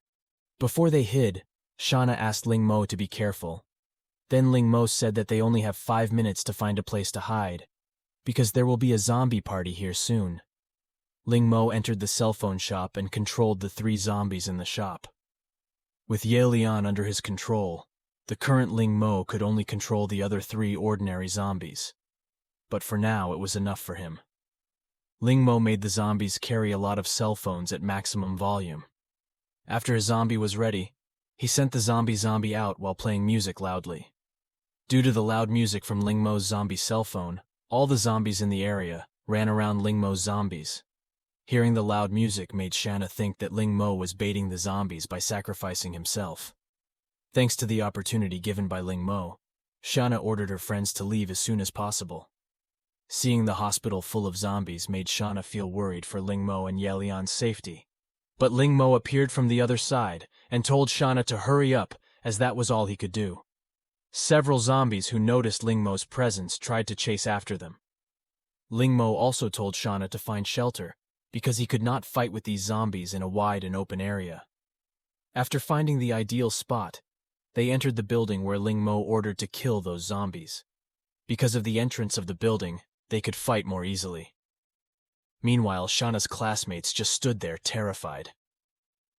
Before they hid, Shauna asked Ling Mo to be careful. Then Ling Mo said that they only have 5 minutes to find a place to hide, because there will be a zombie party here soon. Ling Mo entered the cell phone shop and controlled the 3 zombies in the shop. With Ye Lian under his control, the current Ling Mo could only control the other 3 ordinary zombies. But for now, it was enough for him. Ling Mo made the zombies carry a lot of cell phones at maximum volume. After his zombie was ready, he sent the zombie out while playing music loudly. Due to the loud music from Ling Mo's zombie cell phone, all the zombies in the area ran around Ling Mo's zombies. Hearing the loud music made Shauna think that Ling Mo was baiting the zombies by sacrificing himself. Thanks to the opportunity given by Ling Mo, Shauna ordered her friends to leave as soon as possible. Seeing the hospital full of zombies made Shauna feel worried for Ling Mo and Ye Lian's safety. But Ling Mo appeared from the other side and told Shauna to hurry up, as that was all he could do. Several zombies who noticed Ling Mo's presence tried to chase after them. Ling Mo also told Shauna to find shelter, because he could not fight with these zombies in a wide and open area. After finding the ideal spot, they entered the building where Ling Mo ordered to kill those zombies. Because of the entrance of the building, they could fight more easily. Meanwhile, Shauna's classmates just stood there terrified.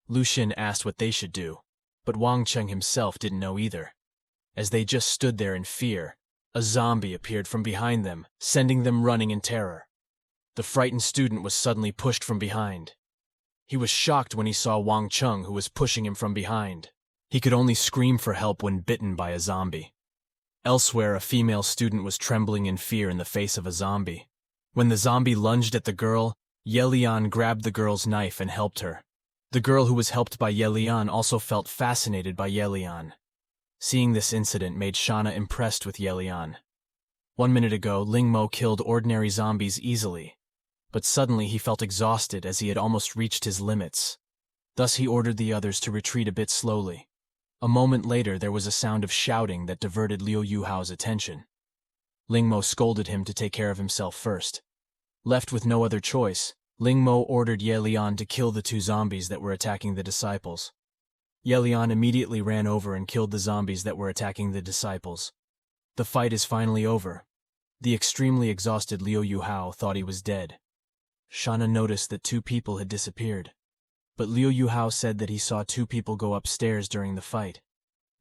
Lu Xun asked what they should do, but Wang Cheng himself didn't know either. As they just stood there in fear, a zombie appeared from behind them, sending them running in terror. The frightened student was suddenly pushed from behind. He was shocked when he saw Wang Cheng, who was pushing him from behind. He could only scream for help when bitten by a zombie. Elsewhere, a female student was trembling in fear in the face of a zombie. When the zombie lunged at the girl, Ye Lian grabbed the girl's knife and helped her. The girl who was helped by Ye Lian also felt fascinated by Ye Lian. Seeing this incident made Shauna impressed with Ye Lian. 1 minute ago, Ling Mo killed ordinary zombies easily, but suddenly he felt exhausted as he had almost reached his limits. Thus he ordered the others to retreat a bit slowly. A moment later, there was a sound of shouting that diverted Liu Yuhao's attention. Ling Mo scolded him to take care of himself first. Left with no other choice, Ling Mo ordered Ye Lian to kill the 2 zombies that were attacking the disciples. Ye Lian immediately ran over and killed the zombies that were attacking the disciples. The fight is finally over. The extremely exhausted Liu Yuhao thought he was dead. Shauna noticed that 2 people had disappeared, but Liu Yuhao said that he saw 2 people go upstairs during the fight.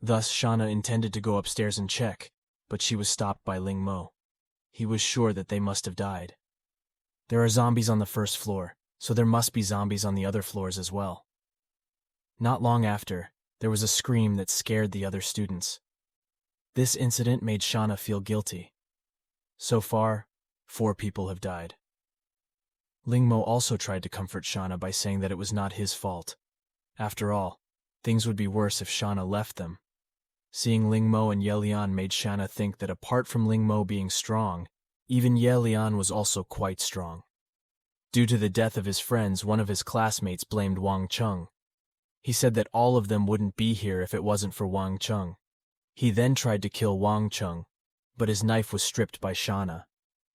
Thus, Shauna intended to go upstairs and check, but she was stopped by Ling Mo. He was sure that they must have died. There are zombies on the 1st floor, so there must be zombies on the other floors as well. Not long after, there was a scream that scared the other students. This incident made Shauna feel guilty. So far, 4 people have died. Ling Mo also tried to comfort Shauna by saying that it was not his fault. After all, things would be worse if Shauna left them. Seeing Ling Mo and Ye Lian made Shauna think that apart from Ling Mo being strong, even Ye Lian was also quite strong. Due to the death of his friends, one of his classmates blamed Wang Cheng. He said that all of them wouldn't be here if it wasn't for Wang Cheng. He then tried to kill Wang Cheng, but his knife was stripped by Shauna.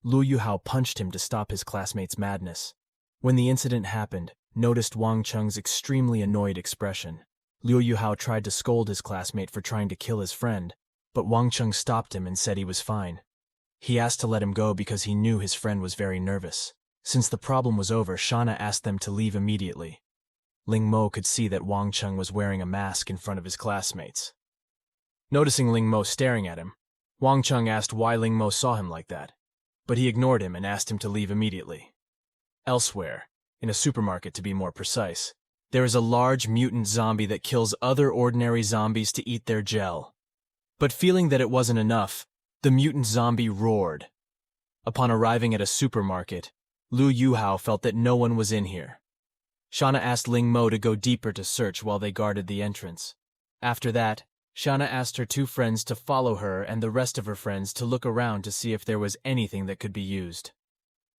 Liu Yuhao punched him to stop his classmate's madness. When the incident happened, noticed Wang Cheng's extremely annoyed expression. Liu Yuhao tried to scold his classmate for trying to kill his friend, but Wang Cheng stopped him and said he was fine. He asked to let him go because he knew his friend was very nervous. Since the problem was over, Shauna asked them to leave immediately. Ling Mo could see that Wang Cheng was wearing a mask in front of his classmates. Noticing Ling Mo staring at him, Wang Cheng asked why Ling Mo saw him like that, but he ignored him and asked him to leave immediately. Elsewhere, in a supermarket to be more precise, there is a large mutant zombie that kills other ordinary zombies to eat their gel. But feeling that it wasn't enough, the mutant zombie roared. Upon arriving at a supermarket, Liu Yuhao felt that no one was in here. Shauna asked Ling Mo to go deeper to search while they guarded the entrance. After that, Shauna asked her two friends to follow her and the rest of her friends to look around to see if there was anything that could be used.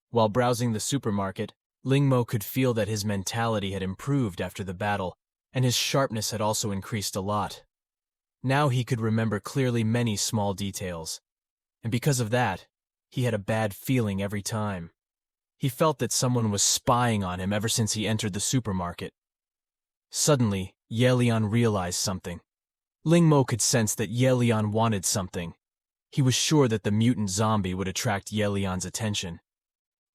While browsing the supermarket, Ling Mo could feel that his mentality had improved after the battle, and his sharpness had also increased a lot. Now he could remember clearly many small details, and because of that, he had a bad feeling every time. He felt that someone was spying on him ever since he entered the supermarket. Suddenly, Yelian realized something. Ling Mo could sense that Yelian wanted something. He was sure that the mutant zombie would attract Yelian's attention.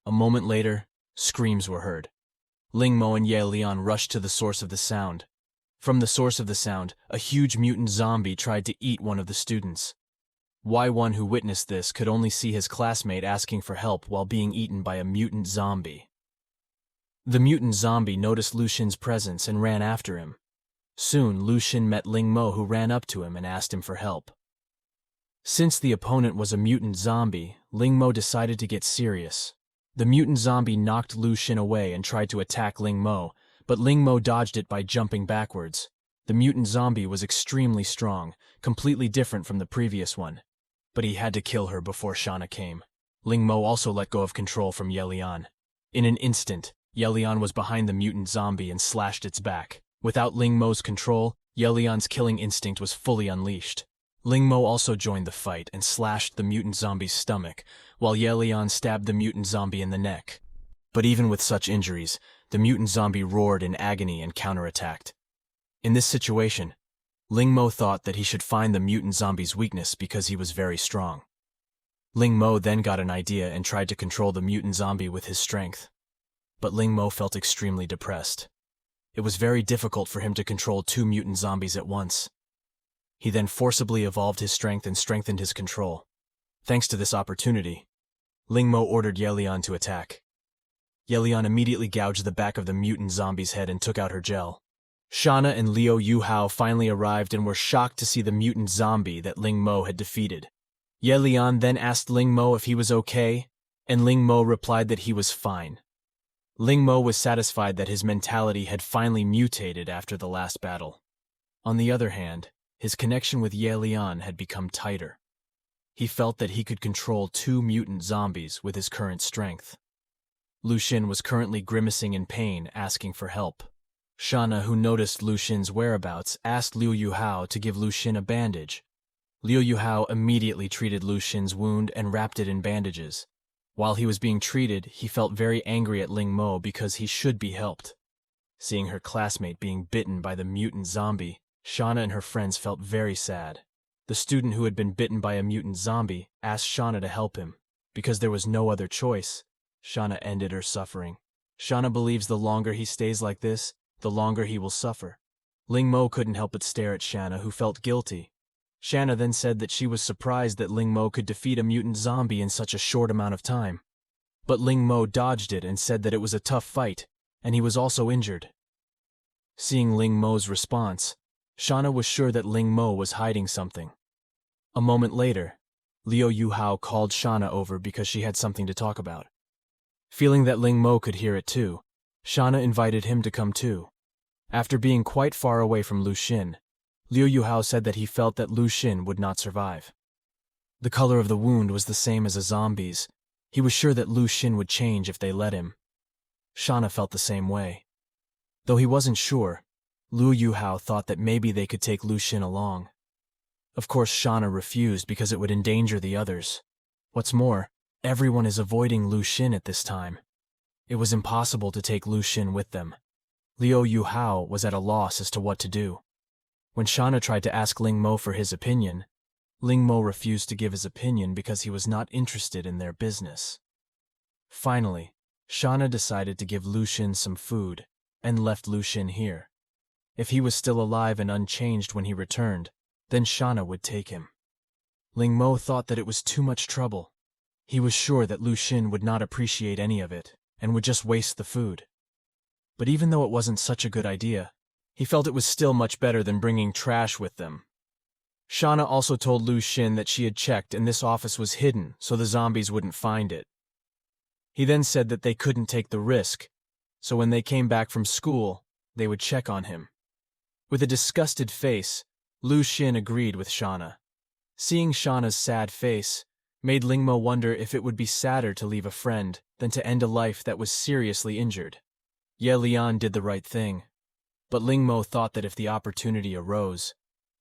A moment later, screams were heard. Ling Mo and Yelian rushed to the source of the sound. From the source of the sound, a huge mutant zombie tried to eat one of the students. Y1, who witnessed this, could only see his classmate asking for help while being eaten by a mutant zombie. The mutant zombie noticed Lu Xin's presence and ran after him. Soon, Lu Xin met Ling Mo, who ran up to him and asked him for help. Since the opponent was a mutant zombie, Ling Mo decided to get serious. The mutant zombie knocked Lu Xin away and tried to attack Ling Mo, but Ling Mo dodged it by jumping backwards. The mutant zombie was extremely strong, completely different from the previous one. But he had to kill her before Shauna came. Ling Mo also let go of control from Yelian. In an instant, Yelian was behind the mutant zombie and slashed its back. Without Ling Mo's control, Yelian's killing instinct was fully unleashed. Ling Mo also joined the fight and slashed the mutant zombie's stomach, while Yelian stabbed the mutant zombie in the neck. But even with such injuries, the mutant zombie roared in agony and counterattacked. In this situation, Ling Mo thought that he should find the mutant zombie's weakness because he was very strong. Ling Mo then got an idea and tried to control the mutant zombie with his strength. But Ling Mo felt extremely depressed. It was very difficult for him to control two mutant zombies at once. He then forcibly evolved his strength and strengthened his control. Thanks to this opportunity, Ling Mo ordered Yelian to attack. Yelian immediately gouged the back of the mutant zombie's head and took out her gel. Shauna and Liu Yuhao finally arrived and were shocked to see the mutant zombie that Ling Mo had defeated. Yelian then asked Ling Mo if he was okay, and Ling Mo replied that he was fine. Ling Mo was satisfied that his mentality had finally mutated after the last battle. On the other hand, his connection with Yelian had become tighter. He felt that he could control two mutant zombies with his current strength. Lu Xin was currently grimacing in pain, asking for help. Shauna, who noticed Lu Xin's whereabouts, asked Liu Yuhao to give Lu Xin a bandage. Liu Yuhao immediately treated Lu Xin's wound and wrapped it in bandages. While he was being treated, he felt very angry at Ling Mo because he should be helped. Seeing her classmate being bitten by the mutant zombie, Shauna and her friends felt very sad. The student who had been bitten by a mutant zombie asked Shauna to help him. Because there was no other choice, Shauna ended her suffering. Shauna believes the longer he stays like this, the longer he will suffer. Ling Mo couldn't help but stare at Shauna, who felt guilty. Shauna then said that she was surprised that Ling Mo could defeat a mutant zombie in such a short amount of time. But Ling Mo dodged it and said that it was a tough fight, and he was also injured. Seeing Ling Mo's response, Shauna was sure that Ling Mo was hiding something. A moment later, Liu Yuhao called Shauna over because she had something to talk about. Feeling that Ling Mo could hear it too, Shauna invited him to come too. After being quite far away from Lu Xin, Liu Yuhao said that he felt that Lu Xin would not survive. The color of the wound was the same as a zombie's. He was sure that Lu Xin would change if they let him. Shauna felt the same way. Though he wasn't sure, Liu Yuhao thought that maybe they could take Lu Xin along. Of course, Shauna refused because it would endanger the others. What's more, everyone is avoiding Lu Xin at this time. It was impossible to take Lu Xin with them. Liu Yuhao was at a loss as to what to do. When Shauna tried to ask Ling Mo for his opinion, Ling Mo refused to give his opinion because he was not interested in their business. Finally, Shauna decided to give Lu Xin some food and left Lu Xin here. If he was still alive and unchanged when he returned, then Shauna would take him. Ling Mo thought that it was too much trouble. He was sure that Lu Xin would not appreciate any of it and would just waste the food. But even though it wasn't such a good idea, he felt it was still much better than bringing trash with them. Shauna also told Lu Xin that she had checked and this office was hidden so the zombies wouldn't find it. He then said that they couldn't take the risk, so when they came back from school, they would check on him. With a disgusted face, Lu Xin agreed with Shauna. Seeing Shauna's sad face made Lingmo wonder if it would be sadder to leave a friend than to end a life that was seriously injured. Ye Lian did the right thing, but Lingmo thought that if the opportunity arose,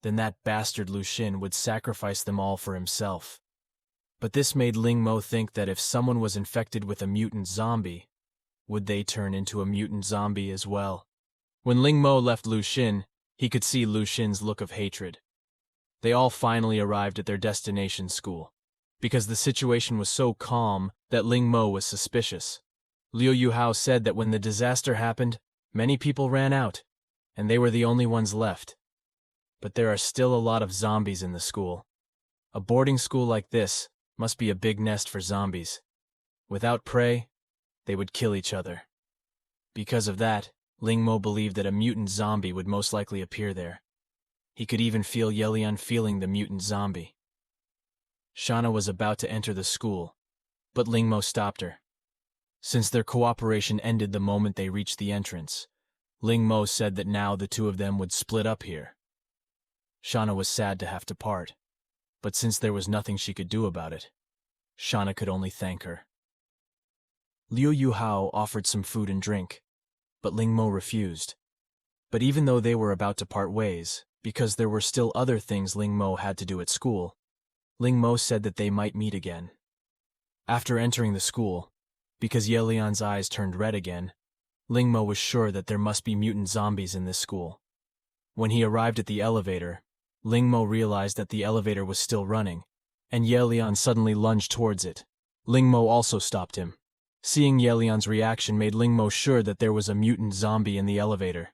then that bastard Lu Xin would sacrifice them all for himself. But this made Lingmo think that if someone was infected with a mutant zombie, would they turn into a mutant zombie as well? When Lingmo left Lu Xin, he could see Lu Xin's look of hatred. They all finally arrived at their destination school, because the situation was so calm that Lingmo was suspicious. Liu Yuhao said that when the disaster happened, many people ran out, and they were the only ones left. But there are still a lot of zombies in the school. A boarding school like this must be a big nest for zombies. Without prey, they would kill each other. Because of that, Lingmo believed that a mutant zombie would most likely appear there. He could even feel Ye Lian feeling the mutant zombie. Shauna was about to enter the school, but Lingmo stopped her. Since their cooperation ended the moment they reached the entrance, Lingmo said that now the two of them would split up here. Shauna was sad to have to part, but since there was nothing she could do about it, Shauna could only thank her. Liu Yuhao offered some food and drink, but Lingmo refused. But even though they were about to part ways, because there were still other things Lingmo had to do at school, Lingmo said that they might meet again. After entering the school, because Ye Lian's eyes turned red again, Lingmo was sure that there must be mutant zombies in this school. When he arrived at the elevator, Lingmo realized that the elevator was still running, and Ye Lian suddenly lunged towards it. Lingmo also stopped him. Seeing Ye Lian's reaction made Lingmo sure that there was a mutant zombie in the elevator.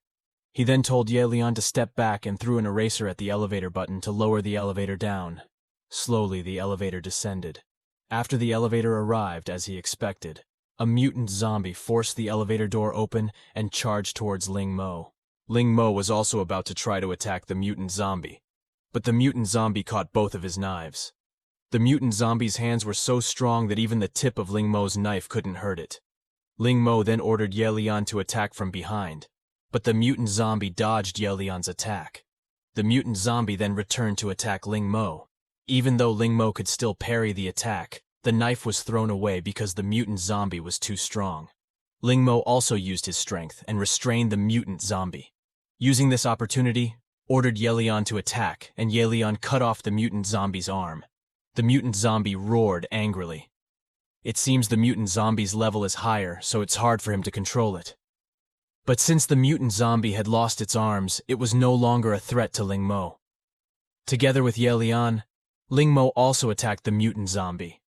He then told Ye Lian to step back and threw an eraser at the elevator button to lower the elevator down. Slowly, the elevator descended. After the elevator arrived, as he expected, a mutant zombie forced the elevator door open and charged towards Lingmo. Lingmo was also about to try to attack the mutant zombie, but the mutant zombie caught both of his knives. The mutant zombie's hands were so strong that even the tip of Lingmo's knife couldn't hurt it. Lingmo then ordered Ye Lian to attack from behind, but the mutant zombie dodged Ye Lian's attack. The mutant zombie then returned to attack Lingmo. Even though Lingmo could still parry the attack, the knife was thrown away because the mutant zombie was too strong. Lingmo also used his strength and restrained the mutant zombie. Using this opportunity, ordered Ye Lian to attack, and Ye Lian cut off the mutant zombie's arm. The mutant zombie roared angrily. It seems the mutant zombie's level is higher, so it's hard for him to control it. But since the mutant zombie had lost its arms, it was no longer a threat to Lingmo. Together with Ye Lian, Lingmo also attacked the mutant zombie.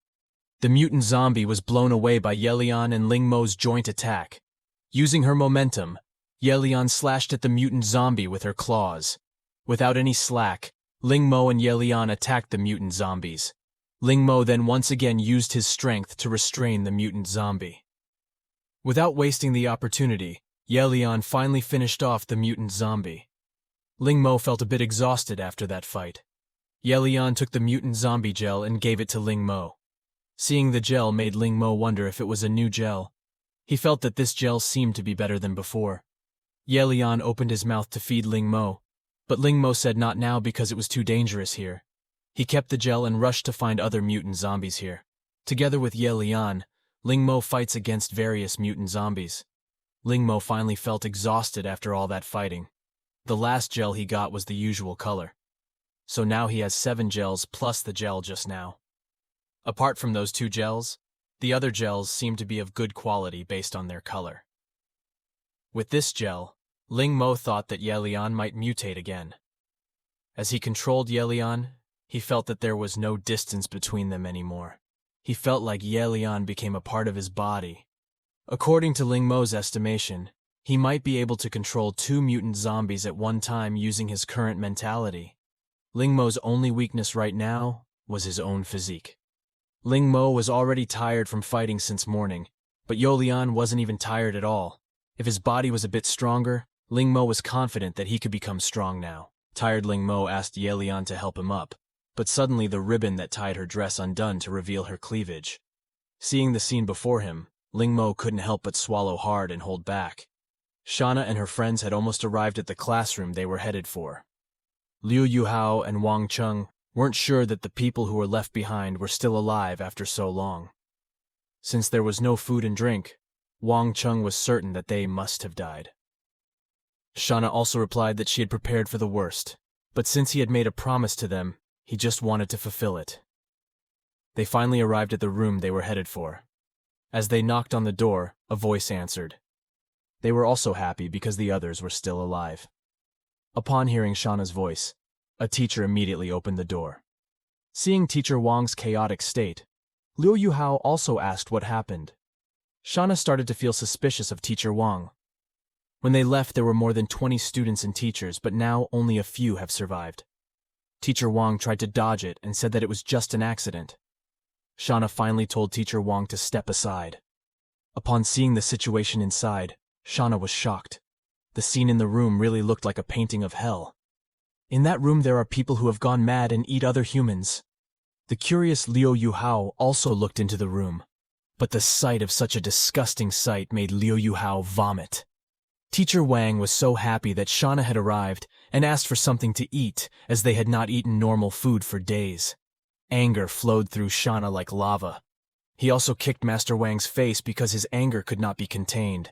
The mutant zombie was blown away by Ye Lian and Lingmo's joint attack. Using her momentum, Ye Lian slashed at the mutant zombie with her claws. Without any slack, Lingmo and Ye Lian attacked the mutant zombies. Lingmo then once again used his strength to restrain the mutant zombie. Without wasting the opportunity, Ye Lian finally finished off the mutant zombie. Lingmo felt a bit exhausted after that fight. Ye Lian took the mutant zombie gel and gave it to Lingmo. Seeing the gel made Lingmo wonder if it was a new gel. He felt that this gel seemed to be better than before. Ye Lian opened his mouth to feed Lingmo, but Lingmo said not now because it was too dangerous here. He kept the gel and rushed to find other mutant zombies here. Together with Ye Lian, Lingmo fights against various mutant zombies. Lingmo finally felt exhausted after all that fighting. The last gel he got was the usual color. So now he has 7 gels plus the gel just now. Apart from those 2 gels, the other gels seem to be of good quality based on their color. With this gel, Lingmo thought that Ye Lian might mutate again. As he controlled Ye Lian, he felt that there was no distance between them anymore. He felt like Ye Lian became a part of his body. According to Lingmo's estimation, he might be able to control 2 mutant zombies at one time using his current mentality. Lingmo's only weakness right now was his own physique. Lingmo was already tired from fighting since morning, but Ye Lian wasn't even tired at all. If his body was a bit stronger, Lingmo was confident that he could become strong now. Tired Lingmo asked Ye Lian to help him up, but suddenly the ribbon that tied her dress undone to reveal her cleavage. Seeing the scene before him, Ling Mo couldn't help but swallow hard and hold back. Shauna and her friends had almost arrived at the classroom they were headed for. Liu Yuhao and Wang Cheng weren't sure that the people who were left behind were still alive after so long. Since there was no food and drink, Wang Cheng was certain that they must have died. Shauna also replied that she had prepared for the worst, but since he had made a promise to them, he just wanted to fulfill it. They finally arrived at the room they were headed for. As they knocked on the door, a voice answered. They were also happy because the others were still alive. Upon hearing Shauna's voice, a teacher immediately opened the door. Seeing Teacher Wang's chaotic state, Liu Yuhao also asked what happened. Shauna started to feel suspicious of Teacher Wang. When they left, there were more than 20 students and teachers, but now only a few have survived. Teacher Wang tried to dodge it and said that it was just an accident. Shauna finally told Teacher Wang to step aside. Upon seeing the situation inside, Shauna was shocked. The scene in the room really looked like a painting of hell. In that room there are people who have gone mad and eat other humans. The curious Liu Yuhao also looked into the room, but the sight of such a disgusting sight made Liu Yuhao vomit. Teacher Wang was so happy that Shauna had arrived and asked for something to eat, as they had not eaten normal food for days. Anger flowed through Shauna like lava. He also kicked Master Wang's face because his anger could not be contained.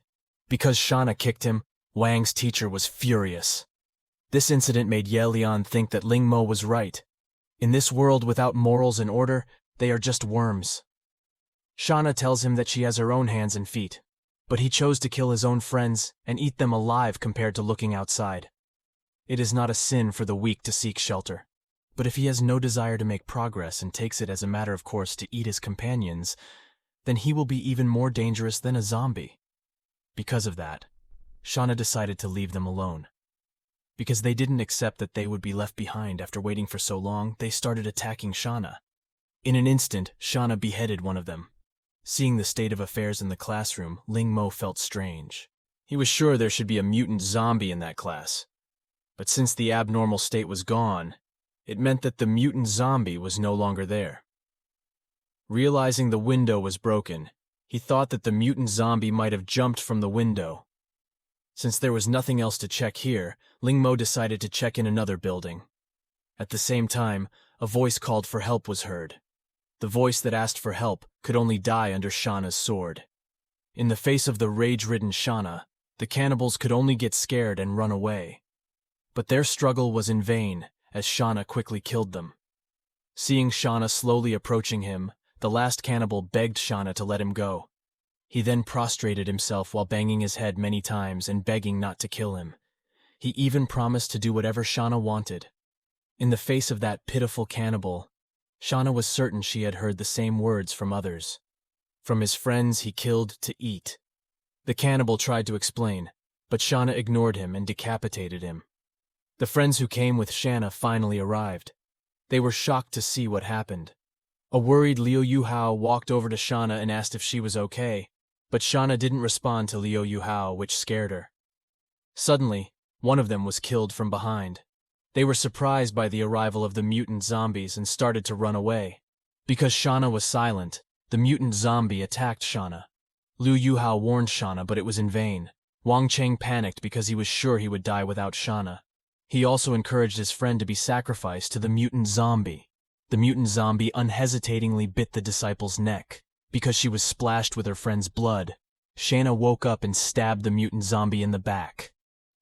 Because Shauna kicked him, Wang's teacher was furious. This incident made Ye Lian think that Ling Mo was right. In this world without morals and order, they are just worms. Shauna tells him that she has her own hands and feet, but he chose to kill his own friends and eat them alive compared to looking outside. It is not a sin for the weak to seek shelter, but if he has no desire to make progress and takes it as a matter of course to eat his companions, then he will be even more dangerous than a zombie. Because of that, Shauna decided to leave them alone. Because they didn't accept that they would be left behind after waiting for so long, they started attacking Shauna. In an instant, Shauna beheaded one of them. Seeing the state of affairs in the classroom, Ling Mo felt strange. He was sure there should be a mutant zombie in that class. But since the abnormal state was gone, it meant that the mutant zombie was no longer there. Realizing the window was broken, he thought that the mutant zombie might have jumped from the window. Since there was nothing else to check here, Ling Mo decided to check in another building. At the same time, a voice called for help was heard. The voice that asked for help could only die under Shauna's sword. In the face of the rage-ridden Shauna, the cannibals could only get scared and run away. But their struggle was in vain, as Shauna quickly killed them. Seeing Shauna slowly approaching him, the last cannibal begged Shauna to let him go. He then prostrated himself while banging his head many times and begging not to kill him. He even promised to do whatever Shauna wanted. In the face of that pitiful cannibal, Shauna was certain she had heard the same words from others. From his friends he killed to eat. The cannibal tried to explain, but Shauna ignored him and decapitated him. The friends who came with Shauna finally arrived. They were shocked to see what happened. A worried Liu Yuhao walked over to Shauna and asked if she was okay, but Shauna didn't respond to Liu Yuhao, which scared her. Suddenly, one of them was killed from behind. They were surprised by the arrival of the mutant zombies and started to run away. Because Shauna was silent, the mutant zombie attacked Shauna. Liu Yuhao warned Shauna, but it was in vain. Wang Cheng panicked because he was sure he would die without Shauna. He also encouraged his friend to be sacrificed to the mutant zombie. The mutant zombie unhesitatingly bit the disciple's neck. Because she was splashed with her friend's blood, Shauna woke up and stabbed the mutant zombie in the back.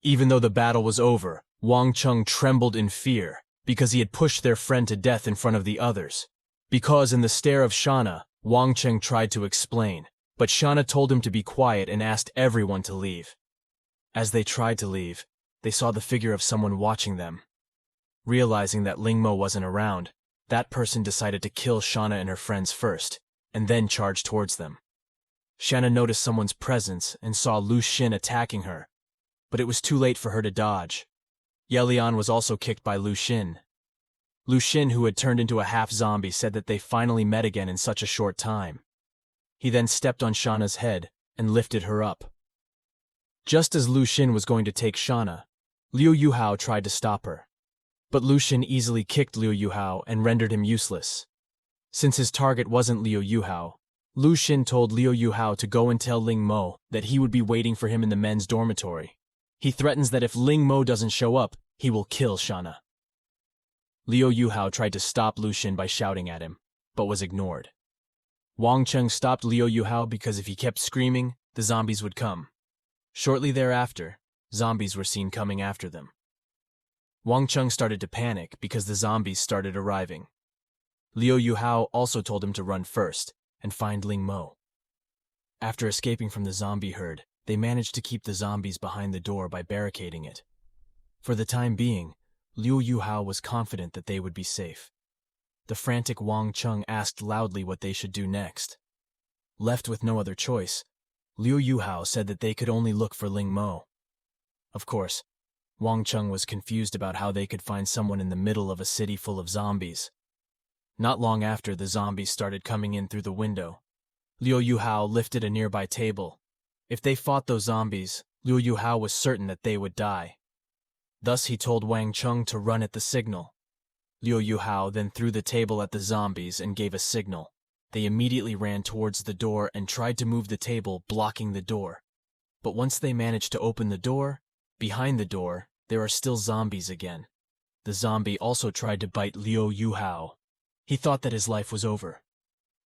Even though the battle was over, Wang Cheng trembled in fear because he had pushed their friend to death in front of the others. Because in the stare of Shauna, Wang Cheng tried to explain, but Shauna told him to be quiet and asked everyone to leave. As they tried to leave, they saw the figure of someone watching them. Realizing that Ling Mo wasn't around, that person decided to kill Shauna and her friends first, and then charged towards them. Shauna noticed someone's presence and saw Lu Xin attacking her, but it was too late for her to dodge. Ye Lian was also kicked by Lu Xin. Lu Xin, who had turned into a half-zombie, said that they finally met again in such a short time. He then stepped on Shauna's head and lifted her up. Just as Lu Xin was going to take Shauna, Liu Yuhao tried to stop her. But Lu Xin easily kicked Liu Yuhao and rendered him useless. Since his target wasn't Liu Yuhao, Lu Xun told Liu Yuhao to go and tell Ling Mo that he would be waiting for him in the men's dormitory. He threatens that if Ling Mo doesn't show up, he will kill Shana. Liu Yuhao tried to stop Lu Xun by shouting at him, but was ignored. Wang Cheng stopped Liu Yuhao because if he kept screaming, the zombies would come. Shortly thereafter, zombies were seen coming after them. Wang Cheng started to panic because the zombies started arriving. Liu Yuhao also told him to run first and find Ling Mo. After escaping from the zombie herd, they managed to keep the zombies behind the door by barricading it. For the time being, Liu Yuhao was confident that they would be safe. The frantic Wang Cheng asked loudly what they should do next. Left with no other choice, Liu Yuhao said that they could only look for Ling Mo. Of course, Wang Cheng was confused about how they could find someone in the middle of a city full of zombies. Not long after, the zombies started coming in through the window. Liu Yuhao lifted a nearby table. If they fought those zombies, Liu Yuhao was certain that they would die. Thus he told Wang Cheng to run at the signal. Liu Yuhao then threw the table at the zombies and gave a signal. They immediately ran towards the door and tried to move the table, blocking the door. But once they managed to open the door, behind the door, there are still zombies again. The zombie also tried to bite Liu Yuhao. He thought that his life was over.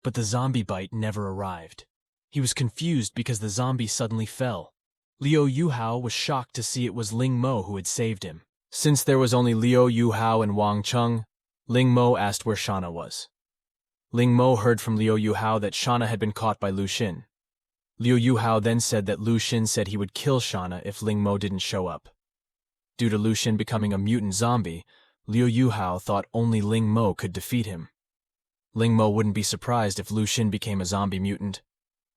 But the zombie bite never arrived. He was confused because the zombie suddenly fell. Liu Yuhao was shocked to see it was Ling Mo who had saved him. Since there was only Liu Yuhao and Wang Cheng, Ling Mo asked where Shana was. Ling Mo heard from Liu Yuhao that Shana had been caught by Lu Xun. Liu Yuhao then said that Lu Xun said he would kill Shana if Ling Mo didn't show up. Due to Lu Xun becoming a mutant zombie, Liu Yuhao thought only Ling Mo could defeat him. Ling Mo wouldn't be surprised if Lu Xun became a zombie mutant.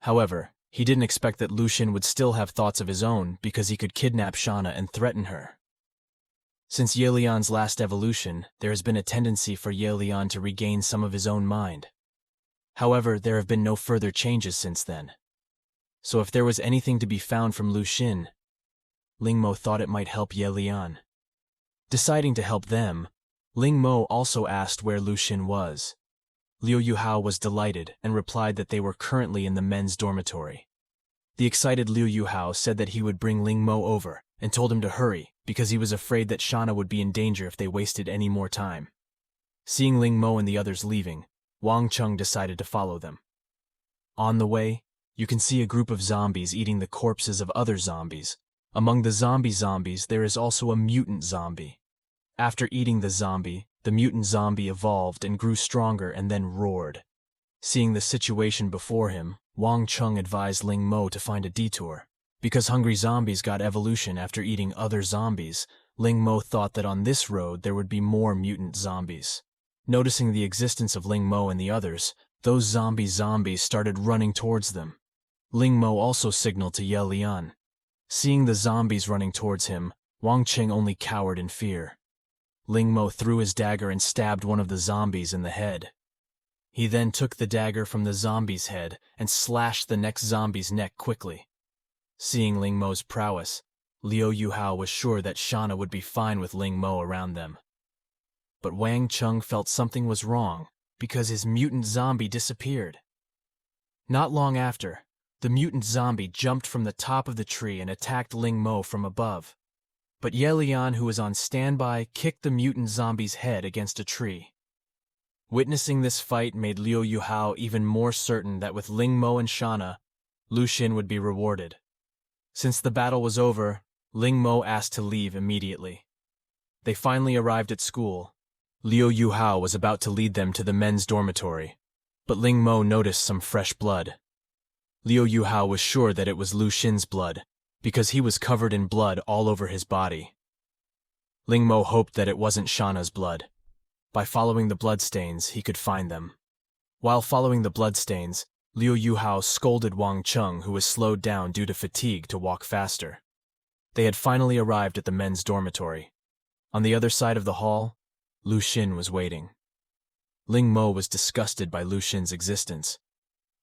However, he didn't expect that Lu Xun would still have thoughts of his own because he could kidnap Shana and threaten her. Since Ye Lian's last evolution, there has been a tendency for Ye Lian to regain some of his own mind. However, there have been no further changes since then. So if there was anything to be found from Lu Xun, Ling Mo thought it might help Ye Lian. Deciding to help them, Ling Mo also asked where Lu Xun was. Liu Yuhao was delighted and replied that they were currently in the men's dormitory. The excited Liu Yuhao said that he would bring Ling Mo over and told him to hurry because he was afraid that Shana would be in danger if they wasted any more time. Seeing Ling Mo and the others leaving, Wang Cheng decided to follow them. On the way, you can see a group of zombies eating the corpses of other zombies. Among the zombies, there is also a mutant zombie. After eating the mutant zombie evolved and grew stronger and then roared. Seeing the situation before him, Wang Cheng advised Ling Mo to find a detour. Because hungry zombies got evolution after eating other zombies, Ling Mo thought that on this road there would be more mutant zombies. Noticing the existence of Ling Mo and the others, those zombies started running towards them. Ling Mo also signaled to Ye Lian. Seeing the zombies running towards him, Wang Cheng only cowered in fear. Ling Mo threw his dagger and stabbed one of the zombies in the head. He then took the dagger from the zombie's head and slashed the next zombie's neck quickly. Seeing Ling Mo's prowess, Liu Yuhao was sure that Shana would be fine with Ling Mo around them. But Wang Cheng felt something was wrong because his mutant zombie disappeared. Not long after, the mutant zombie jumped from the top of the tree and attacked Ling Mo from above. But Ye Lian, who was on standby, kicked the mutant zombie's head against a tree. Witnessing this fight made Liu Yuhao even more certain that with Ling Mo and Shana, Lu Xun would be rewarded. Since the battle was over, Ling Mo asked to leave immediately. They finally arrived at school. Liu Yuhao was about to lead them to the men's dormitory, but Ling Mo noticed some fresh blood. Liu Yuhao was sure that it was Lu Xun's blood, because he was covered in blood all over his body. Ling Mo hoped that it wasn't Shana's blood. By following the bloodstains, he could find them. While following the bloodstains, Liu Yuhao scolded Wang Cheng, who was slowed down due to fatigue, to walk faster. They had finally arrived at the men's dormitory. On the other side of the hall, Lu Xun was waiting. Ling Mo was disgusted by Lu Xun's existence.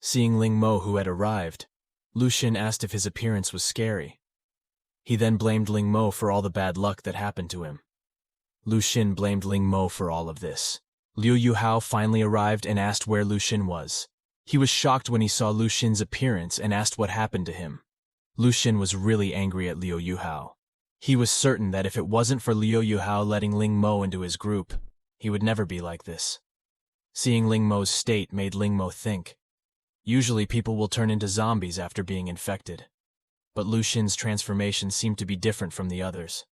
Seeing Ling Mo who had arrived, Lu Xun asked if his appearance was scary. He then blamed Ling Mo for all the bad luck that happened to him. Lu Xun blamed Ling Mo for all of this. Liu Yuhao finally arrived and asked where Lu Xun was. He was shocked when he saw Lu Xin's appearance and asked what happened to him. Lu Xin was really angry at Liu Yuhao. He was certain that if it wasn't for Liu Yuhao letting Ling Mo into his group, he would never be like this. Seeing Ling Mo's state made Ling Mo think. Usually people will turn into zombies after being infected. But Lu Xin's transformation seemed to be different from the others.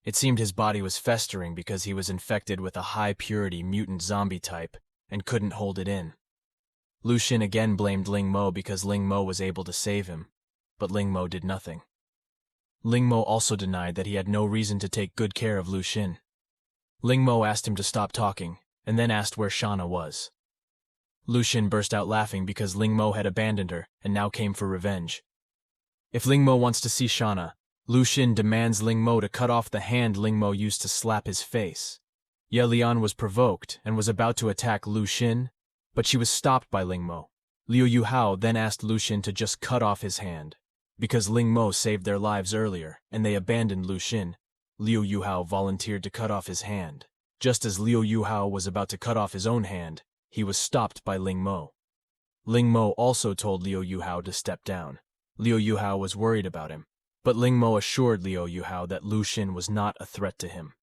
It seemed his body was festering because he was infected with a high-purity mutant zombie type and couldn't hold it in. Lu Xin again blamed Ling Mo because Ling Mo was able to save him, but Ling Mo did nothing. Ling Mo also denied that he had no reason to take good care of Lu Xin. Ling Mo asked him to stop talking, and then asked where Shanna was. Lu Xin burst out laughing because Ling Mo had abandoned her and now came for revenge. If Ling Mo wants to see Shanna, Lu Xin demands Ling Mo to cut off the hand Ling Mo used to slap his face. Ye Lian was provoked and was about to attack Lu Xin, but she was stopped by Ling Mo. Liu Yuhao then asked Lu Xin to just cut off his hand. Because Ling Mo saved their lives earlier and they abandoned Lu Xin, Liu Yuhao volunteered to cut off his hand. Just as Liu Yuhao was about to cut off his own hand, he was stopped by Ling Mo. Ling Mo also told Liu Yuhao to step down. Liu Yuhao was worried about him, but Ling Mo assured Liu Yuhao that Lu Xin was not a threat to him.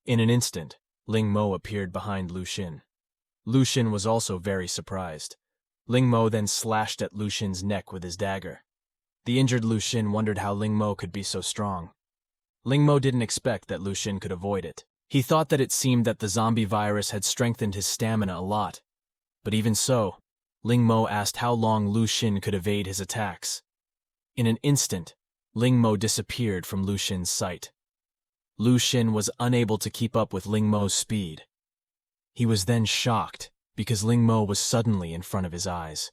In an instant, Ling Mo appeared behind Lu Xin. Lu Xin was also very surprised. Ling Mo then slashed at Lu Xin's neck with his dagger. The injured Lu Xin wondered how Ling Mo could be so strong. Ling Mo didn't expect that Lu Xin could avoid it. He thought that it seemed that the zombie virus had strengthened his stamina a lot. But even so, Ling Mo asked how long Lu Xin could evade his attacks. In an instant, Ling Mo disappeared from Lu Xin's sight. Lu Xin was unable to keep up with Ling Mo's speed. He was then shocked because Ling Mo was suddenly in front of his eyes.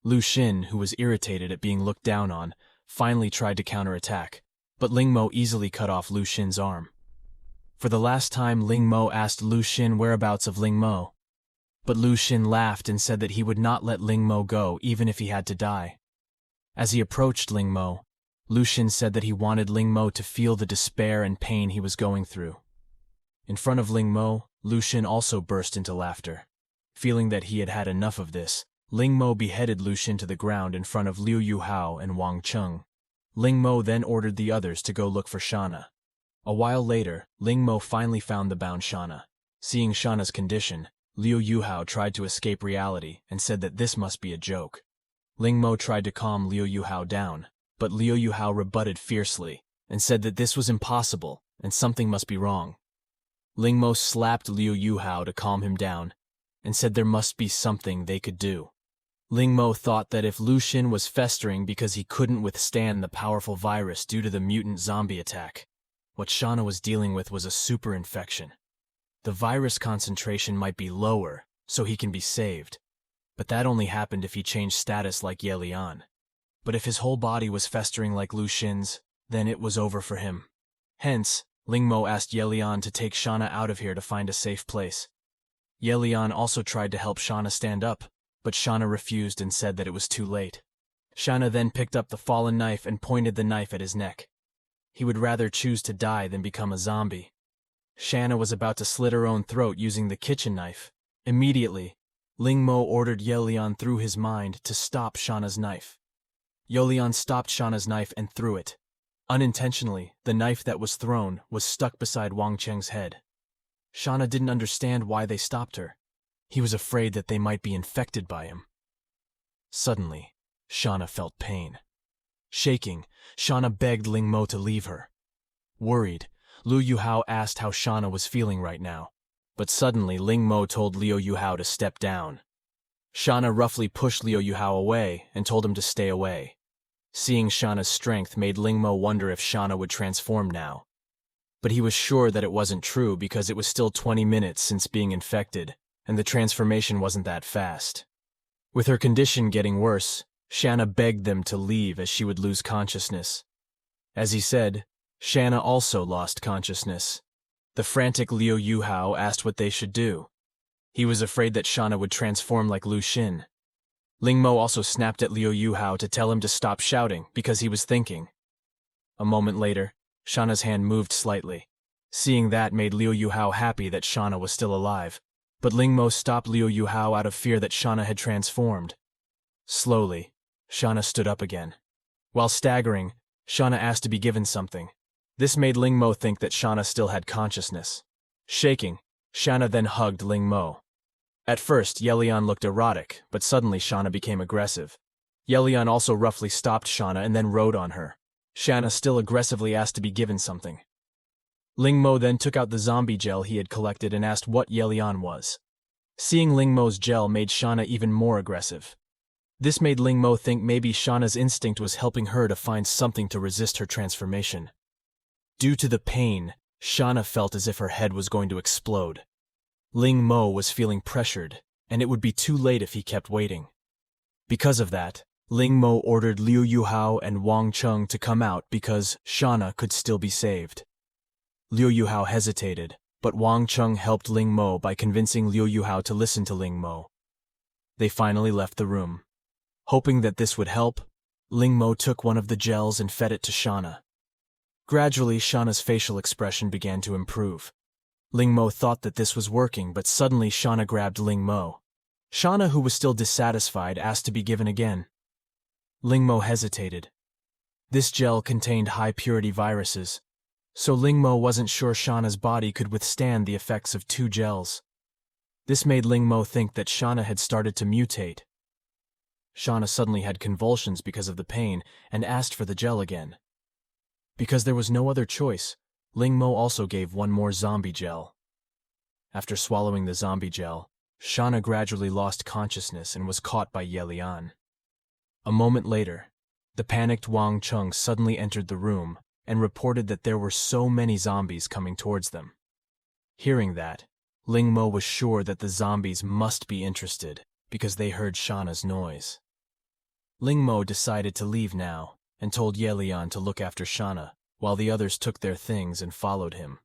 Lu Xin, who was irritated at being looked down on, finally tried to counterattack, but Ling Mo easily cut off Lu Xin's arm. For the last time, Ling Mo asked Lu Xin whereabouts of Ling Mo. But Lu Xin laughed and said that he would not let Ling Mo go even if he had to die. As he approached Ling Mo, Lu Xin said that he wanted Ling Mo to feel the despair and pain he was going through. In front of Ling Mo, Lu Xin also burst into laughter. Feeling that he had had enough of this, Ling Mo beheaded Lu Xin to the ground in front of Liu Yuhao and Wang Cheng. Ling Mo then ordered the others to go look for Shanna. A while later, Ling Mo finally found the bound Shanna. Seeing Shanna's condition, Liu Yuhao tried to escape reality and said that this must be a joke. Ling Mo tried to calm Liu Yuhao down, but Liu Yuhao rebutted fiercely and said that this was impossible and something must be wrong. Ling Mo slapped Liu Yuhao to calm him down and said there must be something they could do. Ling Mo thought that if Lu Xin was festering because he couldn't withstand the powerful virus due to the mutant zombie attack, what Shanna was dealing with was a super infection. The virus concentration might be lower, so he can be saved. But that only happened if he changed status like Ye Lian. But if his whole body was festering like Lu Xin's, then it was over for him. Hence, Ling Mo asked Ye Lian to take Shanna out of here to find a safe place. Ye Lian also tried to help Shanna stand up, but Shanna refused and said that it was too late. Shanna then picked up the fallen knife and pointed the knife at his neck. He would rather choose to die than become a zombie. Shanna was about to slit her own throat using the kitchen knife. Immediately, Ling Mo ordered Ye Lian through his mind to stop Shanna's knife. Ye Lian stopped Shanna's knife and threw it. Unintentionally, the knife that was thrown was stuck beside Wang Cheng's head. Shanna didn't understand why they stopped her. He was afraid that they might be infected by him. Suddenly, Shanna felt pain. Shaking, Shanna begged Ling Mo to leave her. Worried, Liu Yuhao asked how Shanna was feeling right now, but suddenly Ling Mo told Liu Yuhao to step down. Shanna roughly pushed Liu Yuhao away and told him to stay away. Seeing Shanna's strength made Ling Mo wonder if Shanna would transform now. But he was sure that it wasn't true because it was still 20 minutes since being infected, and the transformation wasn't that fast. With her condition getting worse, Shanna begged them to leave as she would lose consciousness. As he said, Shanna also lost consciousness. The frantic Liu Yuhao asked what they should do. He was afraid that Shanna would transform like Lu Xin. Ling Mo also snapped at Liu Yuhao to tell him to stop shouting because he was thinking. A moment later, Shanna's hand moved slightly. Seeing that made Liu Yuhao happy that Shanna was still alive. But Ling Mo stopped Liu Yuhao out of fear that Shanna had transformed. Slowly, Shauna stood up again. While staggering, Shauna asked to be given something. This made Ling Mo think that Shauna still had consciousness. Shaking, Shauna then hugged Ling Mo. At first, Yelian looked erotic, but suddenly Shauna became aggressive. Yelian also roughly stopped Shauna and then rode on her. Shauna still aggressively asked to be given something. Ling Mo then took out the zombie gel he had collected and asked what Yelian was. Seeing Ling Mo's gel made Shauna even more aggressive. This made Ling Mo think maybe Shauna's instinct was helping her to find something to resist her transformation. Due to the pain, Shauna felt as if her head was going to explode. Ling Mo was feeling pressured, and it would be too late if he kept waiting. Because of that, Ling Mo ordered Liu Yuhao and Wang Cheng to come out because Shauna could still be saved. Liu Yuhao hesitated, but Wang Cheng helped Ling Mo by convincing Liu Yuhao to listen to Ling Mo. They finally left the room. Hoping that this would help, Ling Mo took one of the gels and fed it to Shauna. Gradually, Shauna's facial expression began to improve. Ling Mo thought that this was working, but suddenly Shauna grabbed Ling Mo. Shauna, who was still dissatisfied, asked to be given again. Ling Mo hesitated. This gel contained high-purity viruses, so Ling Mo wasn't sure Shauna's body could withstand the effects of 2 gels. This made Ling Mo think that Shauna had started to mutate. Shauna suddenly had convulsions because of the pain and asked for the gel again. Because there was no other choice, Ling Mo also gave one more zombie gel. After swallowing the zombie gel, Shauna gradually lost consciousness and was caught by Yelian. A moment later, the panicked Wang Cheng suddenly entered the room and reported that there were so many zombies coming towards them. Hearing that, Ling Mo was sure that the zombies must be interested because they heard Shauna's noise. Ling Mo decided to leave now and told Yelian to look after Shauna while the others took their things and followed him.